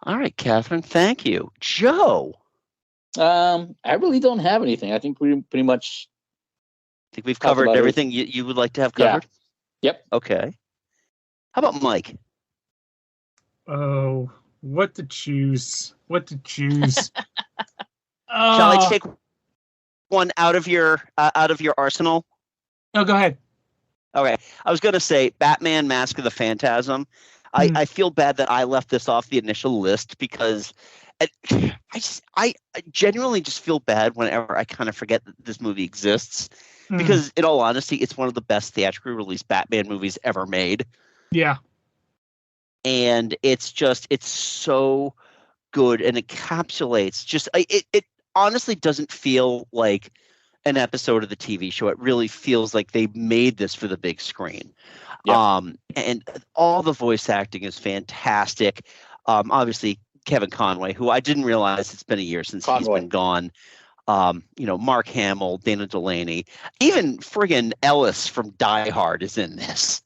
Speaker 5: All right, Katherine, thank you. Joe.
Speaker 7: I really don't have anything. I think pretty much.
Speaker 5: I think we've covered everything you would like to have covered.
Speaker 7: Yeah. Yep.
Speaker 5: Okay. How about Mike?
Speaker 6: Oh, what to choose?
Speaker 5: Shall I take one out of your arsenal?
Speaker 6: No, go ahead.
Speaker 5: Okay, I was going to say Batman: Mask of the Phantasm. I feel bad that I left this off the initial list because I genuinely just feel bad whenever I kind of forget that this movie exists. Because in all honesty, it's one of the best theatrically released Batman movies ever made.
Speaker 6: Yeah.
Speaker 5: And it's so good and encapsulates it honestly doesn't feel like an episode of the TV show. It really feels like they made this for the big screen. Yep. And all the voice acting is fantastic. Obviously Kevin Conway, who I didn't realize it's been a year since he's been gone. Mark Hamill, Dana Delaney, even friggin' Ellis from Die Hard is in this.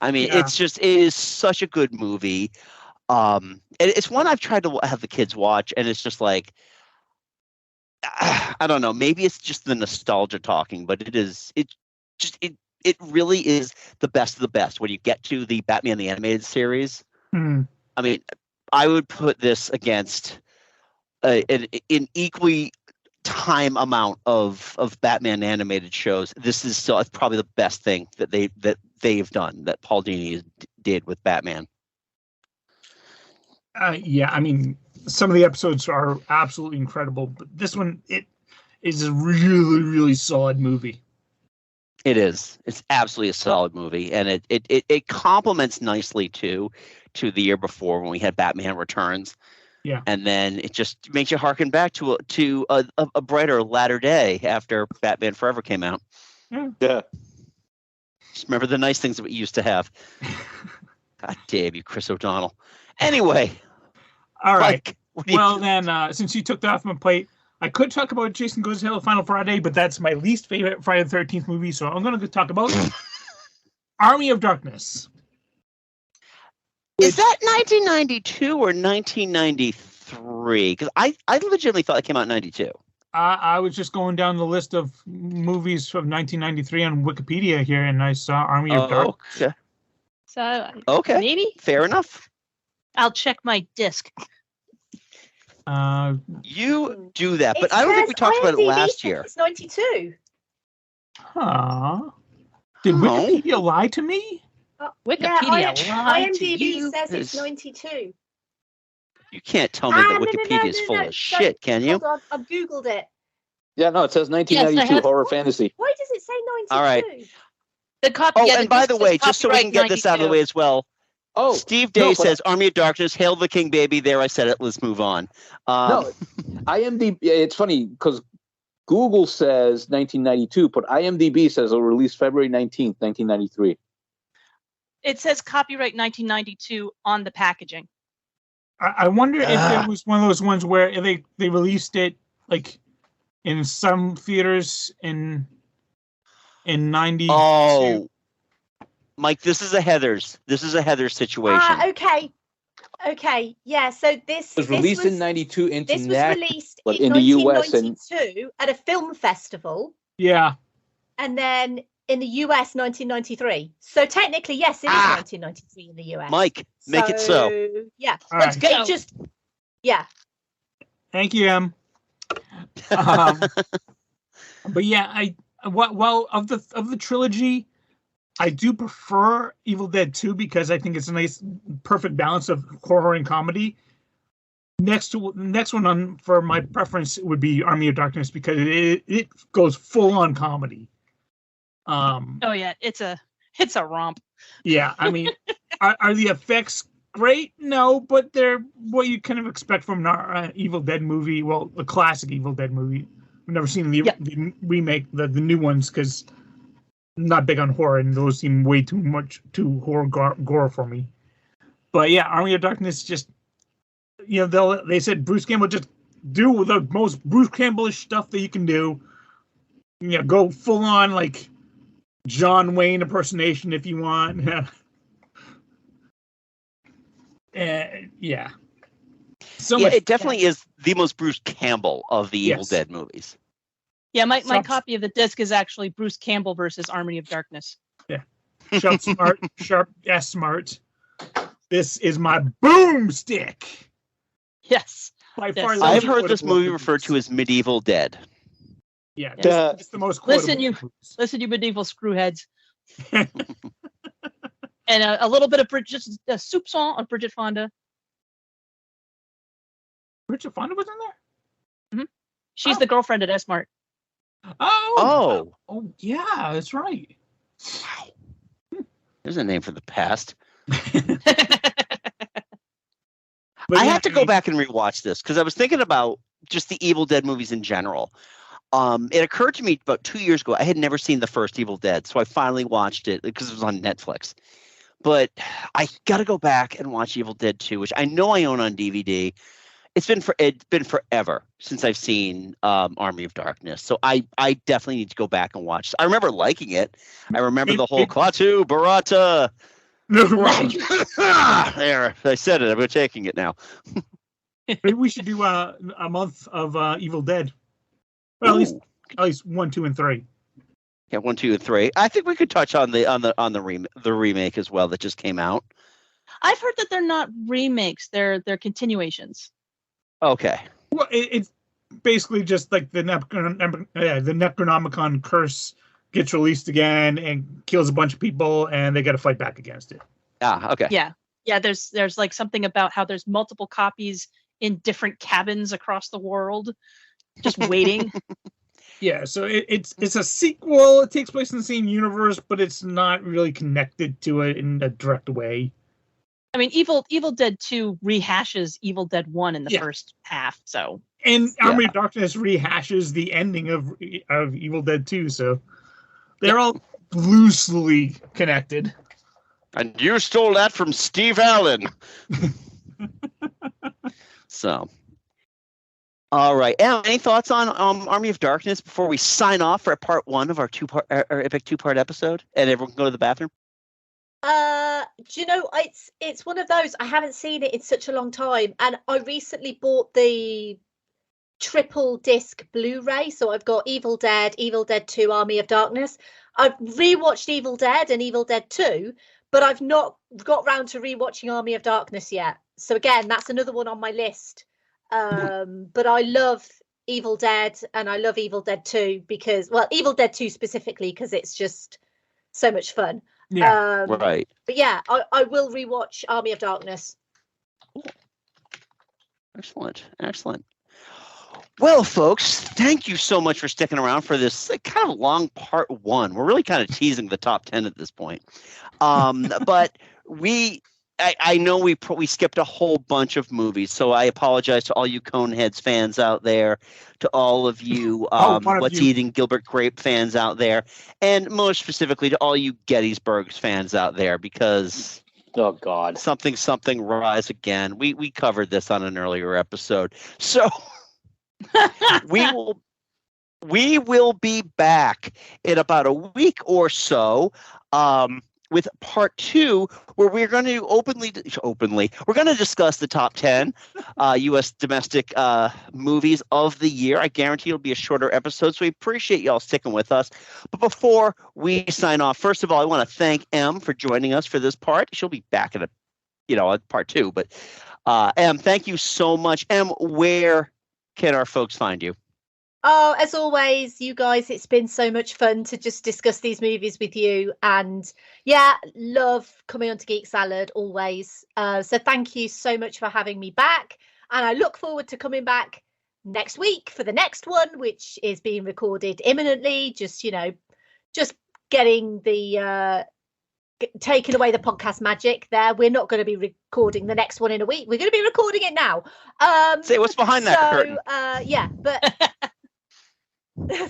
Speaker 5: I mean, it is such a good movie. It's one I've tried to have the kids watch, and it's just like, I don't know, maybe it's just the nostalgia talking, but it really is the best of the best. When you get to the Batman the Animated Series, I mean, I would put this against an equally time amount of Batman animated shows, this is still probably the best thing that they've done, that Paul Dini did with Batman.
Speaker 6: Yeah, I mean, some of the episodes are absolutely incredible, but this one, it is a really, really solid movie.
Speaker 5: It is. It's absolutely a solid movie, and it complements nicely to the year before when we had Batman Returns.
Speaker 6: Yeah,
Speaker 5: and then it just makes you harken back to a brighter latter day after Batman Forever came out.
Speaker 7: Yeah.
Speaker 5: Just remember the nice things that we used to have. God damn you, Chris O'Donnell. Anyway.
Speaker 6: All right.
Speaker 5: Mike,
Speaker 6: well, then, since you took that off my plate, I could talk about Jason Goes to Hell Final Friday, but that's my least favorite Friday the 13th movie, so I'm going to talk about Army of Darkness.
Speaker 5: Is that 1992 or 1993? Because I legitimately thought it came out in 92.
Speaker 6: I was just going down the list of movies from 1993 on Wikipedia here, and I saw Army of Darkness.
Speaker 5: Okay.
Speaker 9: So
Speaker 5: okay,
Speaker 9: maybe
Speaker 5: fair enough.
Speaker 9: I'll check my disc.
Speaker 5: You do that, but I don't think we talked about it last year.
Speaker 8: It's 92.
Speaker 6: Huh? Did Wikipedia lie to me?
Speaker 9: Wikipedia lied to
Speaker 8: IMDb
Speaker 9: you.
Speaker 8: says it's 92.
Speaker 5: You can't tell me that Wikipedia is full of shit, can you?
Speaker 8: Hold on, I've Googled it.
Speaker 7: Yeah, no, it says 1992 horror fantasy.
Speaker 8: Why does it say 92?
Speaker 5: All right.
Speaker 9: The copy.
Speaker 5: Oh, and by the way, just so we can get this out of the way as well.
Speaker 7: Oh,
Speaker 5: Steve Day says, "Army of Darkness, hail the king, baby." There, I said it. Let's move on.
Speaker 7: No, IMDb. It's funny because Google says 1992, but IMDb says it was released February 19th, 1993.
Speaker 9: It says copyright 1992 on the packaging.
Speaker 6: I wonder if it was one of those ones where they released it like in some theaters in 92.
Speaker 5: Oh, Mike, this is a Heathers situation.
Speaker 8: Okay. Yeah. So this
Speaker 7: It was released in 92
Speaker 8: This was
Speaker 7: internationally,
Speaker 8: released
Speaker 7: but
Speaker 8: in
Speaker 7: in the US and
Speaker 8: 1992 at a film festival,
Speaker 6: Yeah.
Speaker 8: and then in the US 1993. So technically, yes, it is 1993 in the US.
Speaker 5: Mike, make it so.
Speaker 8: Yeah.
Speaker 6: All
Speaker 8: Let's
Speaker 6: right.
Speaker 8: go. Yeah.
Speaker 6: Thank you, Em. But yeah, of the trilogy, I do prefer Evil Dead 2 because I think it's a nice, perfect balance of horror and comedy. Next one on for my preference would be Army of Darkness because it goes full on comedy.
Speaker 9: Oh yeah, it's a romp.
Speaker 6: Yeah, I mean, are the effects great? No, but they're what you kind of expect from an Evil Dead movie. Well, a classic Evil Dead movie. I've never seen the remake, the new ones, because I'm not big on horror, and those seem way too horror gore for me. But yeah, Army of Darkness just, they said Bruce Campbell just do the most Bruce Campbell-ish stuff that you can do. Go full on like John Wayne impersonation if you want. Yeah. So
Speaker 5: yeah, it definitely is the most Bruce Campbell of the Evil Dead movies.
Speaker 9: Yeah, my copy of the disc is actually Bruce Campbell versus Army of Darkness.
Speaker 6: Yeah. Sharp smart. This is my boomstick.
Speaker 9: Yes.
Speaker 6: By far,
Speaker 5: I've heard this movie referred to as Medieval Dead.
Speaker 6: Yeah, it's the most quotable.
Speaker 9: Listen, you medieval screwheads. And a little bit of soupçon of Bridget Fonda.
Speaker 6: Bridget Fonda was in there?
Speaker 9: Mm-hmm. She's the girlfriend at S-Mart.
Speaker 6: Oh, yeah, that's right.
Speaker 5: Wow. There's a name for the past.
Speaker 6: But
Speaker 5: I have to go back and rewatch this because I was thinking about just the Evil Dead movies in general. It occurred to me about 2 years ago, I had never seen the first Evil Dead, so I finally watched it because it was on Netflix. But I got to go back and watch Evil Dead 2, which I know I own on DVD. It's been forever since I've seen Army of Darkness, so I definitely need to go back and watch. I remember liking it. I remember the whole Klaatu Barata. There, I said it. I'm taking it now.
Speaker 6: Maybe we should do a month of Evil Dead. Well, at least 1, 2, and 3.
Speaker 5: Yeah, 1, 2, and 3. I think we could touch on the remake as well that just came out.
Speaker 9: I've heard that they're not remakes; they're continuations.
Speaker 5: Okay.
Speaker 6: Well, it's basically just like the Necronomicon curse gets released again and kills a bunch of people, and they got to fight back against it.
Speaker 5: Ah, okay.
Speaker 9: Yeah. There's like something about how there's multiple copies in different cabins across the world, just waiting.
Speaker 6: Yeah, so it's a sequel. It takes place in the same universe, but it's not really connected to it in a direct way.
Speaker 9: I mean, Evil Dead 2 rehashes Evil Dead 1 in the first half, so.
Speaker 6: And Army of Darkness rehashes the ending of Evil Dead 2, so they're all loosely connected.
Speaker 5: And you stole that from Steve Allen. So, all right. Em, any thoughts on Army of Darkness before we sign off for part 1 of our epic 2-part episode, and everyone can go to the bathroom?
Speaker 8: Do you know, it's one of those, I haven't seen it in such a long time, and I recently bought the triple disc Blu-ray, so I've got Evil Dead 2, Army of Darkness. I've rewatched Evil Dead and Evil Dead 2, but I've not got round to rewatching Army of Darkness yet. So again, that's another one on my list. But I love Evil Dead and I love Evil Dead 2 because, well, Evil Dead 2 specifically because it's just so much fun.
Speaker 5: Yeah, right.
Speaker 8: But yeah, I will rewatch Army of Darkness.
Speaker 5: Excellent. Well, folks, thank you so much for sticking around for this kind of long part 1. We're really kind of teasing the top 10 at this point. But I know we skipped a whole bunch of movies, so I apologize to all you Coneheads fans out there, to all of you What's Eating Gilbert Grape fans out there, and most specifically to all you Gettysburg's fans out there, because
Speaker 7: oh God,
Speaker 5: something rise again. We covered this on an earlier episode, so we will be back in about a week or so. With part 2, where we're going to we're going to discuss the top 10 U.S. domestic movies of the year. I guarantee it'll be a shorter episode, so we appreciate y'all sticking with us. But before we sign off, first of all, I want to thank Em for joining us for this part. She'll be back in part 2. But Em, thank you so much. Em, where can our folks find you?
Speaker 8: Oh, as always, you guys, it's been so much fun to just discuss these movies with you. And yeah, love coming on to Geek Salad always. So thank you so much for having me back. And I look forward to coming back next week for the next one, which is being recorded imminently. Just getting the taking away the podcast magic there. We're not going to be recording the next one in a week. We're going to be recording it now.
Speaker 5: Say what's behind that curtain.
Speaker 8: Yeah, but I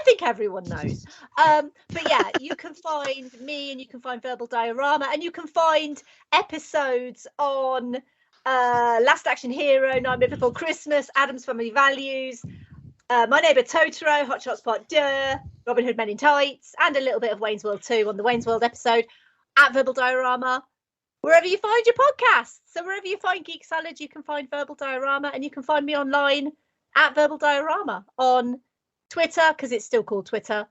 Speaker 8: think everyone knows. But yeah, you can find me and you can find Verbal Diorama and you can find episodes on Last Action Hero, Nightmare Before Christmas, Addams Family Values, My Neighbor Totoro, Hot Shots Part 2, Robin Hood Men in Tights, and a little bit of Wayne's World 2 on the Wayne's World episode at Verbal Diorama. Wherever you find your podcasts. So wherever you find Geek Salad, you can find Verbal Diorama, and you can find me online at Verbal Diorama on Twitter, because it's still called Twitter,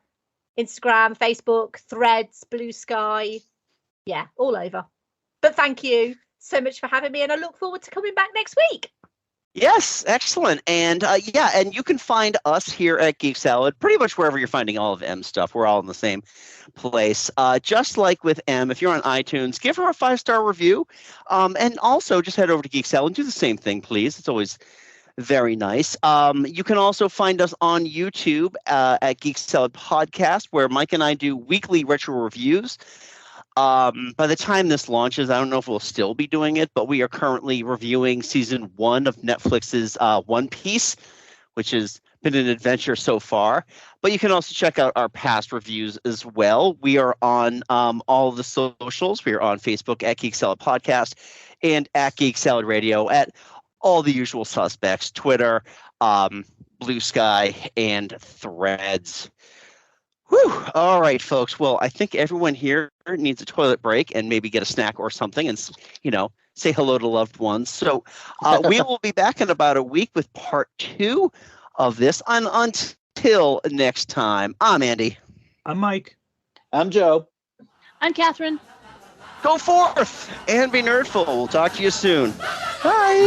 Speaker 8: Instagram, Facebook, Threads, Blue Sky. Yeah, all over. But thank you so much for having me, and I look forward to coming back next week.
Speaker 5: Yes, excellent. And and you can find us here at Geek Salad pretty much wherever you're finding all of M's stuff. We're all in the same place. Just like with M, if you're on iTunes, give her a 5-star review. And also just head over to Geek Salad and do the same thing, please. It's always very nice. You can also find us on YouTube at Geek Salad Podcast, where Mike and I do weekly retro reviews. By the time this launches, I don't know if we'll still be doing it, but we are currently reviewing season 1 of Netflix's One Piece, which has been an adventure so far. But you can also check out our past reviews as well. We are on all of the socials. We are on Facebook at Geek Salad Podcast and at Geek Salad Radio at all the usual suspects, Twitter, Blue Sky, and Threads. Whew. All right, folks. Well, I think everyone here needs a toilet break and maybe get a snack or something and, say hello to loved ones. So we will be back in about a week with part 2 of this. And until next time, I'm Andy.
Speaker 6: I'm Mike.
Speaker 7: I'm Joe.
Speaker 9: I'm Katherine.
Speaker 5: Go forth and be nerdful. We'll talk to you soon. Bye.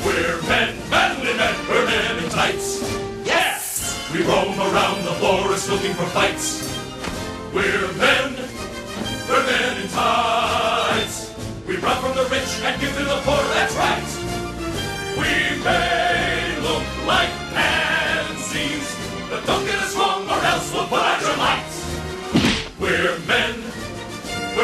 Speaker 2: We're men, manly men, we're men in tights. Yes! We roam around the forest looking for fights. We're men in tights. We run from the rich and give to the poor, that's right. We may look like pansies, but don't get us wrong or else we'll put out your lights. We're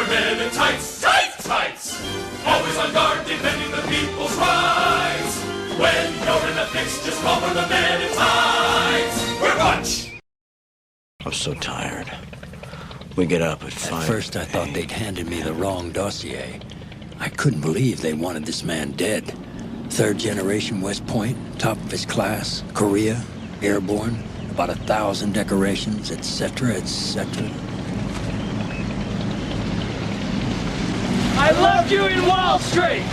Speaker 2: men in tights, tights. Always on guard, defending the people's rights. When you're in a fix, just call for the men in tights. We're bunch.
Speaker 12: I'm so tired. We get up at 5. At first, I thought they'd handed me the wrong dossier. I couldn't believe they wanted this man dead. 3rd generation West Point, top of his class, Korea, airborne, about 1,000 decorations, etc., etc.
Speaker 2: I loved you in Wall Street.